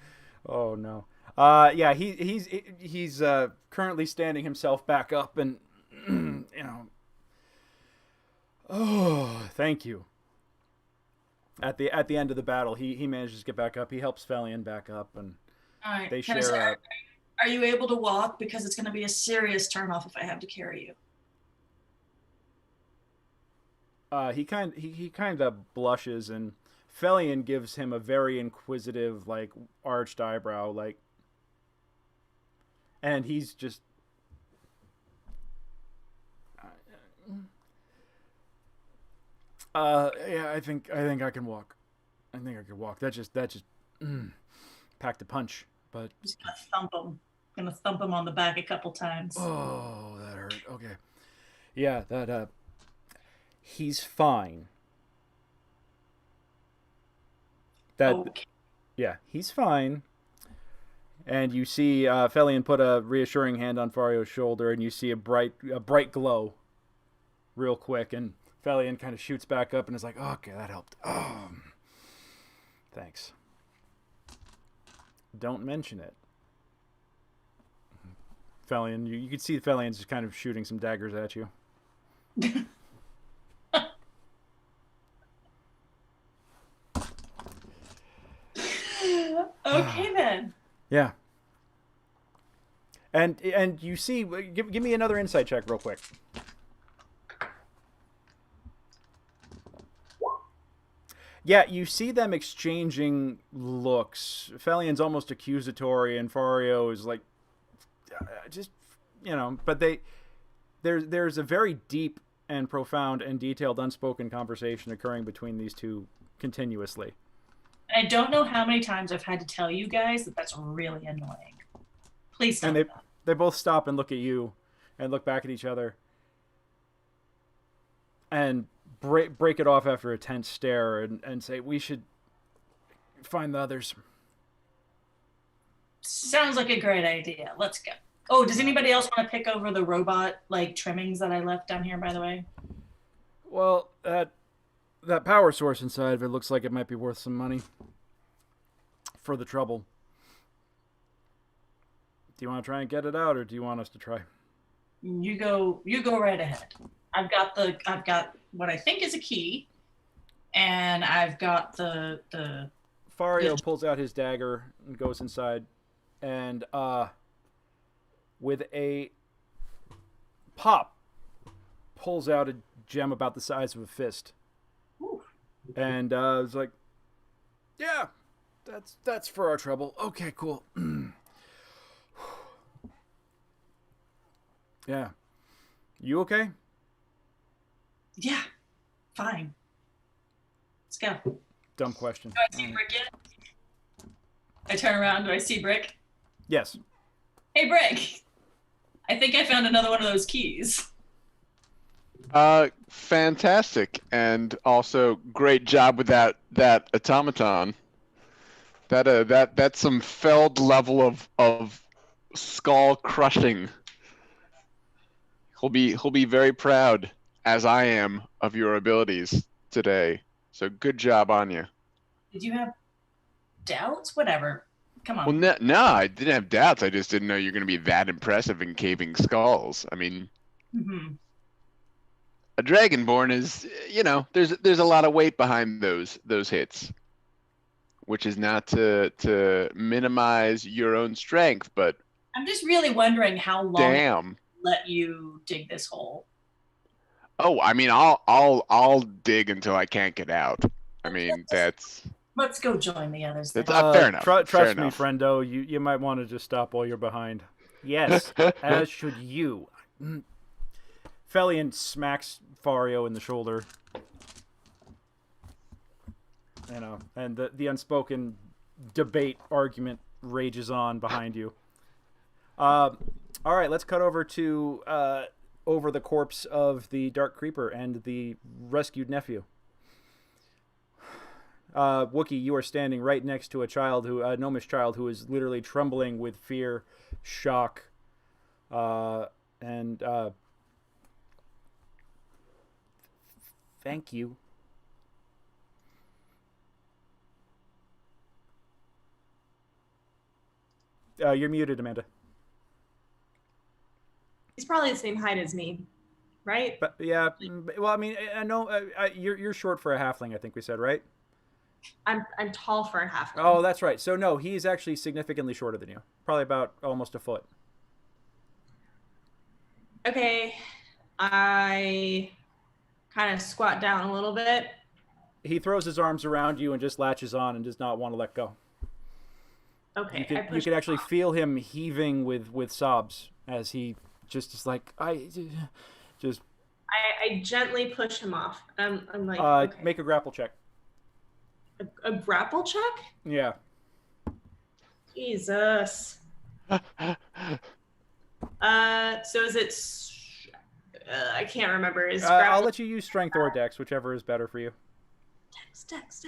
Oh no. Yeah, he's currently standing himself back up, and you know. Oh, thank you. At the end of the battle, he manages to get back up. He helps Felian back up, and all right. They share. Are you able to walk? Because it's going to be a serious turnoff if I have to carry you. He kind of blushes, and Felian gives him a very inquisitive, like, arched eyebrow, like, and he's just. Yeah, I think I can walk. I think I can walk. That just packed a punch, but. Just gonna thump him. Gonna thump him on the back a couple times. Oh, that hurt. Okay. Yeah, that he's fine. Okay. Yeah, he's fine. And you see Felian put a reassuring hand on Fario's shoulder, and you see a bright glow real quick, and Felian kind of shoots back up and is like, oh, okay, that helped. Thanks. Don't mention it. Felian, you can see Felian's just kind of shooting some daggers at you. Okay then. Yeah. And you see, give me another insight check real quick. Yeah, you see them exchanging looks. Felian's almost accusatory, and Fario is like, just, you know, but there's a very deep and profound and detailed unspoken conversation occurring between these two continuously. I don't know how many times I've had to tell you guys that that's really annoying. Please stop. And they both stop and look at you and look back at each other and break it off after a tense stare and say, we should find the others. Sounds like a great idea. Let's go. Oh, does anybody else want to pick over the robot like trimmings that I left down here, by the way? Well, that power source inside of it looks like it might be worth some money for the trouble. Do you want to try and get it out, or do you want us to try? You go right ahead. I've got what I think is a key, and I've got the Fario pulls out his dagger and goes inside, and with a pop, pulls out a gem about the size of a fist. Ooh. And it's like, yeah, that's for our trouble. Okay, cool. Yeah. You okay? Yeah, fine. Let's go. Dumb question. Do I see Brick yet? I turn around. Do I see Brick? Yes. Hey, Brick. I think I found another one of those keys. Fantastic, and also great job with that automaton. That's some Feld level of skull crushing. He'll be very proud, as I am, of your abilities today. So good job on you. Did you have doubts? Whatever. Come on. Well, no, I didn't have doubts. I just didn't know you're going to be that impressive in caving skulls. I mean, a Dragonborn is, there's a lot of weight behind those hits, which is not to minimize your own strength, but I'm just really wondering how long damn. Let you dig this hole. Oh, I mean, I'll dig until I can't get out. I mean, Let's go join the others. That's fair enough. Trust fair me, enough. friendo. You might want to just stop while you're behind. Yes, as should you. Felian smacks Fario in the shoulder. And the unspoken debate argument rages on behind you. All right, let's cut over to over the corpse of the Dark Creeper and the rescued nephew. Wookie, you are standing right next to a gnomish child who is literally trembling with fear, shock, and thank you. You're muted, Amanda. He's probably the same height as me, right? But yeah, well, I mean, I know you're short for a halfling. I think we said, right? I'm tall for a halfling. Oh, that's right. So no, he's actually significantly shorter than you. Probably about almost a foot. Okay, I kind of squat down a little bit. He throws his arms around you and just latches on and does not want to let go. Okay, you can actually feel him heaving with sobs as he just is like, I gently push him off. I'm like, okay. Make a grapple check. A grapple check? Yeah. Jesus. So is it? I can't remember. Is grapple... I'll let you use strength or dex, whichever is better for you. Dex.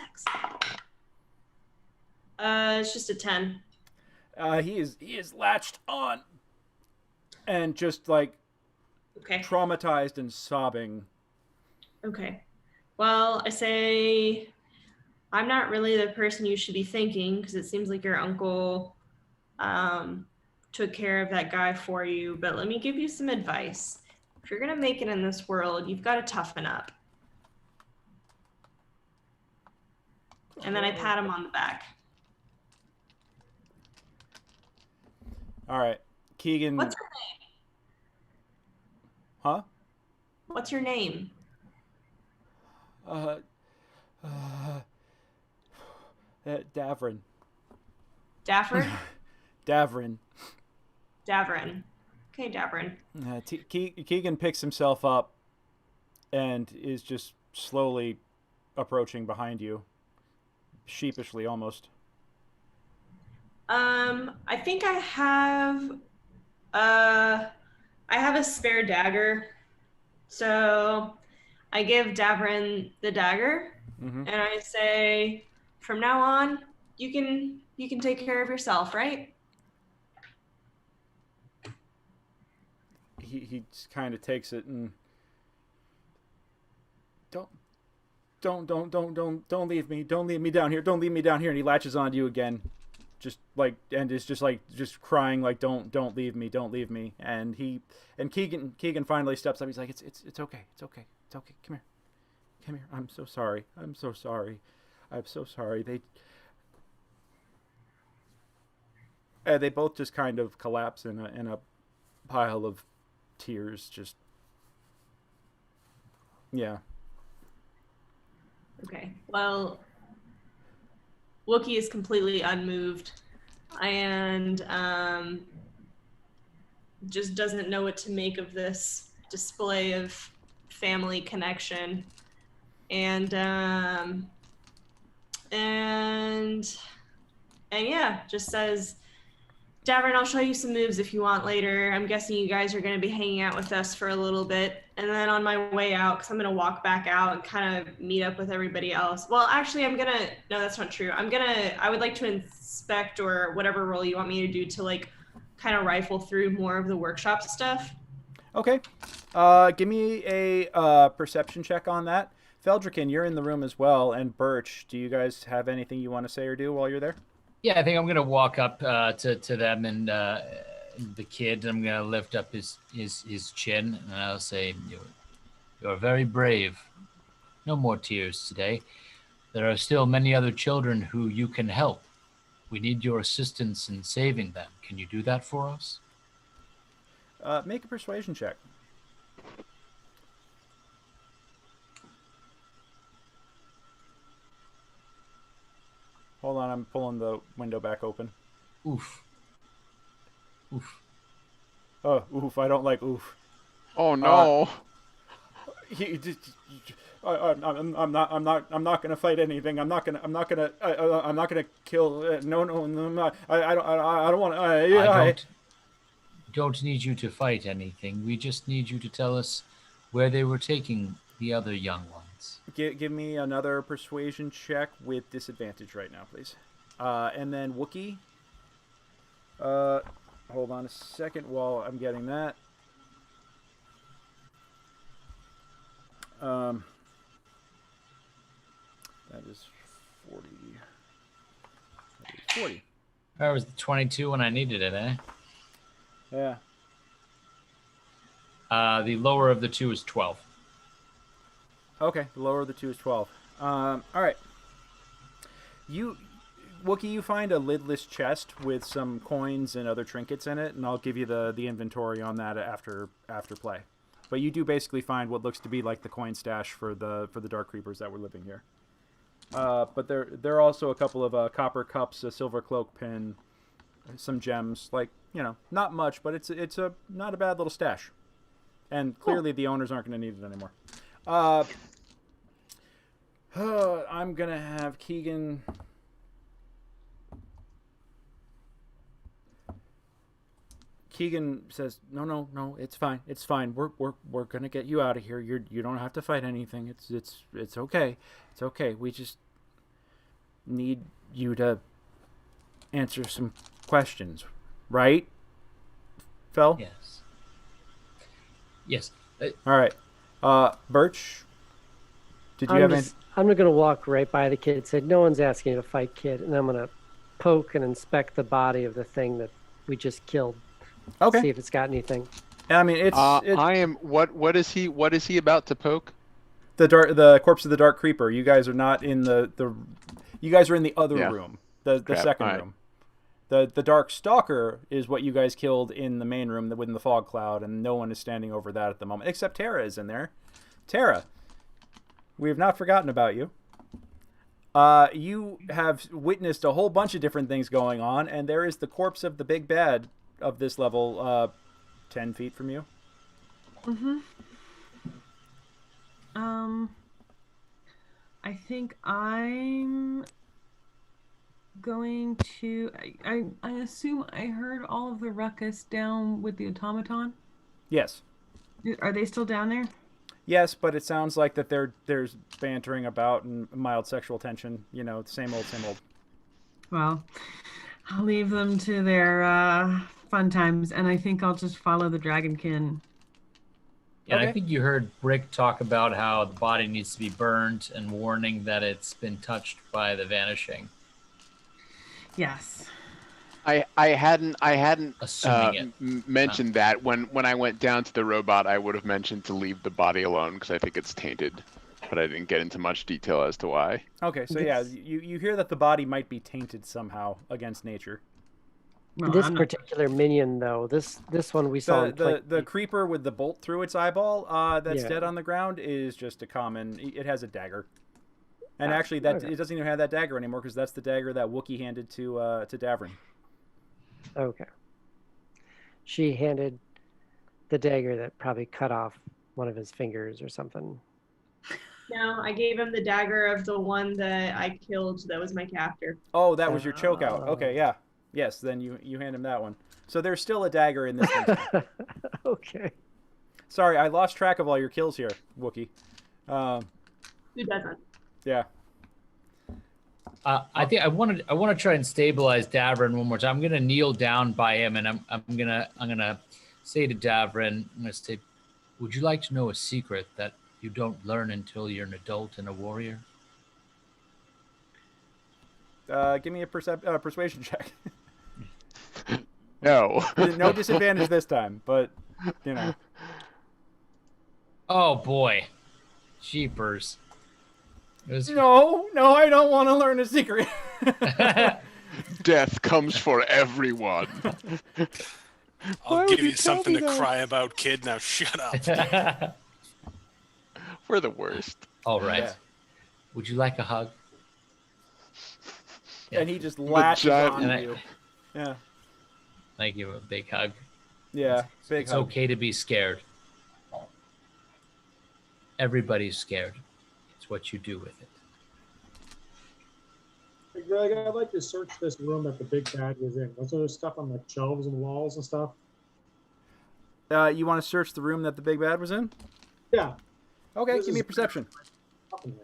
It's just a 10. He is latched on, and just like traumatized and sobbing. Okay. Well, I say, I'm not really the person you should be thinking, because it seems like your uncle took care of that guy for you. But let me give you some advice. If you're gonna make it in this world, you've got to toughen up. And then I pat him on the back. All right, Keygan. What's your name? Huh? What's your name? Davrin. Dafford? Davrin. Okay, Davrin. Keygan picks himself up and is just slowly approaching behind you, sheepishly almost. I think I have a spare dagger, so I give Davrin the dagger, and I say, from now on, you can take care of yourself, right? he kind of takes it and don't leave me. Don't leave me down here. Don't leave me down here. And he latches onto you again, and is just crying like don't leave me. Don't leave me. And Keygan finally steps up. He's like, it's okay. It's okay. It's okay. Come here. I'm so sorry. I'm so sorry. They both just kind of collapse in a pile of tears. Just yeah. Okay. Well, Wookiee is completely unmoved and just doesn't know what to make of this display of family connection. And yeah, just says, Davern, I'll show you some moves if you want later. I'm guessing you guys are going to be hanging out with us for a little bit. And then on my way out, because I'm going to walk back out and kind of meet up with everybody else. Well, actually, no, that's not true. I would like to inspect or whatever role you want me to do to like kind of rifle through more of the workshop stuff. Okay. Give me a perception check on that. Feldrican, you're in the room as well. And Birch, do you guys have anything you want to say or do while you're there? Yeah, I think I'm gonna walk up to them and the kid. I'm gonna lift up his chin and I'll say, "You're very brave. No more tears today. There are still many other children who you can help. We need your assistance in saving them. Can you do that for us?" Make a persuasion check. Hold on, I'm pulling the window back open. Oof. Oh, oof! I don't like oof. Oh no! I'm not gonna fight anything. I'm not gonna kill. No, I'm not. I don't want to. I don't need you to fight anything. We just need you to tell us where they were taking the other young ones. Give me another persuasion check with disadvantage right now, please. And then Wookiee. Hold on a second while I'm getting that. That is 40. That is 40. That was 22 when I needed it, eh? Yeah. The lower of the two is 12. Okay, the lower of the two is 12. All right. Wookiee, you find a lidless chest with some coins and other trinkets in it, and I'll give you the inventory on that after play. But you do basically find what looks to be like the coin stash for the Dark Creepers that were living here. But there are also a couple of copper cups, a silver cloak pin, some gems, like, not much, but it's a not a bad little stash. And clearly the owners aren't going to need it anymore. I'm going to have Keygan. Keygan says, "No, it's fine. It's fine. We're going to get you out of here. You don't have to fight anything. It's okay. It's okay. We just need you to answer some questions, right? Fel?" Yes. All right. Birch, did you have any? I'm going to walk right by the kid and say, "No one's asking you to fight, kid." And I'm going to poke and inspect the body of the thing that we just killed. Okay. See if it's got anything. I mean, it's. I am. What is he? What is he about to poke? The corpse of the Dark Creeper. You guys are not in the. You guys are in the other room, the second room. The Dark Stalker is what you guys killed in the main room within the fog cloud, and no one is standing over that at the moment, except Tara is in there. Tara, we have not forgotten about you. You have witnessed a whole bunch of different things going on, and there is the corpse of the big bad of this level, 10 feet from you. Mm-hmm. I think I'm going to. I assume I heard all of the ruckus down with the automaton. Yes. Are they still down there? Yes, but it sounds like that there's bantering about and mild sexual tension. Same old. Well, I'll leave them to their fun times, and I think I'll just follow the dragonkin And Okay. I think you heard Brick talk about how the body needs to be burned and warning that it's been touched by the Vanishing. Yes. I hadn't Assuming it. mentioned that when I went down to the robot, I would have mentioned to leave the body alone because I think it's tainted, but I didn't get into much detail as to why. Okay, so yeah, you hear that the body might be tainted somehow against nature. Well, This I'm not- particular minion, though, this one we saw. The creeper with the bolt through its eyeball that's Yeah. dead on the ground is just a common. It has a dagger, and Ah, actually that okay. it doesn't even have that dagger anymore because that's the dagger that Wookiee handed to Davrin. Okay. She handed the dagger that probably cut off one of his fingers or something. No, I gave him the dagger of the one that I killed that was my captor. Oh, that was your choke out. Oh. Okay, yeah, yes. Then you hand him that one. So there's still a dagger in this thing. Okay. Sorry, I lost track of all your kills here, Wookiee. Who doesn't? Yeah. I think I want to try and stabilize Davrin one more time. I'm gonna kneel down by him, and I'm gonna say to Davrin, I'm gonna say, "Would you like to know a secret that you don't learn until you're an adult and a warrior?" Give me a persuasion check. No. No disadvantage this time, but you know. Oh boy, jeepers! It was No, I don't want to learn a secret. Death comes for everyone. I'll give you something to cry about, kid. Now shut up. We're the worst. All right. Yeah. Would you like a hug? And he just latches giant- on And I- you. Yeah. I give him a big hug. Yeah. Big It's hug. okay to be scared. Everybody's scared. It's what you do with it. Hey, Greg, I'd like to search this room that the big bad was in. Was there stuff on the shelves and walls and stuff? You want to search the room that the big bad was in? Yeah. Okay, This give me a is- perception. Up in here.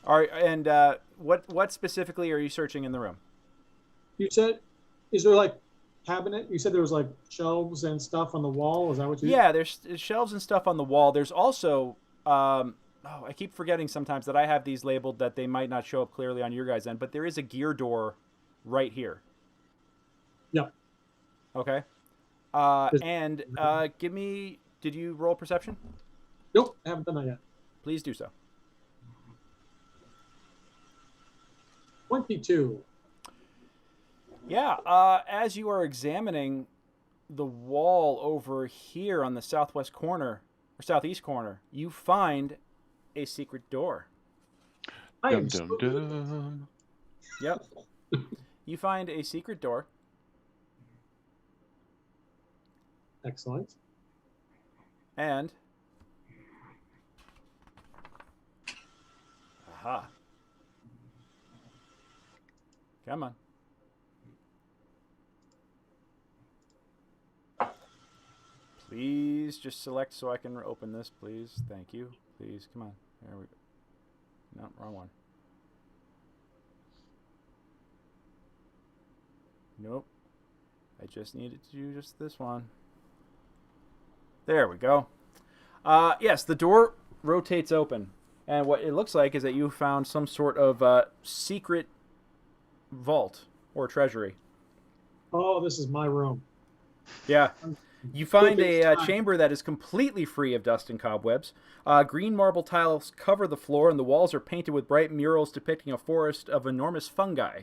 All right, and what specifically are you searching in the room? You said, is there like cabinet? You said there was like shelves and stuff on the wall. Is that what you? Yeah, there's shelves and stuff on the wall. There's also, I keep forgetting sometimes that I have these labeled that they might not show up clearly on your guys' end, but there is a gear door right here. Yep. Okay. And give me. Did you roll perception? Nope, I haven't done that yet. Please do so. 22. Yeah. As you are examining the wall over here on the southwest corner or southeast corner, you find a secret door. I am Dum, so dum, dum. Yep. You find a secret door. excellent. And aha. Come on. Please just select so I can open this, please. Thank you. Please, come on. There we go. No, wrong one. Nope. I just needed to do just this one. There we go. Yes, the door rotates open. And what it looks like is that you found some sort of secret vault or treasury. Oh, this is my room. Yeah. You find a Perfect time. chamber that is completely free of dust and cobwebs. Green marble tiles cover the floor, and the walls are painted with bright murals depicting a forest of enormous fungi.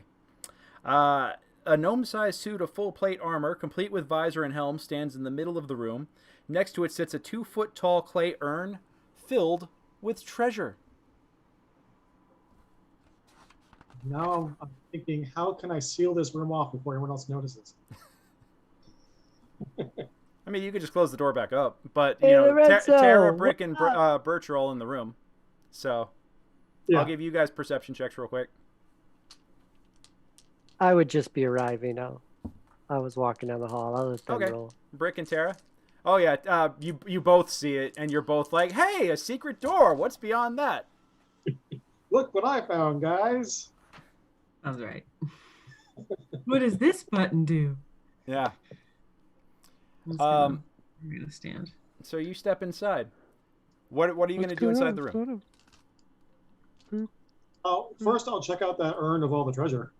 A gnome-sized suit of full-plate armor, complete with visor and helm, stands in the middle of the room. Next to it sits a 2-foot-tall clay urn filled with treasure. Now I'm thinking, how can I seal this room off before anyone else notices? I mean, you could just close the door back up, but Hey, you know, Lorenzo, Tara, Brick, and what's Birch are all in the room, so Yeah. I'll give you guys perception checks real quick. I would just be arriving. I was walking down the hall. I'll let them Okay. roll. Brick and Tara. Oh yeah, you both see it, and you're both like, "Hey, a secret door! What's beyond that?" Look what I found, guys. Sounds right. What does this button do? Yeah. I'm gonna stand. So you step inside. What are you going to do inside the room? Oh, first I'll check out that urn of all the treasure.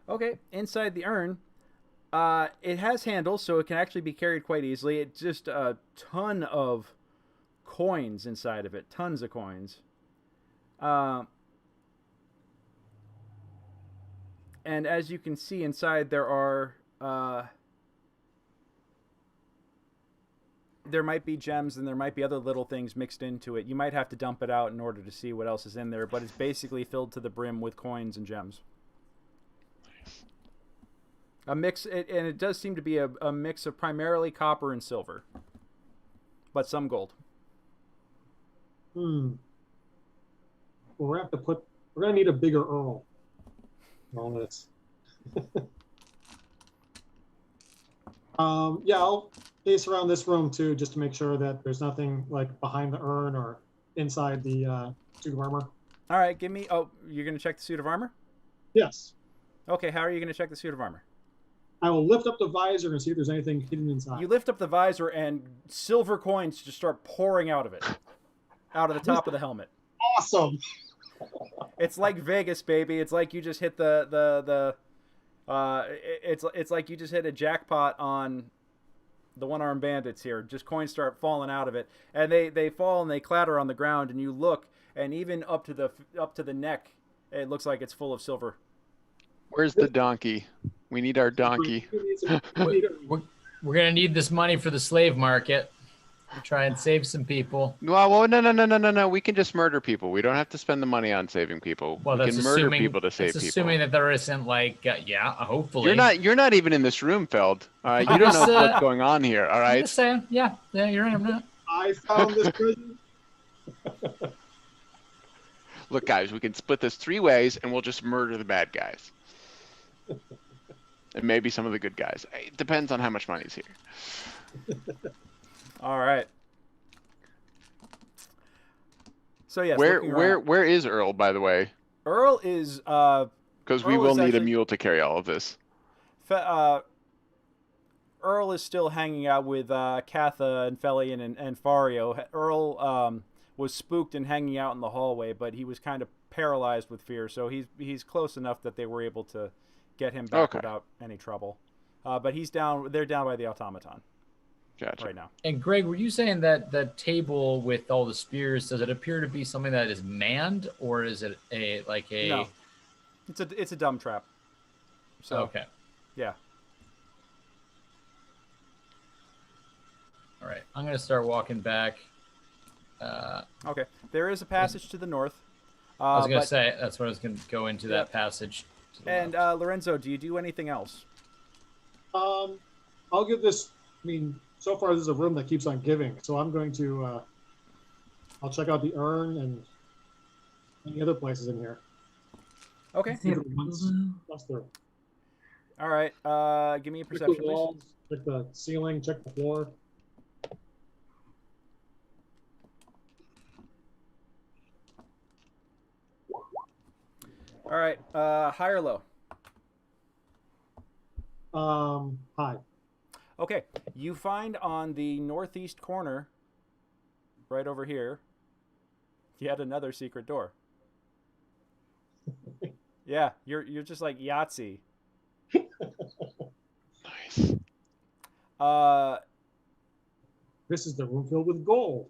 Okay, inside the urn, it has handles, so it can actually be carried quite easily. It's just a ton of coins inside of it. Tons of coins. And as you can see inside, there are... there might be gems and there might be other little things mixed into it. You might have to dump it out in order to see what else is in there, but it's basically filled to the brim with coins and gems. A mix, and it does seem to be a mix of primarily copper and silver, but some gold. Well, we're gonna need a bigger Earl. All this. Yeah, I'll pace around this room too, just to make sure that there's nothing like behind the urn or inside the suit of armor. All right, give me. Oh, you're gonna check the suit of armor? Yes. Okay, how are you gonna check the suit of armor? I will lift up the visor and see if there's anything hidden inside. You lift up the visor and silver coins just start pouring out of it, out of the top of the helmet. Awesome. It's like Vegas, baby. It's like you just hit it's like you just hit a jackpot on the one-armed bandits here. Just coins start falling out of it, and they fall and they clatter on the ground. And you look, and even up to the neck, it looks like it's full of silver. Where's the donkey? We need our donkey. We're gonna need this money for the slave market. We'll try and save some people. Well, no. We can just murder people. We don't have to spend the money on saving people. Well, we that's can murder assuming, people to save people. assuming that there isn't like, hopefully. You're not even in this room, Feld. You don't know what's going on here. All right. I'm just saying, yeah, you're right. I'm not. I found this prison. Look, guys, we can split this 3 ways, and we'll just murder the bad guys. And maybe some of the good guys. It depends on how much money's here. All right. So yes. Where is Earl, by the way? Earl is because we will need a mule to carry all of this. Earl is still hanging out with Catha and Felian and Fario. Earl was spooked and hanging out in the hallway, but he was kind of paralyzed with fear, so he's close enough that they were able to get him back without any trouble. But he's down. They're down by the automaton. Gotcha. Right now. And Greg, were you saying that the table with all the spears, does it appear to be something that is manned, or is it a? No. It's a dumb trap. So okay. Yeah. All right. I'm gonna start walking back. Okay. There is a passage to the north. I was gonna say that's what I was gonna go into, that passage. And Lorenzo, do you do anything else? I'll give this. I mean, so far this is a room that keeps on giving, so I'm going to. I'll check out the urn and any other places in here. Okay. Plus through. All right. Give me a perception, check the walls, check the ceiling, check the floor. All right. High or low? High. Okay. You find on the northeast corner, right over here, yet another secret door. Yeah, you're just like Yahtzee. Nice. This is the room filled with gold.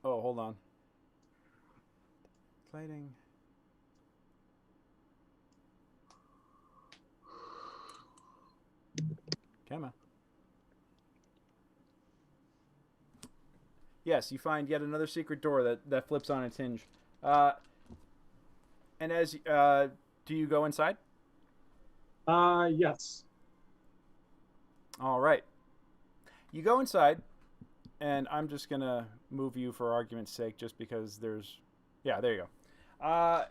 Oh, hold on. Lighting. Come on. Yes, you find yet another secret door that flips on its hinge. And as do you go inside? Yes. All right. You go inside, and I'm just gonna move you for argument's sake, just because there's. Yeah, there you go.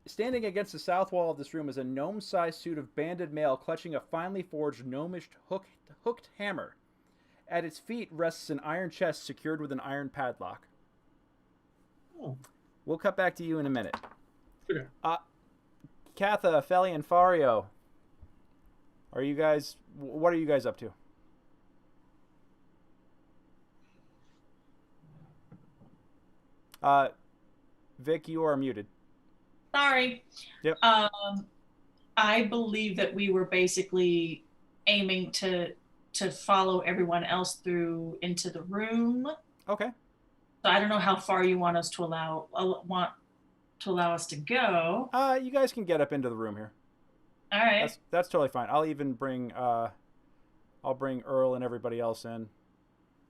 Standing against the south wall of this room is a gnome-sized suit of banded mail clutching a finely forged gnomish hooked hammer. At its feet rests an iron chest secured with an iron padlock. Oh. We'll cut back to you in a minute. Okay. Catha, and Fario. What are you guys up to? Vic, you are muted. Sorry. Yep. I believe that we were basically aiming to follow everyone else through into the room. Okay. So I don't know how far you want us to allow us to go. You guys can get up into the room here. All right. That's totally fine. I'll even bring I'll bring Earl and everybody else in.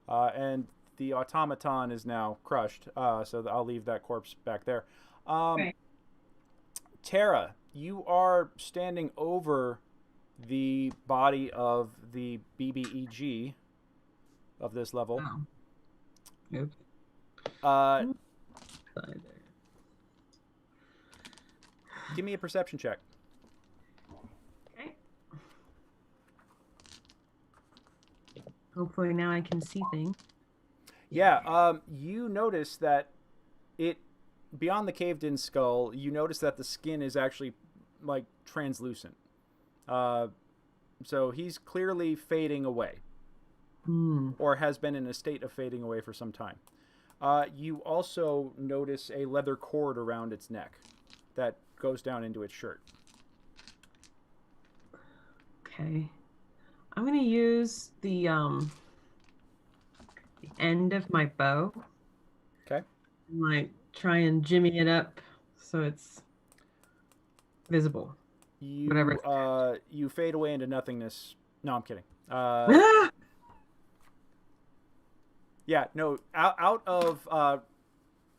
And the automaton is now crushed, so I'll leave that corpse back there. Right. Tara, you are standing over the body of the BBEG of this level. Oh. Oops. Give me a perception check. Okay. Hopefully now I can see things. Yeah, you notice that beyond the caved-in skull, you notice that the skin is actually, like, translucent. So he's clearly fading away. Or has been in a state of fading away for some time. You also notice a leather cord around its neck that goes down into its shirt. Okay. I'm going to use the end of my bow. Okay. Like try and jimmy it up so it's visible. You fade away into nothingness. No, I'm kidding. Yeah, no. Out of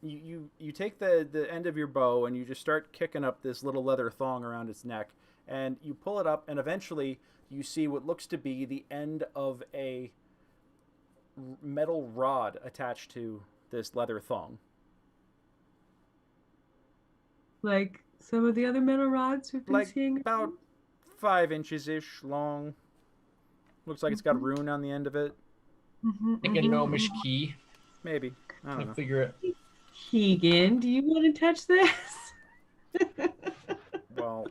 you take the end of your bow and you just start kicking up this little leather thong around its neck, and you pull it up, and eventually you see what looks to be the end of a metal rod attached to this leather thong. Like some of the other metal rods we've been seeing? About 5 inches-ish long. Looks like it's got a rune on the end of it. Like a gnomish key. Maybe. I don't know. Figure it. Keygan, do you want to touch this? Well,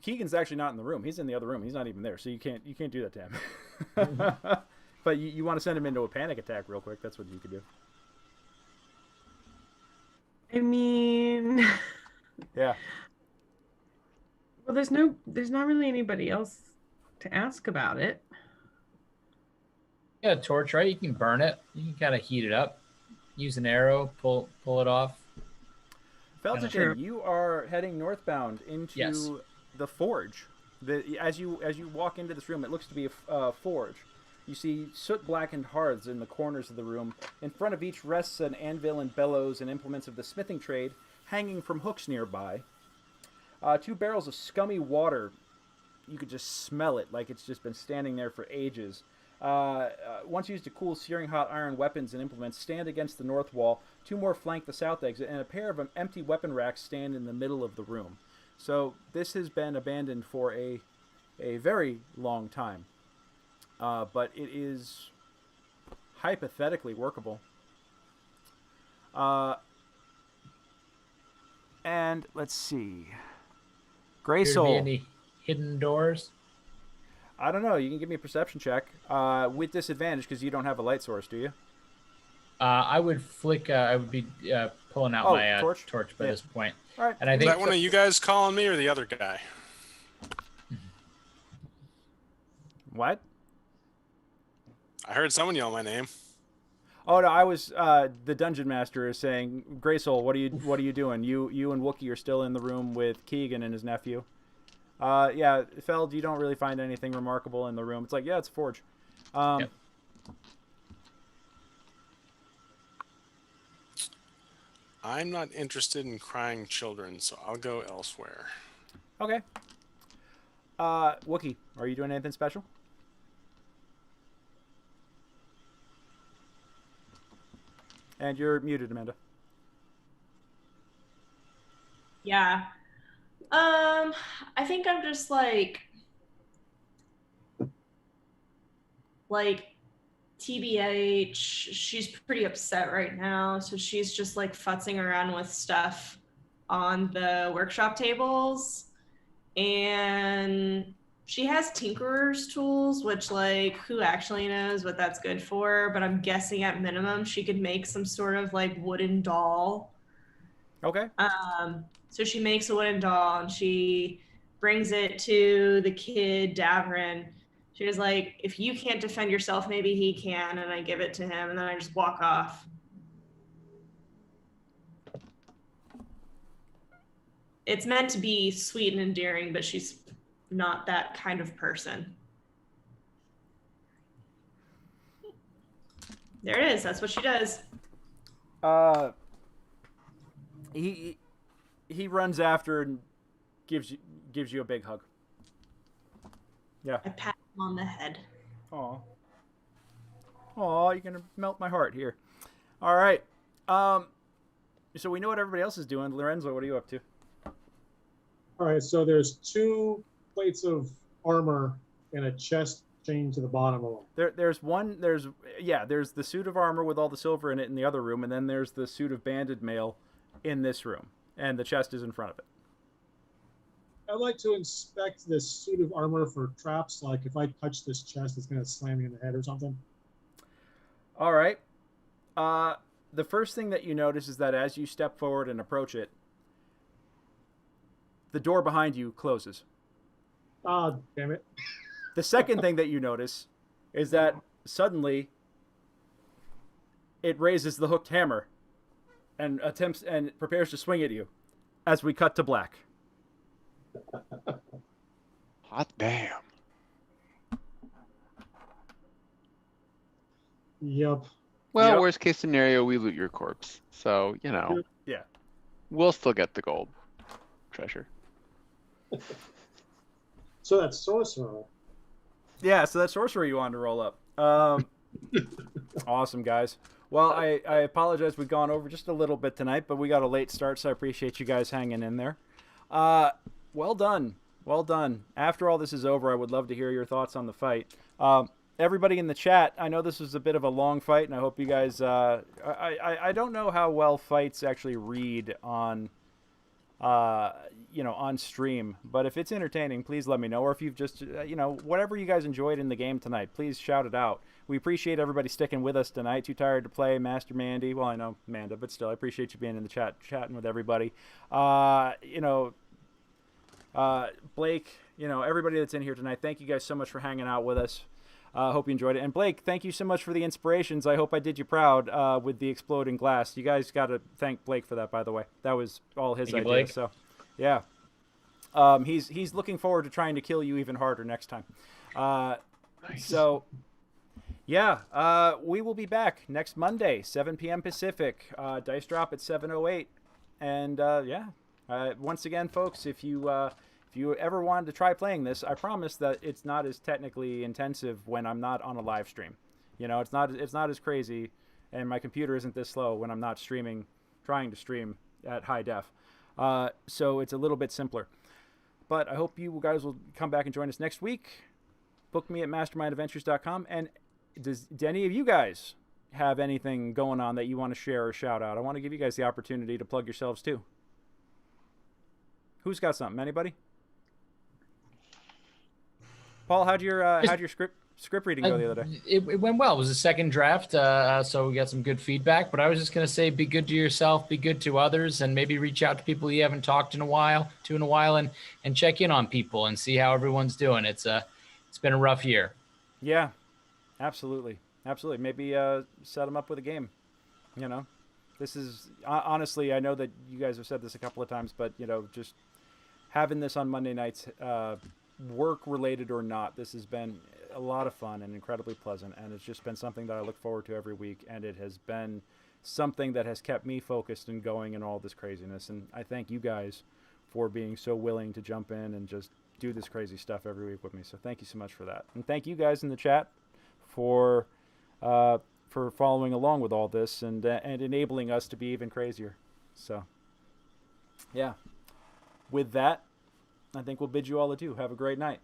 Keegan's actually not in the room. He's in the other room. He's not even there, so you can't do that to him. But you want to send him into a panic attack real quick. That's what you could do. I mean, yeah. Well, there's not really anybody else to ask about it. Yeah, a torch, right? You can burn it. You can kind of heat it up. Use an arrow, pull it off. Felton, you are heading northbound into the forge. As you walk into this room, it looks to be a forge. You see soot-blackened hearths in the corners of the room. In front of each rests an anvil and bellows and implements of the smithing trade, hanging from hooks nearby. 2 barrels of scummy water. You could just smell it like it's just been standing there for ages. Once used to cool searing hot iron weapons and implements stand against the north wall. 2 more flank the south exit, and a pair of empty weapon racks stand in the middle of the room. So this has been abandoned for a very long time. But it is hypothetically workable. And let's see. Gray Soul. Any hidden doors? I don't know. You can give me a perception check with disadvantage because you don't have a light source, do you? I would flick. I would be pulling out my torch by this point. All right. And I think Is that one of you guys calling me or the other guy? What? I heard someone yell my name. Oh no, I was the dungeon master is saying, Gray Soul, what are you doing? You and Wookie are still in the room with Keygan and his nephew. Yeah, Feld, you don't really find anything remarkable in the room. It's like, yeah, it's a forge. Yep. I'm not interested in crying children, so I'll go elsewhere. Okay. Wookie, are you doing anything special? And you're muted, Amanda. Yeah. I think I'm just like TBH, she's pretty upset right now, so she's just like futzing around with stuff on the workshop tables. And she has tinkerer's tools, which, like, who actually knows what that's good for, but I'm guessing at minimum she could make some sort of like wooden doll. Okay. So she makes a wooden doll and she brings it to the kid, Davrin. She was like, if you can't defend yourself, maybe he can. And I give it to him and then I just walk off. It's meant to be sweet and endearing, but she's not that kind of person. There it is. That's what she does. He runs after and gives you a big hug. Yeah. I pat him on the head. Aw. Aw, you're gonna melt my heart here. All right. So we know what everybody else is doing. Lorenzo, what are you up to? All right, so there's 2 plates of armor and a chest chained to the bottom of them. There's the suit of armor with all the silver in it in the other room, and then there's the suit of banded mail in this room, and the chest is in front of it. I'd like to inspect this suit of armor for traps, like if I touch this chest, it's going to slam me in the head or something. All right. The first thing that you notice is that as you step forward and approach it, the door behind you closes. Ah, damn it. The second thing that you notice is that suddenly it raises the hooked hammer and attempts and prepares to swing at you as we cut to black. Hot damn. Yep. Well, Yep. worst case scenario, we loot your corpse. So, you know, Yeah. we'll still get the gold treasure. So that's sorcerer. Yeah, so that's sorcery you wanted to roll up. Awesome, guys. Well, I apologize. We've gone over just a little bit tonight, but we got a late start, so I appreciate you guys hanging in there. Well done. Well done. After all this is over, I would love to hear your thoughts on the fight. Everybody in the chat, I know this was a bit of a long fight, and I hope you guys... I don't know how well fights actually read on... on stream, but if it's entertaining, please let me know. Or if you've just, whatever you guys enjoyed in the game tonight, please shout it out. We appreciate everybody sticking with us tonight. Too tired to play, Master Mandy. Well, I know Amanda, but still, I appreciate you being in the chat, chatting with everybody. Blake, everybody that's in here tonight, thank you guys so much for hanging out with us. Hope you enjoyed it. And Blake, thank you so much for the inspirations. I hope I did you proud with the exploding glass. You guys got to thank Blake for that, by the way. That was all his idea. Blake. So, yeah. He's looking forward to trying to kill you even harder next time. Nice. So, yeah, we will be back next Monday, 7 p.m. Pacific. Dice drop at 7:08. And, once again, folks, if you ever wanted to try playing this, I promise that it's not as technically intensive when I'm not on a live stream. It's not as crazy, and my computer isn't this slow when I'm not trying to stream at high def. So it's a little bit simpler. But I hope you guys will come back and join us next week. Book me at mastermindadventures.com. And do any of you guys have anything going on that you want to share or shout out? I want to give you guys the opportunity to plug yourselves too. Who's got something? Anybody? Paul, how'd your script reading go the other day? It went well. It was a second draft, so we got some good feedback. But I was just going to say, be good to yourself, be good to others, and maybe reach out to people you haven't talked to in a while, and check in on people and see how everyone's doing. It's been a rough year. Yeah, absolutely. Maybe set them up with a game. This is honestly, I know that you guys have said this a couple of times, but just having this on Monday nights. Work related or not, this has been a lot of fun and incredibly pleasant, and it's just been something that I look forward to every week, and it has been something that has kept me focused and going in all this craziness. And I thank you guys for being so willing to jump in and just do this crazy stuff every week with me. So thank you so much for that, and thank you guys in the chat for following along with all this and enabling us to be even crazier. So yeah, with that, I think we'll bid you all adieu. Have a great night.